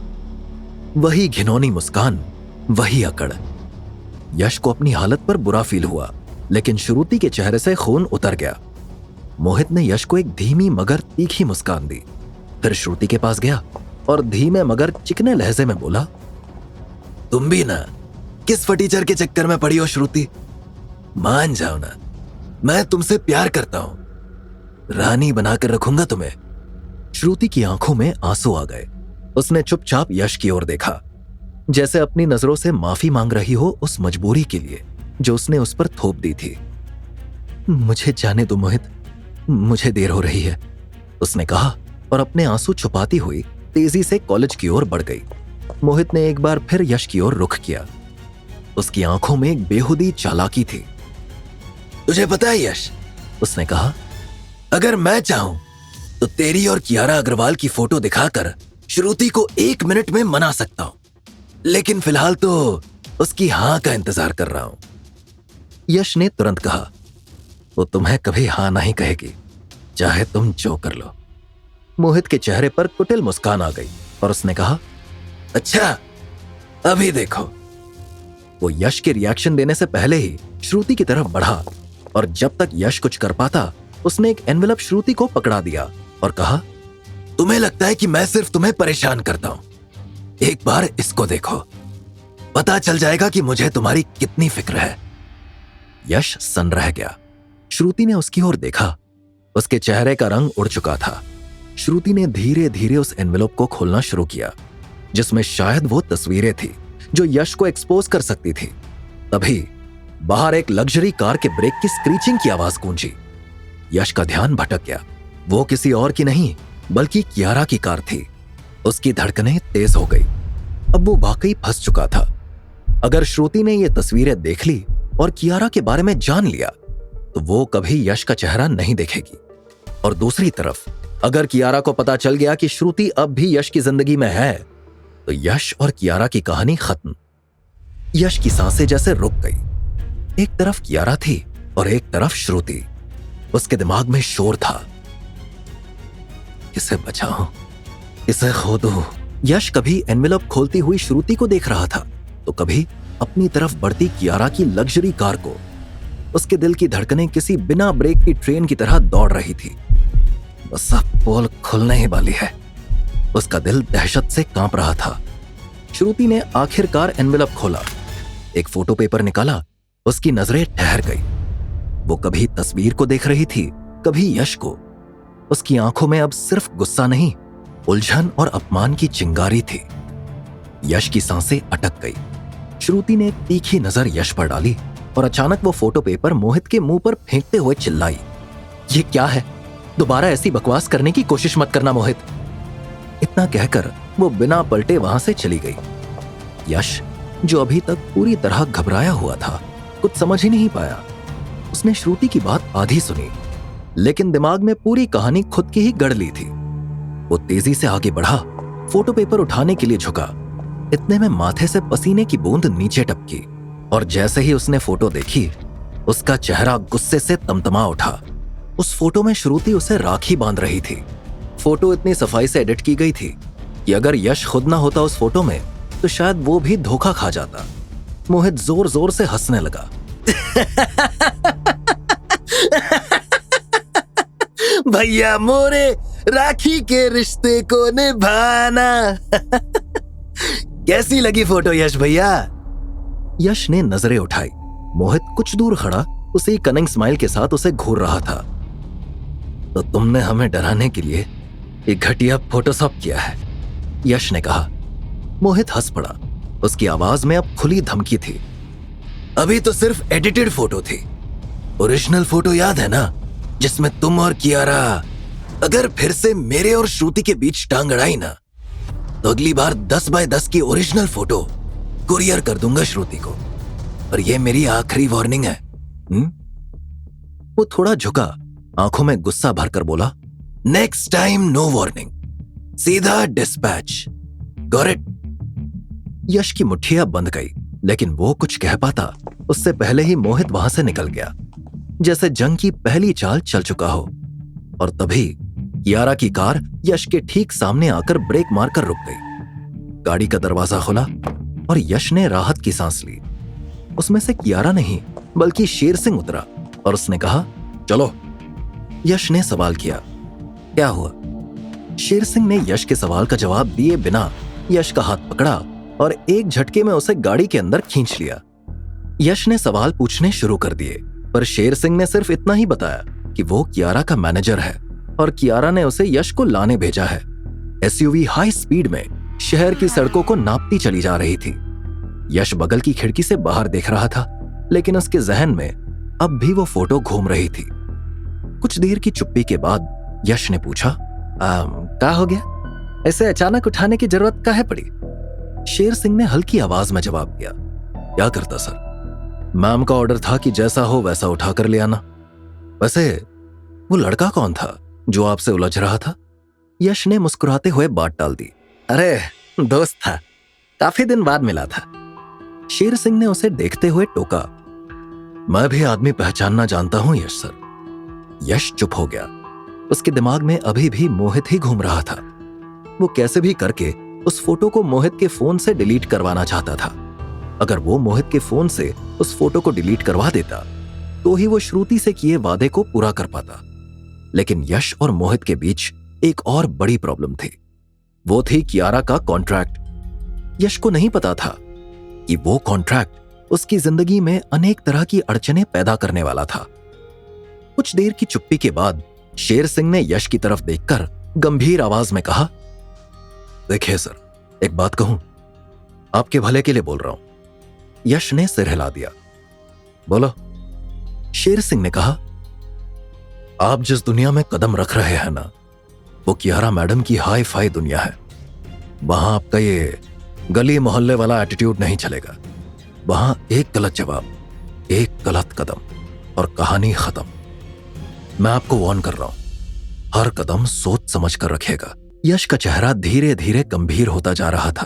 वही घिनौनी मुस्कान, वही अकड़। यश को अपनी हालत पर बुरा फील हुआ, लेकिन श्रुति के चेहरे से खून उतर गया। मोहित ने यश को एक धीमी मगर तीखी मुस्कान दी, फिर श्रुति के पास गया और धीमे मगर चिकने लहजे में बोला, तुम भी ना किस फटीचर के चक्कर में पड़ी हो श्रुति? मान जाओ ना, मैं तुमसे प्यार करता हूं, रानी बनाकर रखूंगा तुम्हें। श्रुति की आंखों में आंसू आ गए। उसने चुपचाप यश की ओर देखा, जैसे अपनी नजरों से माफी मांग रही हो उस मजबूरी के लिए जो उसने उस पर थोप दी थी। मुझे जाने दो मोहित, मुझे देर हो रही है, उसने कहा और अपने आंसू छुपाती हुई तेजी से कॉलेज की ओर बढ़ गई। मोहित ने एक बार फिर यश की ओर रुख किया। उसकी आंखों में एक बेहुदी चालाकी थी। तुझे पता है यश, उसने कहा, अगर मैं चाहूं तो तेरी और कियारा अग्रवाल की फोटो दिखाकर श्रुति को 1 मिनट में मना सकता हूं, लेकिन फिलहाल तो उसकी हां का इंतजार कर रहा हूं। यश ने तुरंत कहा, वो तुम्हें कभी हां नहीं कहेगी, चाहे तुम जो कर लो। मोहित के चेहरे पर कुटिल मुस्कान आ गई और उसने कहा, अच्छा अभी देखो। वो यश के रिएक्शन देने से पहले ही श्रुति की तरफ बढ़ा और जब तक यश कुछ कर पाता उसने एक एनवेलप श्रुति को पकड़ा दिया और कहा, तुम्हें लगता है कि मैं सिर्फ तुम्हें परेशान करता हूं? एक बार इसको देखो, पता चल जाएगा कि मुझे तुम्हारी कितनी फिक्र है। यश सन्न रह गया। श्रुति ने उसकी ओर देखा। उसके चेहरे का रंग उड़ चुका था। श्रुति ने धीरे धीरे उस एनवेलप को खोलना शुरू किया, जिसमें शायद वो तस्वीरें थी जो यश को एक्सपोज कर सकती थी। तभी बाहर एक लग्जरी कार के ब्रेक की स्क्रीचिंग की आवाज गूंजी। यश का ध्यान भटक गया। वो किसी और की नहीं बल्कि कियारा की कार थी। उसकी धड़कनें तेज हो गई। अब वो वाकई फंस चुका था। अगर श्रुति ने ये तस्वीरें देख ली और कियारा के बारे में जान लिया तो वो कभी यश का चेहरा नहीं देखेगी। और दूसरी तरफ अगर कियारा को पता चल गया कि श्रुति अब भी यश की जिंदगी में है तो यश और कियारा की कहानी खत्म। यश की सांसें जैसे रुक गई। एक तरफ कियारा थी और एक तरफ श्रुति। उसके दिमाग में शोर था, किसे बचाऊं, इसे खो दो। यश कभी एनवेलप खोलती हुई श्रुति को देख रहा था तो कभी अपनी तरफ बढ़ती कियारा की लग्जरी कार को। उसके दिल की धड़कनें किसी बिना ब्रेक की ट्रेन की तरह दौड़ रही थी। बस अब पोल खुलने ही वाली है। उसका दिल दहशत से कांप रहा था। श्रुति ने आखिरकार एनवेलप खोला, एक फोटो पेपर निकाला। उसकी नजरें ठहर गई। वो कभी तस्वीर को देख रही थी, कभी यश को। उसकी आंखों में अब सिर्फ गुस्सा नहीं, उलझन और अपमान की चिंगारी थी। यश की सांसें अटक गई। श्रुति ने एक तीखी नजर यश पर डाली और अचानक वो फोटो पेपर मोहित के मुंह पर फेंकते हुए चिल्लाई, ये क्या है? दोबारा ऐसी बकवास करने की कोशिश मत करना मोहित। इतना कहकर वो बिना पलटे वहां से चली गई। यश, जो अभी तक पूरी तरह घबराया हुआ था, कुछ समझ ही नहीं पाया। उसने श्रुति की बात आधी सुनी, लेकिन दिमाग में पूरी कहानी खुद की ही गढ़ ली थी। वो तेजी से आगे बढ़ा, फोटो पेपर उठाने के लिए झुका। इतने में माथे से पसीने की बूंद नीचे टपकी और जैसे ही उसने फोटो देखी, उसका चेहरा गुस्से से तमतमा उठा। उस फोटो में श्रुति उसे राखी बांध रही थी। फोटो इतनी सफाई से एडिट की गई थी कि अगर यश खुद ना होता उस फोटो में तो शायद वो भी धोखा खा जाता। मोहित जोर जोर से हंसने लगा। भैया मोरे, राखी के रिश्ते को निभाना। कैसी लगी फोटो यश भैया? यश ने नजरें उठाई। मोहित कुछ दूर खड़ा उसी कनिंग स्माइल के साथ उसे घूर रहा था। तो तुमने हमें डराने के लिए एक घटिया फोटोशॉप किया है, यश ने कहा। मोहित हंस पड़ा। उसकी आवाज में अब खुली धमकी थी। अभी तो सिर्फ एडिटेड फोटो थी। ओरिजिनल फोटो याद है ना, जिसमें तुम और कियारा। अगर फिर से मेरे और श्रुति के बीच टांग अड़ाई ना, तो अगली बार 10 बाय 10 की ओरिजिनल फोटो कुरियर कर दूंगा श्रुति को। और ये मेरी आखिरी वार्निंग है। वो थोड़ा झुका, आंखों में गुस्सा भरकर बोला, नेक्स्ट टाइम नो वार्निंग, सीधा डिस्पैच। Got it? यश की मुट्ठियां बंध गई, लेकिन वो कुछ कह पाता उससे पहले ही मोहित वहां से निकल गया, जैसे जंग की पहली चाल चल चुका हो। और तभी कियारा की कार यश के ठीक सामने आकर ब्रेक मारकर रुक गई। गाड़ी का दरवाजा खुला और यश ने राहत की सांस ली। उसमें से कियारा नहीं बल्कि शेर सिंह उतरा और उसने कहा, चलो। यश ने सवाल किया, क्या हुआ? शेर सिंह ने यश के सवाल का जवाब दिए बिना यश का हाथ पकड़ा और एक झटके में उसे गाड़ी के अंदर खींच लिया। यश ने सवाल पूछने शुरू कर दिए, पर शेर सिंह ने सिर्फ इतना ही बताया कि वो कियारा का मैनेजर है और कियारा ने उसे यश को लाने भेजा है। एसयूवी हाई स्पीड में शहर की सड़कों को नापती चली जा रही थी। यश बगल की खिड़की से बाहर देख रहा था, लेकिन उसके जहन में अब भी वो फोटो घूम रही थी। कुछ देर की चुप्पी के बाद यश ने पूछा, क्या हो गया? ऐसे अचानक उठाने की जरूरत काहे पड़ी? शेर सिंह ने हल्की आवाज में जवाब दिया, क्या करता सर, मैम का ऑर्डर था कि जैसा हो वैसा उठा कर ले आना। वैसे वो लड़का कौन था जो आपसे उलझ रहा था? यश ने मुस्कुराते हुए बात डाल दी, अरे दोस्त था, काफी दिन बाद मिला था। शेर सिंह ने उसे देखते हुए टोका, मैं भी आदमी पहचानना जानता हूं यश सर। यश चुप हो गया। उसके दिमाग में अभी भी मोहित ही घूम रहा था। वो कैसे भी करके उस फोटो को मोहित के फोन से डिलीट करवाना चाहता था। अगर वो मोहित के फोन से उस फोटो को डिलीट करवा देता तो ही वो श्रुति से किए वादे को पूरा कर पाता। लेकिन यश और मोहित के बीच एक और बड़ी प्रॉब्लम थी। वो थी कियारा का कॉन्ट्रैक्ट। यश को नहीं पता था कि वो कॉन्ट्रैक्ट उसकी जिंदगी में अनेक तरह की अड़चनें पैदा करने वाला था। कुछ देर की चुप्पी के बाद शेर सिंह ने यश की तरफ देखकर गंभीर आवाज में कहा, देखिए सर, एक बात कहूं, आपके भले के लिए बोल रहा हूं। यश ने सिर हिला दिया। बोलो। शेर सिंह ने कहा, आप जिस दुनिया में कदम रख रहे हैं ना, वो कियारा मैडम की हाई फाई दुनिया है। वहां आपका ये गली मोहल्ले वाला एटीट्यूड नहीं चलेगा। वहां एक गलत जवाब, एक गलत कदम और कहानी खत्म। मैं आपको वार्न कर रहा हूं, हर कदम सोच समझ कर रखिएगा। यश का चेहरा धीरे धीरे गंभीर होता जा रहा था।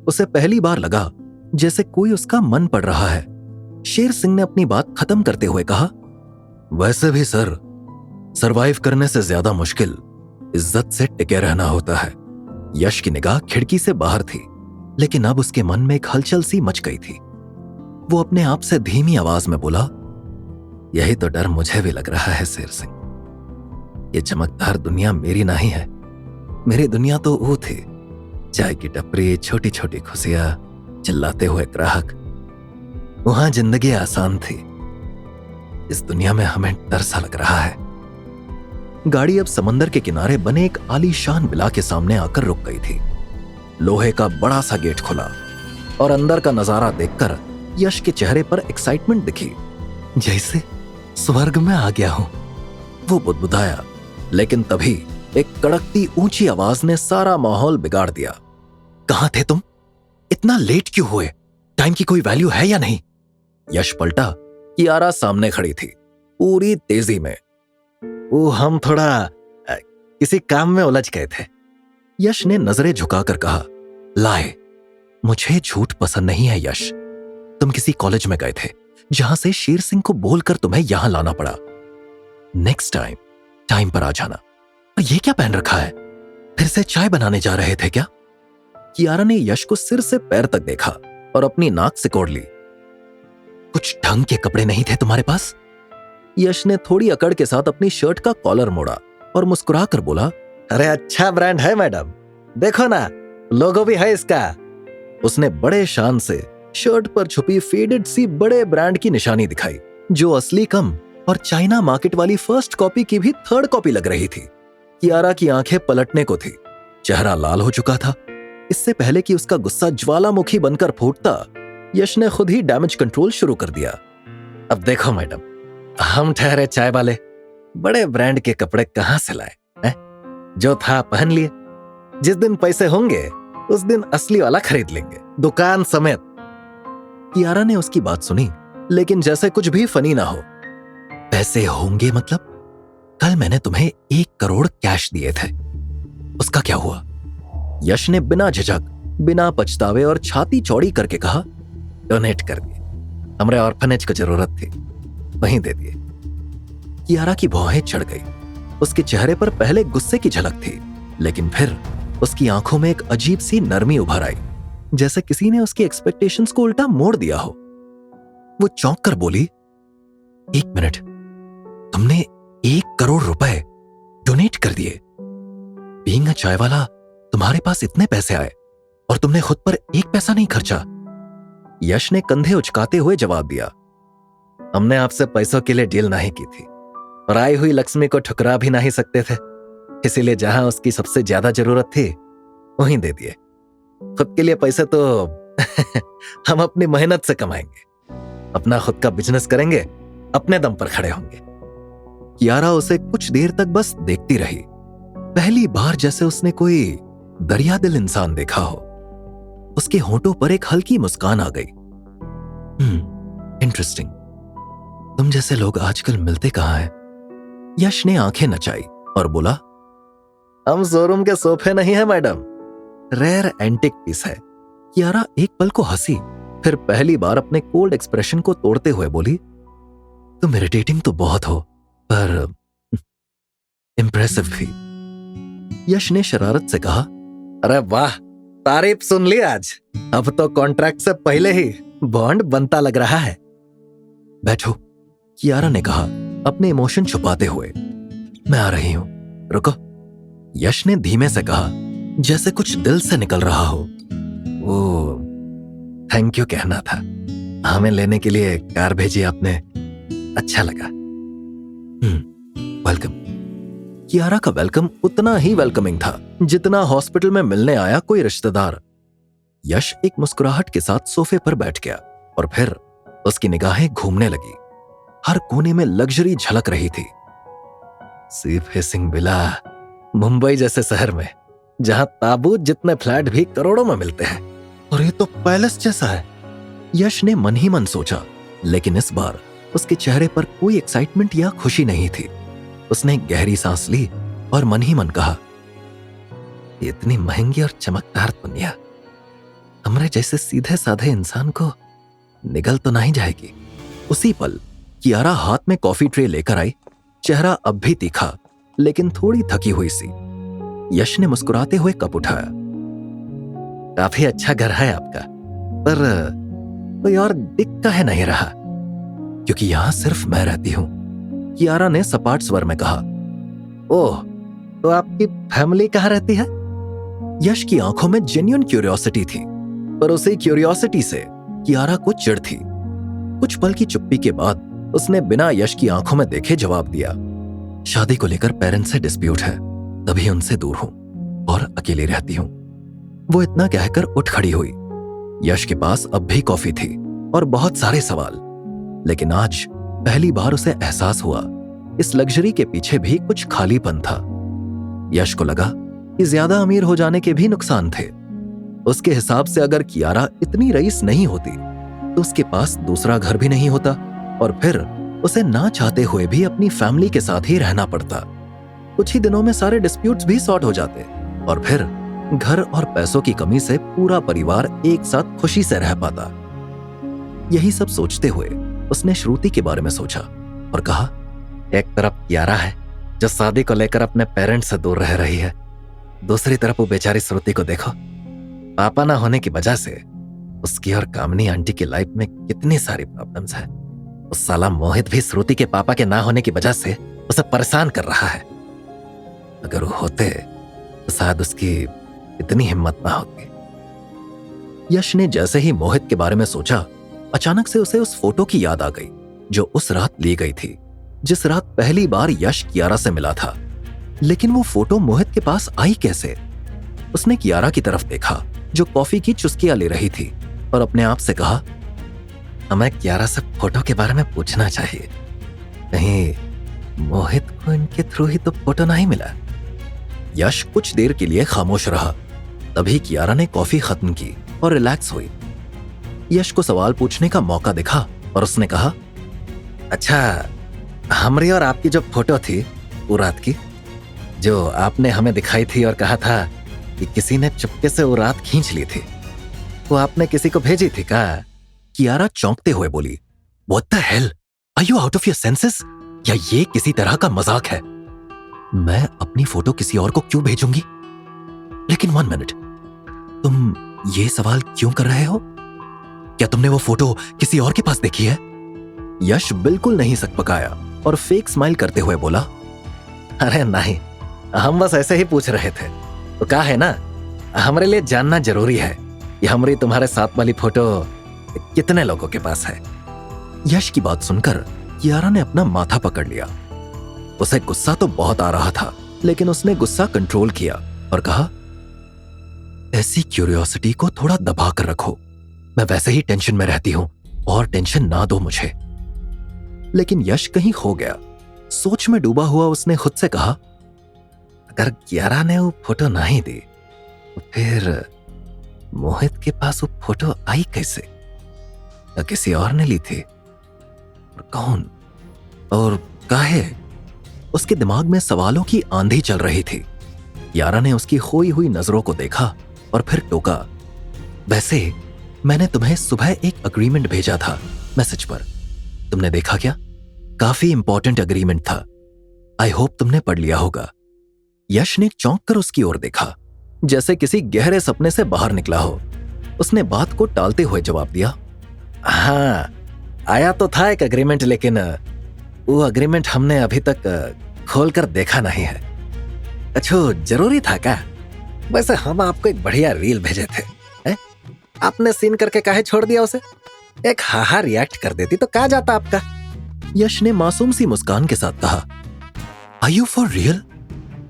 उसे पहली बार लगा जैसे कोई उसका मन पढ़ रहा है। शेर सिंह ने अपनी बात खत्म करते हुए कहा, वैसे भी सर, सरवाइव करने से ज्यादा मुश्किल इज्जत से टिके रहना होता है। यश की निगाह खिड़की से बाहर थी, लेकिन अब उसके मन में एक हलचल सी मच गई थी। वो अपने आप से धीमी आवाज में बोला, यही तो डर मुझे भी लग रहा है शेर सिंह। ये चमकदार दुनिया मेरी नहीं है। मेरी दुनिया तो वो थी, चाय की टपरी, छोटी छोटी खुशियां, चिल्लाते हुए ग्राहक। वहां जिंदगी आसान थी। इस दुनिया में हमें डर सा लग रहा है। गाड़ी अब समंदर के किनारे बने एक आलीशान विला के सामने आकर रुक गई थी। लोहे का बड़ा सा गेट खुला और अंदर का नजारा देखकर यश के चेहरे पर एक्साइटमेंट दिखी, जैसे स्वर्ग में आ गया हूं। वो बुदबुदाया, लेकिन तभी एक कड़कती ऊंची आवाज ने सारा माहौल बिगाड़ दिया। कहां थे तुम? इतना लेट क्यों हुए? टाइम की कोई वैल्यू है या नहीं? यश पलटा, कियारा सामने खड़ी थी, पूरी तेजी में। वो हम थोड़ा किसी काम में उलझ गए थे। यश ने नजरें झुकाकर कहा, लाए, मुझे झूठ पसंद नहीं है यश। तुम किसी कॉलेज में गए थे जहां से शेर सिंह को बोलकर तुम्हें यहां लाना पड़ा। नेक्स्ट टाइम टाइम पर आ जाना। और ये क्या पहन रखा है? फिर से चाय बनाने जा रहे थे क्या? कियारा ने यश को सिर से पैर तक देखा और अपनी नाक सिकोड़ ली। कुछ ढंग के कपड़े नहीं थे तुम्हारे पास? यश ने थोड़ी अकड़ के साथ अपनी शर्ट का कॉलर मोड़ा और मुस्कुराकर बोला, अरे अच्छा ब्रांड है मैडम, देखो ना, लोगो भी है इसका। उसने बड़े शान से शर्ट पर छुपी फेडेड सी बड़े ब्रांड की निशानी दिखाई, जो असली कम और चाइना मार्केट वाली फर्स्ट कॉपी की भी थर्ड कॉपी लग रही थी। कियारा की आंखें पलटने को थी, चेहरा लाल हो चुका था। इससे पहले कि उसका गुस्सा ज्वालामुखी बनकर फूटता, यश ने खुद ही डैमेज कंट्रोल शुरू कर दिया। अब देखो मैडम, हम ठहरे चाय वाले, बड़े ब्रांड के कपड़े कहां से लाए हैं? जो था पहन लिए। जिस दिन पैसे होंगे उस दिन असली वाला खरीद लेंगे, दुकान समेत। कियारा ने उसकी बात सुनी, लेकिन जैसे कुछ भी फनी ना हो। पैसे होंगे मतलब? कल मैंने तुम्हें 1 करोड़ कैश दिए थे, उसका क्या हुआ? यश ने बिना झिझक, बिना पछतावे और छाती चौड़ी करके कहा, डोनेट कर दिए। हमारे ऑर्फनेज को जरूरत थी, वहीं दे दिए। कियारा की भौहें चढ़ गई। उसके चेहरे पर पहले गुस्से की झलक थी, लेकिन फिर उसकी आंखों में एक अजीब सी नरमी उभर आई, जैसे किसी ने उसकी एक्सपेक्टेशंस को उल्टा मोड़ दिया हो। वो चौंक कर बोली, 1 मिनट, तुमने 1 करोड़ रुपए डोनेट कर दिए? बीइंग अ चाय वाला, तुम्हारे पास इतने पैसे आए और तुमने खुद पर 1 पैसा नहीं खर्चा? यश ने कंधे उचकाते हुए जवाब दिया, हमने आपसे पैसों के लिए डील नहीं की थी और आई हुई लक्ष्मी को ठुकरा भी नहीं सकते थे, इसीलिए जहां उसकी सबसे ज्यादा जरूरत थी वहीं दे दिए। खुद के लिए पैसे तो हम अपनी मेहनत से कमाएंगे, अपना खुद का बिजनेस करेंगे, अपने दम पर खड़े होंगे। कियारा उसे कुछ देर तक बस देखती रही, पहली बार जैसे उसने कोई दरिया दिल इंसान देखा हो। उसके होंठों पर एक हल्की मुस्कान आ गई। इंटरेस्टिंग, तुम जैसे लोग आजकल मिलते कहां हैं? यश ने आंखें नचाई और बोला, हम शोरूम के सोफे नहीं है मैडम, रेयर एंटिक पीस है। कियारा एक पल को हंसी, फिर पहली बार अपने कोल्ड एक्सप्रेशन को तोड़ते हुए बोली, तुम इरिटेटिंग तो बहुत हो, पर इंप्रेसिव भी। यश ने शरारत से कहा, अरे वाह, तारीफ सुन ली आज। अब तो कॉन्ट्रैक्ट से पहले ही बॉन्ड बनता लग रहा है। बैठो, कियारा ने कहा अपने इमोशन छुपाते हुए। मैं आ रही हूं, रुको। यश ने धीमे से कहा, जैसे कुछ दिल से निकल रहा हो। वो थैंक यू कहना था, हमें लेने के लिए कार भेजी आपने, अच्छा लगा। वेलकम। कियारा का वेलकम उतना ही वेलकमिंग था जितना हॉस्पिटल में मिलने आया कोई रिश्तेदार। यश एक मुस्कुराहट के साथ सोफे पर बैठ गया और फिर उसकी निगाहें घूमने लगी। हर कोने में लग्जरी झलक रही थी। सी फेसिंग विला, मुंबई जैसे शहर में जहां ताबूत जितने फ्लैट भी करोड़ों में मिलते हैं, और ये तो पैलेस जैसा है। यश ने मन ही मन सोचा, लेकिन इस बार उसके चेहरे पर कोई एक्साइटमेंट या खुशी नहीं थी। उसने गहरी सांस ली और मन ही मन कहा, इतनी महंगी और चमकदार दुनिया हमारे जैसे सीधे साधे इंसान को निगल तो नहीं जाएगी। उसी पल कियारा हाथ में कॉफी ट्रे लेकर आई, चेहरा अब भी तीखा लेकिन थोड़ी थकी हुई सी। यश ने मुस्कुराते हुए कप उठाया काफी अच्छा घर है आपका, पर कोई और दिख काहे नहीं रहा? क्योंकि यहां सिर्फ मैं रहती हूं, कियारा ने सपाट स्वर में कहा। ओह, तो आपकी फैमिली कहाँ रहती है? यश की आंखों में जेन्युइन क्यूरियोसिटी थी, पर उसी क्यूरियोसिटी से कियारा को चिढ़ थी। कुछ पल की चुप्पी के बाद उसने बिना यश की आंखों में देखे जवाब दिया, शादी को लेकर पेरेंट्स से डिस्प्यूट है, तभी उनसे दूर हूं और अकेली रहती हूं। वो इतना कहकर उठ खड़ी हुई। यश के पास अब भी कॉफी थी और बहुत सारे सवाल, लेकिन आज पहली बार उसे एहसास हुआ इस लग्जरी के पीछे भी कुछ खालीपन था। यश को लगा कि ज्यादा अमीर हो जाने के भी नुकसान थे। उसके हिसाब से अगर कियारा इतनी रईस नहीं होती तो उसके पास दूसरा घर भी नहीं होता और फिर उसे ना चाहते हुए भी अपनी फैमिली के साथ ही रहना पड़ता। कुछ ही दिनों में सारे डिस्प्यूट्स भी सॉर्ट हो जाते और फिर घर और पैसों की कमी से पूरा परिवार एक साथ खुशी से रह पाता। यही सब सोचते हुए उसने श्रुति के बारे में सोचा और कहा, एक तरफ कियारा है जो शादी को लेकर अपने पेरेंट्स से दूर रह रही है, दूसरी तरफ वो बेचारी श्रुति को देखो, पापा ना होने की वजह से उसकी और कामनी आंटी की लाइफ में कितनी सारी प्रॉब्लम्स है। उस साला मोहित भी श्रुति के पापा के ना होने की वजह से उसे परेशान कर रहा है। अगर वो होते तो शायद उसकी इतनी हिम्मत ना होती। यश ने जैसे ही मोहित के बारे में सोचा, अचानक से उसे उस फोटो की याद आ गई जो उस रात ली गई थी, जिस रात पहली बार यश कियारा से मिला था। लेकिन वो फोटो मोहित के पास आई कैसे? उसने कियारा की तरफ देखा जो कॉफी की चुस्कियां ले रही थी और अपने आप से कहा, हमें कियारा से फोटो के बारे में पूछना चाहिए, कहीं मोहित को इनके थ्रू ही तो फोटो नहीं मिला। यश कुछ देर के लिए खामोश रहा, तभी कियारा ने कॉफी खत्म की और रिलैक्स हुई। यश को सवाल पूछने का मौका दिखा और उसने कहा, अच्छा, हमारी और आपकी जो फोटो थी वो रात की, जो आपने हमें दिखाई थी और कहा था कि किसी ने चुपके से वो रात खींच ली थी, वो आपने किसी को भेजी थी क्या? कियारा चौंकते हुए बोली, What the hell? Are you out of your senses? या ये किसी तरह का मजाक है? मैं अपनी फोटो किसी और को क्यों भेजूंगी? लेकिन 1 मिनट, तुम ये सवाल क्यों कर रहे हो? क्या तुमने वो फोटो किसी और के पास देखी है? यश बिल्कुल नहीं सकपकाया और फेक स्माइल करते हुए बोला, अरे नहीं, हम बस ऐसे ही पूछ रहे थे। तो कहा है ना, हमारे लिए जानना जरूरी है कि हमारी तुम्हारे साथ वाली फोटो कितने लोगों के पास है। यश की बात सुनकर कियारा ने अपना माथा पकड़ लिया। उसे गुस्सा तो बहुत आ रहा था, लेकिन उसने गुस्सा कंट्रोल किया और कहा, ऐसी क्यूरियोसिटी को थोड़ा दबा कर रखो, मैं वैसे ही टेंशन में रहती हूं और टेंशन ना दो मुझे। लेकिन यश कहीं खो गया। सोच में डूबा हुआ उसने खुद से कहा, अगर कियारा ने वो फोटो नहीं दी तो फिर मोहित के पास वो फोटो आई कैसे? या किसी और ने ली थी? और कौन और काहे? उसके दिमाग में सवालों की आंधी चल रही थी। कियारा ने उसकी खोई हुई नजरों को देखा और फिर टोका, वैसे मैंने तुम्हें सुबह एक अग्रीमेंट भेजा था मैसेज पर, तुमने देखा क्या? काफी इंपॉर्टेंट अग्रीमेंट था, आई होप तुमने पढ़ लिया होगा। यश ने चौंक कर उसकी ओर देखा, जैसे किसी गहरे सपने से बाहर निकला हो। उसने बात को टालते हुए जवाब दिया, हाँ, आया तो था एक अग्रीमेंट, लेकिन वो अग्रीमेंट हमने अभी तक खोलकर देखा नहीं है। अच्छा, जरूरी था क्या? वैसे हम आपको एक बढ़िया रील भेजे थे, आपने सीन करके काहे छोड़ दिया उसे? एक हाहा रिएक्ट कर देती तो क्या जाता आपका? यश ने मासूम सी मुस्कान के साथ कहा, आर यू फॉर रियल?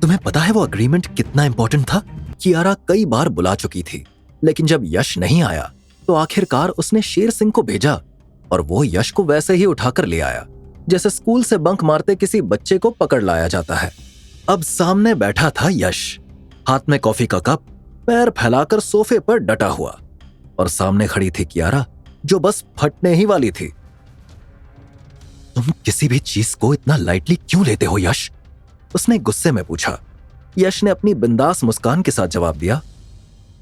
तुम्हें पता है वो अग्रीमेंट कितना इंपॉर्टेंट था? कियारा कई बार बुला चुकी थी, लेकिन जब यश नहीं आया तो आखिरकार उसने शेर सिंह को भेजा और वो यश को वैसे ही उठाकर ले आया, जैसे स्कूल से बंक मारते किसी बच्चे को पकड़ लाया जाता है। अब सामने बैठा था यश, हाथ में कॉफी का कप, पैर फैलाकर सोफे पर डटा हुआ, और सामने खड़ी थी कियारा जो बस फटने ही वाली थी। तुम किसी भी चीज को इतना लाइटली क्यों लेते हो यश? उसने गुस्से में पूछा। यश ने अपनी बिंदास मुस्कान के साथ जवाब दिया,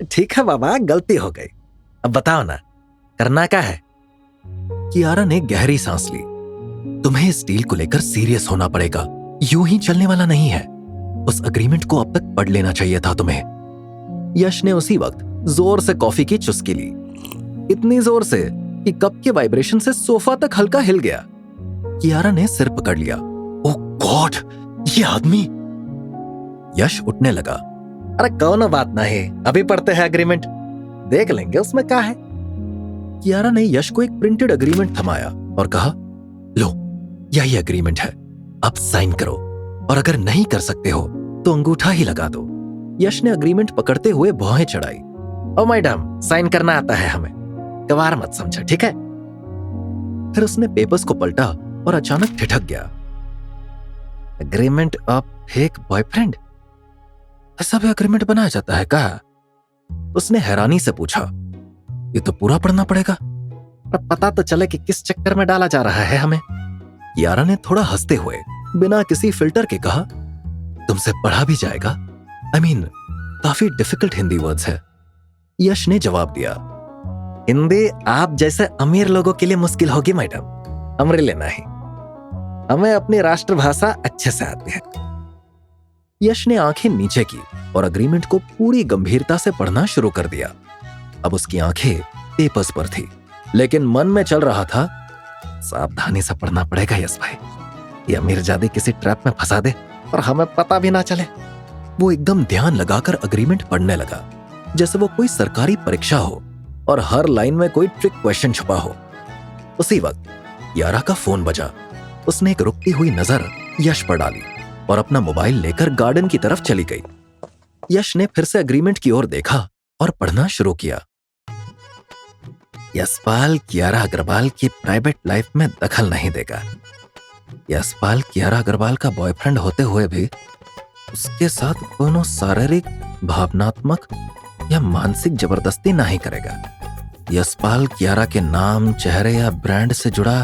ठीक है बाबा, गलती हो गई, अब बताओ ना, करना क्या है? कियारा ने गहरी सांस ली। तुम्हें इस डील को लेकर सीरियस होना पड़ेगा, यूं ही चलने वाला नहीं है। उस अग्रीमेंट को अब तक पढ़ लेना चाहिए था तुम्हें। यश ने उसी वक्त जोर से कॉफी की चुस्की ली, इतनी जोर से कि कप के वाइब्रेशन से सोफा तक हल्का हिल गया। कियारा ने सिर पकड़ लिया। ओह गॉड, ये आदमी। यश उठने लगा।
अरे कौन बात नहीं, अभी पढ़ते हैं एग्रीमेंट, देख लेंगे उसमें क्या है।
कियारा ने यश को एक प्रिंटेड एग्रीमेंट थमाया और कहा, लो यही एग्रीमेंट है, अब साइन करो, और अगर नहीं कर सकते हो तो अंगूठा ही लगा दो। यश ने एग्रीमेंट पकड़ते हुए भौहें चढ़ाई।
ओ मैडम, साइन करना आता है हमें, गवार मत समझो, ठीक है।
फिर उसने पेपर्स को पलटा और अचानक ठिठक गया।
एग्रीमेंट ऑफ फेक बॉयफ्रेंड,
ऐसा भी एग्रीमेंट बनाया जाता है क्या? उसने हैरानी से पूछा। ये तो पूरा पढ़ना पड़ेगा,
पर पता तो चले कि किस चक्कर में डाला जा रहा है हमें।
कियारा ने थोड़ा हंसते हुए बिना किसी फिल्टर के कहा, तुमसे पढ़ा भी जाएगा, I mean, काफी डिफिकल्ट हिंदी वर्ड्स है। यश ने जवाब दिया,
हिंदी आप जैसे अमीर लोगों के लिए मुश्किल होगी मैडम, हमारे लिए नहीं, हमें अपनी राष्ट्रभाषा अच्छे से आती है।
यश ने आंखें नीचे की और एग्रीमेंट को पूरी गंभीरता से पढ़ना शुरू कर दिया। अब उसकी आंखें पेपर्स पर थी, लेकिन मन में चल रहा था,
सावधानी से पढ़ना पड़ेगा यश भाई, ये अमीरजादी किसी ट्रैप में फंसा दे और हमें पता भी ना चले।
वो एकदम ध्यान लगाकर एग्रीमेंट पढ़ने लगा, जैसे वो कोई सरकारी परीक्षा हो और हर लाइन में कोई ट्रिक क्वेश्चन छुपा हो। उसी वक्त कियारा का फोन बजा। उसने एक रुकती हुई नजर यश पर डाली और अपना मोबाइल लेकर गार्डन की तरफ चली गई। यश ने फिर से एग्रीमेंट की ओर देखा और पढ़ना शुरू किया।
यशपाल कियारा अग्रवाल की प्राइवेट लाइफ में दखल नहीं देगा। यशपाल कियारा अग्रवाल का बॉयफ्रेंड होते हुए भी उसके साथ कोनो शारीरिक, भावनात्मक या मानसिक जबरदस्ती नहीं करेगा। यशपाल कियारा के नाम, चेहरे या ब्रांड से जुड़ा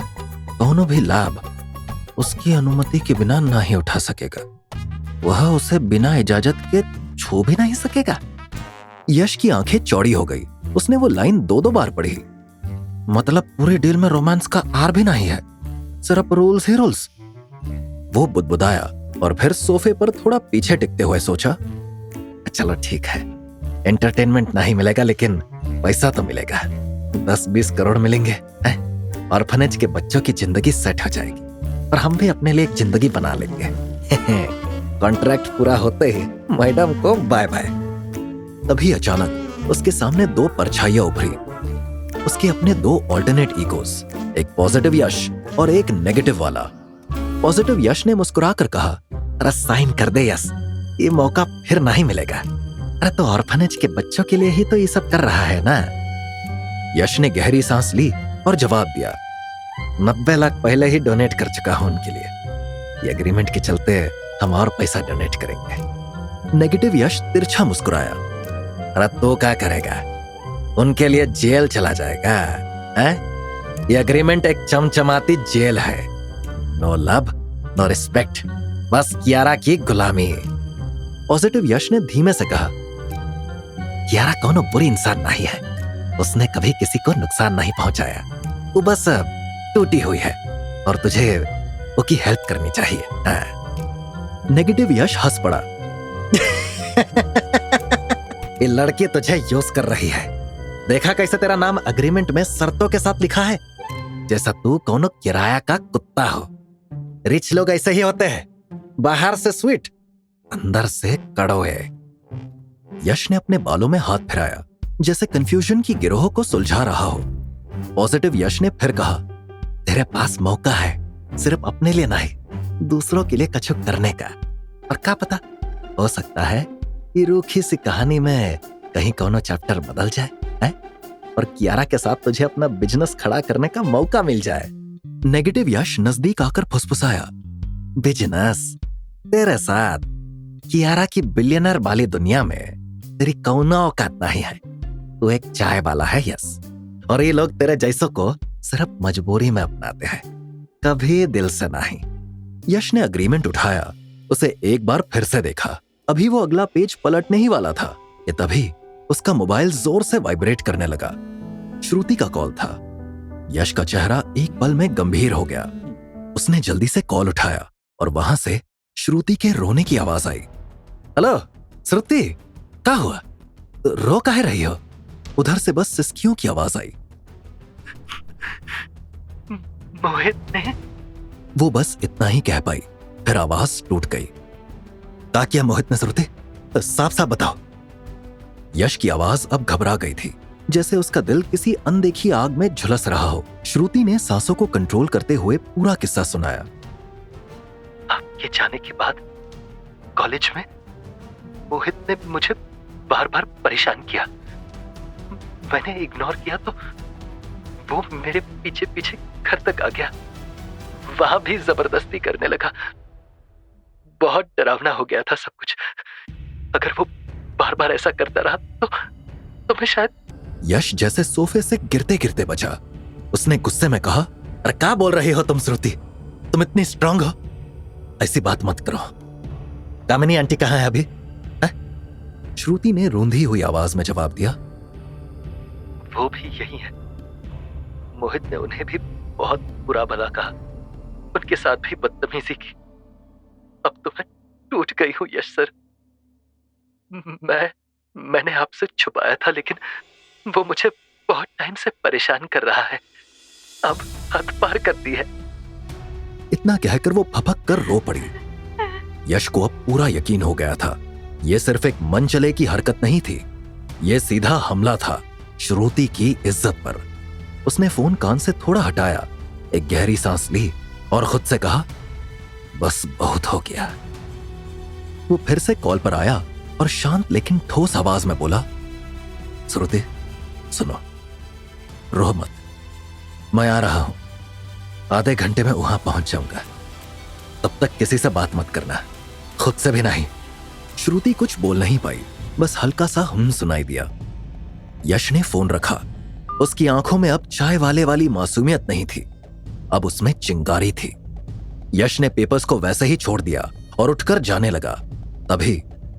कोनो भी लाभ उसकी अनुमति के बिना नहीं उठा सकेगा। वह उसे बिना इजाजत के छू भी नहीं सकेगा।
यश की आंखें चौड़ी हो गई। उसने वो लाइन 2-2 बार पढ़ी।
मतलब पूरे डील में रोमांस का आर भी नहीं है,
सिर्फ रूल्स ही रूल्स। वो बुदबुदाया और फिर सोफे पर थोड़ा पीछे टिकते हुए सोचा,
चलो ठीक है, एंटरटेनमेंट नहीं मिलेगा लेकिन पैसा तो मिलेगा, 10-20 करोड़ मिलेंगे, ऑर्फनेज के बच्चों की जिंदगी सेट हो जाएगी और हम भी अपने लिए एक जिंदगी बना लेंगे। कॉन्ट्रैक्ट पूरा होते ही मैडम को बाय बाय।
तभी अचानक उसके सामने 2 परछाइयां उभरी। उसके अपने 2 ऑल्टरनेट ईगोस, एक पॉजिटिव यश और एक नेगेटिव वाला। पॉजिटिव यश ने मुस्कुराकर कहा,
अरे साइन कर दे यश, ये मौका फिर नहीं मिलेगा। अरे तो ऑर्फनेज के बच्चों के लिए ही तो ये सब कर रहा है ना।
यश ने गहरी सांस ली और जवाब दिया,
90 लाख पहले ही डोनेट कर चुका हूं उनके लिए, ये एग्रीमेंट के चलते हम और पैसा डोनेट करेंगे।
नेगेटिव यश तिरछा मुस्कुराया,
अरे तो क्या करेगा, उनके लिए जेल चला जाएगा, ये एग्रीमेंट एक चमचमाती जेल है, नो लव नो रिस्पेक्ट, बस कियारा की गुलामी।
पॉजिटिव यश ने धीमे से कहा,
कियारा कोनो बुरी इंसान नहीं है, उसने कभी किसी को नुकसान नहीं पहुंचाया, वो बस टूटी हुई है और तुझे उसकी हेल्प करनी चाहिए।
नेगेटिव यश हंस पड़ा,
ये लड़की तुझे यूज कर रही है, देखा कैसे तेरा नाम एग्रीमेंट में शर्तों के साथ लिखा है, जैसा तू कोनो किराया का कुत्ता हो। रिच लोग ऐसे ही होते हैं, बाहर से स्वीट, अंदर से कड़वे।
यश ने अपने बालों में हाथ फिराया, जैसे कंफ्यूजन की गिरोह को सुलझा रहा हो। पॉजिटिव यश ने फिर कहा,
तेरे पास मौका है, सिर्फ अपने लिए नहीं, दूसरों के लिए कछु करने का। और क्या पता, हो सकता है ये रूखी सी कहानी में कहीं कोनो चैप्टर बदल जाए है? और कियारा के साथ तुझे अपना बिजनेस खड़ा करने का मौका मिल जाए।
नेगेटिव यश नजदीक आकर फुसफुसाया,
बिजनेस तेरे साथ? कियारा की बिलियनर वाली दुनिया में तेरी कौनो औकात नहीं है, तू एक चाय वाला है यस, और ये लोग तेरे जैसों को सिर्फ मजबूरी में अपनाते हैं, कभी दिल से नहीं।
यश ने एग्रीमेंट उठाया, उसे एक बार फिर से देखा। अभी वो अगला पेज पलटने ही वाला था कि तभी उसका मोबाइल जोर से वाइब्रेट करने लगा। श्रुति का कॉल था। यश का चेहरा एक पल में गंभीर हो गया। उसने जल्दी से कॉल उठाया और वहां से श्रुति के रोने की आवाज आई।
हेलो श्रुति, क्या हुआ, रो काहे रही हो?
उधर से बस सिसकियों की आवाज आई।
मोहित ने?
वो बस इतना ही कह पाई, फिर आवाज टूट गई। क्या किया मोहित ने श्रुति? साफ साफ बताओ। यश की आवाज अब घबरा गई थी, जैसे उसका दिल किसी अनदेखी आग में झुलस रहा हो। श्रुति ने सांसों को कंट्रोल करते हुए पूरा किस्सा सुनाया।
आपके जाने के बाद कॉलेज में मोहित ने मुझे बार बार परेशान किया। मैंने इग्नोर किया तो वो मेरे पीछे पीछे घर तक आ गया। वहां भी जबरदस्ती करने लगा। बहुत डरावना हो गया था सब कुछ। अगर वो बार बार ऐसा करता रहा तो मैं शायद।
यश जैसे सोफे से गिरते गिरते बचा। उसने गुस्से में कहा, अरे क्या बोल रही हो तुम श्रुति? तुम इतनी स्ट्रांग हो? ऐसी बात मत करो। कामिनी आंटी कहाँ है अभी? श्रुति ने रूंधी हुई आवाज में जवाब दिया,
वो भी यही है। मोहित ने उन्हें भी बहुत बुरा भला कहा, उनके साथ भी बदतमीजी की। अब तो मैं टूट गई हूं यश सर। मैंने आपसे छुपाया था, लेकिन वो मुझे बहुत टाइम से परेशान कर रहा है। अब हद पार कर दी है।
इतना कहकर वो फपक कर रो पड़ी। यश को अब पूरा यकीन हो गया था, ये सिर्फ एक मन चले की हरकत नहीं थी, ये सीधा हमला था श्रुति की इज्जत पर। उसने फोन कान से थोड़ा हटाया, एक गहरी सांस ली और खुद से कहा, बस बहुत हो गया। वो फिर से कॉल पर आया और शांत लेकिन ठोस आवाज में बोला, श्रुति सुनो, रो मत, मैं आ रहा हूं। आधे घंटे में वहां पहुंच जाऊंगा। तब तक किसी से बात मत करना, खुद से भी नहीं। श्रुति कुछ बोल नहीं पाई, बस हल्का सा सुनाई दिया। यश ने फोन रखा। उसकी आंखों में अब चाय वाले वाली मासूमियत नहीं थी, अब उसमें चिंगारी थी। यश ने पेपर्स को वैसे ही छोड़ दिया और उठकर जाने लगा। तभी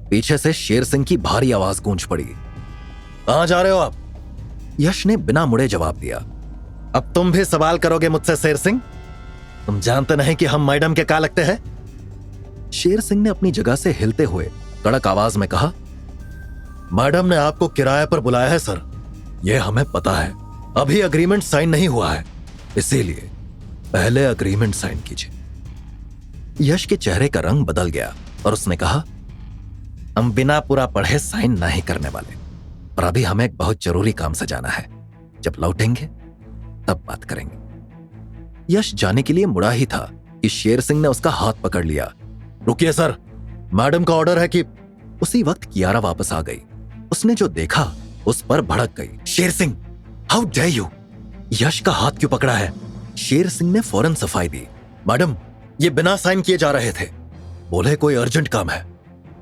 पीछे से शेर सिंह की भारी आवाज गूंज पड़ी। कहां जा रहे हो आप? यश ने बिना मुड़े जवाब दिया। अब तुम भी सवाल करोगे मुझसे शेर सिंह? तुम जानते नहीं कि हम मैडम के क्या लगते हैं? शेर सिंह ने अपनी जगह से हिलते हुए कड़क आवाज में कहा, मैडम ने आपको किराए पर बुलाया है सर, यह हमें पता है। अभी अग्रीमेंट साइन नहीं हुआ है, इसीलिए पहले अग्रीमेंट साइन कीजिए। यश के चेहरे का रंग बदल गया और उसने कहा, हम बिना पूरा पढ़े साइन नहीं करने वाले, और अभी हमें एक बहुत जरूरी काम से जाना है। जब लौटेंगे तब बात करेंगे। यश जाने के लिए मुड़ा ही था कि शेर सिंह ने उसका हाथ पकड़ लिया। रुकिए सर, मैडम का ऑर्डर है कि। उसी वक्त कियारा वापस आ गई। उसने जो देखा उस पर भड़क गई। Sher Singh, how dare you? यश का हाथ क्यों पकड़ा है? शेर सिंह ने फौरन सफाई दी। मैडम, ये बिना साइन किए जा रहे थे, बोले कोई अर्जेंट काम है।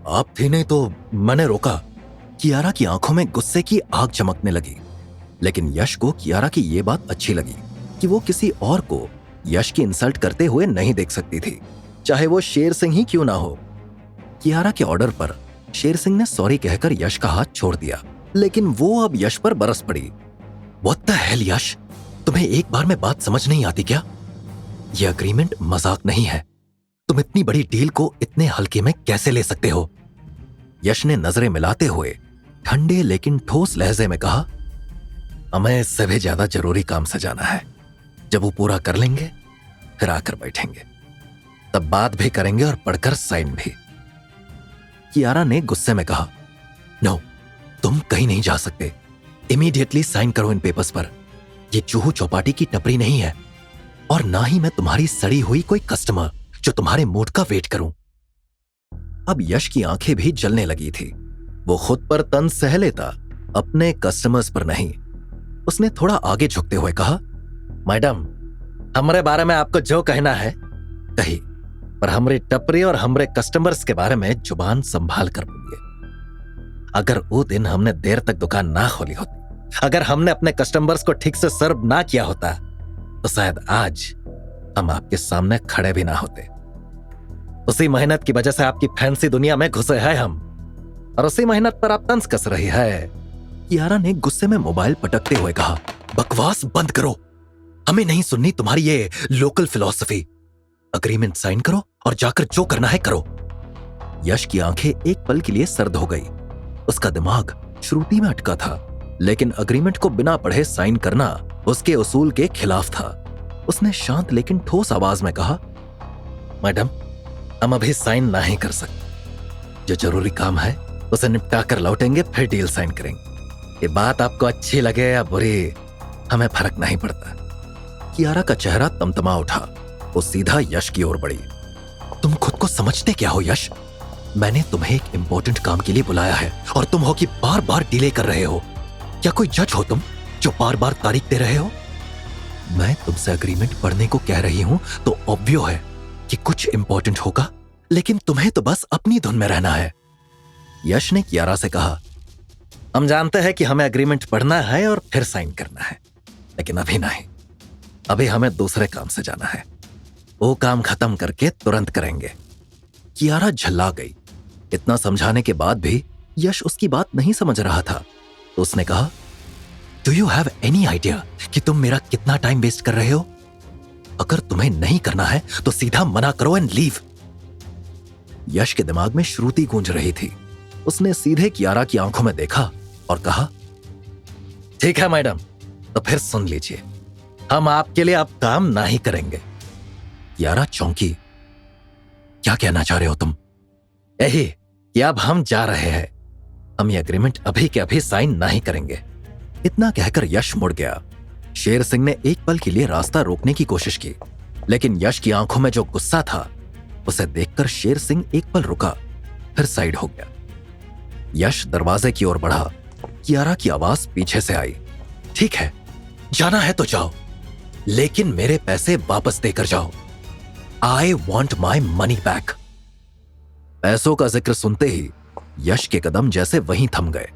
आप थी नहीं तो मैंने रोका। कियारा की आंखों में गुस्से की आग चमकने लगी, लेकिन यश को कियारा की ये बात अच्छी लगी कि वो किसी और को यश की इंसल्ट करते हुए नहीं देख सकती थी, चाहे वो शेर सिंह ही क्यों ना हो। कियारा के ऑर्डर पर शेर सिंह ने सॉरी कहकर यश का हाथ छोड़ दिया, लेकिन वो अब यश पर बरस पड़ी। व्हाट द हेल यश, तुम्हें एक बार में बात समझ नहीं आती क्या? ये अग्रीमेंट मजाक नहीं है। तुम इतनी बड़ी डील को इतने हल्के में कैसे ले सकते हो? यश ने नजरें मिलाते हुए ठंडे लेकिन ठोस लहजे में कहा, हमें इससे भी ज्यादा जरूरी काम से जाना है। जब वो पूरा कर लेंगे फिर आकर बैठेंगे, तब बात भी करेंगे और पढ़कर साइन भी। कियारा ने गुस्से में कहा, नो, तुम कहीं नहीं जा सकते। इमीडिएटली साइन करो इन पेपर्स पर। ये चूहू चौपाटी की टपरी नहीं है, और ना ही मैं तुम्हारी सड़ी हुई कोई कस्टमर जो तुम्हारे मूड का वेट करूं। अब यश की आंखें भी जलने लगी थी। वो खुद पर तंज सह लेता, अपने कस्टमर्स पर नहीं। उसने थोड़ा आगे झुकते हुए कहा, मैडम, हमारे बारे में आपको जो कहना है कही, पर हमारी टपरी और हमारे कस्टमर्स के बारे में जुबान संभाल कर बोलिए। अगर वो दिन हमने देर तक दुकान ना खोली होती, अगर हमने अपने कस्टमर्स को ठीक से सर्व ना किया होता, तो शायद आज हम आपके सामने खड़े भी ना होते। उसी मेहनत की वजह से आपकी फैंसी दुनिया में घुसे हैं हम, और उसी मेहनत पर आप तंज कस रही है। कियारा ने गुस्से में मोबाइल पटकते हुए कहा, बकवास बंद करो, हमें नहीं सुननी तुम्हारी ये लोकल फिलॉसफी। अग्रीमेंट साइन करो और जाकर जो करना है करो। यश की आंखें एक पल के लिए सर्द हो गई। उसका दिमाग श्रुति में अटका था। लेकिन अग्रीमेंट को बिना पढ़े साइन करना उसके उसूल के खिलाफ था। उसने शांत लेकिन ठोस आवाज में कहा, मैडम, हम अभी साइन नहीं कर सकते। जो जरूरी काम है उसे निपटा कर लौटेंगे, फिर डील साइन करेंगे। ये बात आपको अच्छी लगे या बुरी, हमें फर्क नहीं पड़ता। कियारा का चेहरा तमतमा उठा। वो सीधा यश की ओर बढ़ी। तुम खुद को समझते क्या हो यश? मैंने तुम्हें एक इंपॉर्टेंट काम के लिए बुलाया है और तुम हो कि बार बार डिले कर रहे हो। क्या कोई जज हो तुम जो बार बार तारीख दे रहे हो? मैं तुमसे अग्रीमेंट पढ़ने को कह रही हूं तो ऑब्वियो है कि कुछ इंपॉर्टेंट होगा, लेकिन तुम्हें तो बस अपनी धुन में रहना है। यश ने कियारा से कहा, हम जानते हैं कि हमें अग्रीमेंट पढ़ना है और फिर साइन करना है, लेकिन अभी नहीं। अभी हमें दूसरे काम से जाना है। वो काम खत्म करके तुरंत करेंगे। कियारा झल्ला गई। इतना समझाने के बाद भी यश उसकी बात नहीं समझ रहा था, तो उसने कहा, do you have any idea कि तुम मेरा कितना टाइम वेस्ट कर रहे हो? अगर तुम्हें नहीं करना है तो सीधा मना करो एंड लीव। यश के दिमाग में श्रुति गूंज रही थी। उसने सीधे कियारा की आंखों में देखा और कहा, ठीक है मैडम, तो फिर सुन लीजिए, हम आपके लिए अब काम नहीं करेंगे। कियारा चौंकी। क्या कहना चाह रहे हो तुम? यही कि अब हम जा रहे हैं। हम ये एग्रीमेंट अभी के अभी साइन नहीं करेंगे। इतना कहकर यश मुड़ गया। शेर सिंह ने एक पल के लिए रास्ता रोकने की कोशिश की, लेकिन यश की आंखों में जो गुस्सा था उसे देखकर शेर सिंह एक पल रुका, फिर साइड हो गया। यश दरवाजे की ओर बढ़ा। कियारा की आवाज पीछे से आई, ठीक है, जाना है तो जाओ, लेकिन मेरे पैसे वापस देकर जाओ। I want my money back. पैसों का जिक्र सुनते ही यश के कदम जैसे वहीं थम गए।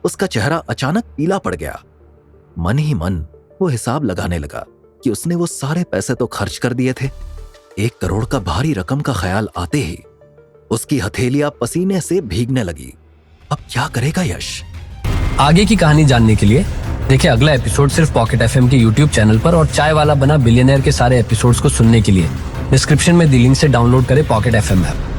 उसका चेहरा अचानक पीला पड़ गया। मन ही मन वो हिसाब लगाने लगा कि उसने वो सारे पैसे तो खर्च कर दिए थे। 1 करोड़ का भारी रकम का ख्याल आते ही उसकी हथेलियां पसीने से भीगने लगी। अब क्या करेगा यश?
आगे की कहानी जानने के लिए देखिए अगला एपिसोड सिर्फ पॉकेट एफएम के यूट्यूब चैनल पर, और चाय वाला बना बिलियनर के सारे एपिसोड्स को सुनने के लिए डिस्क्रिप्शन में दी लिंक से डाउनलोड करें पॉकेट एफएम ऐप।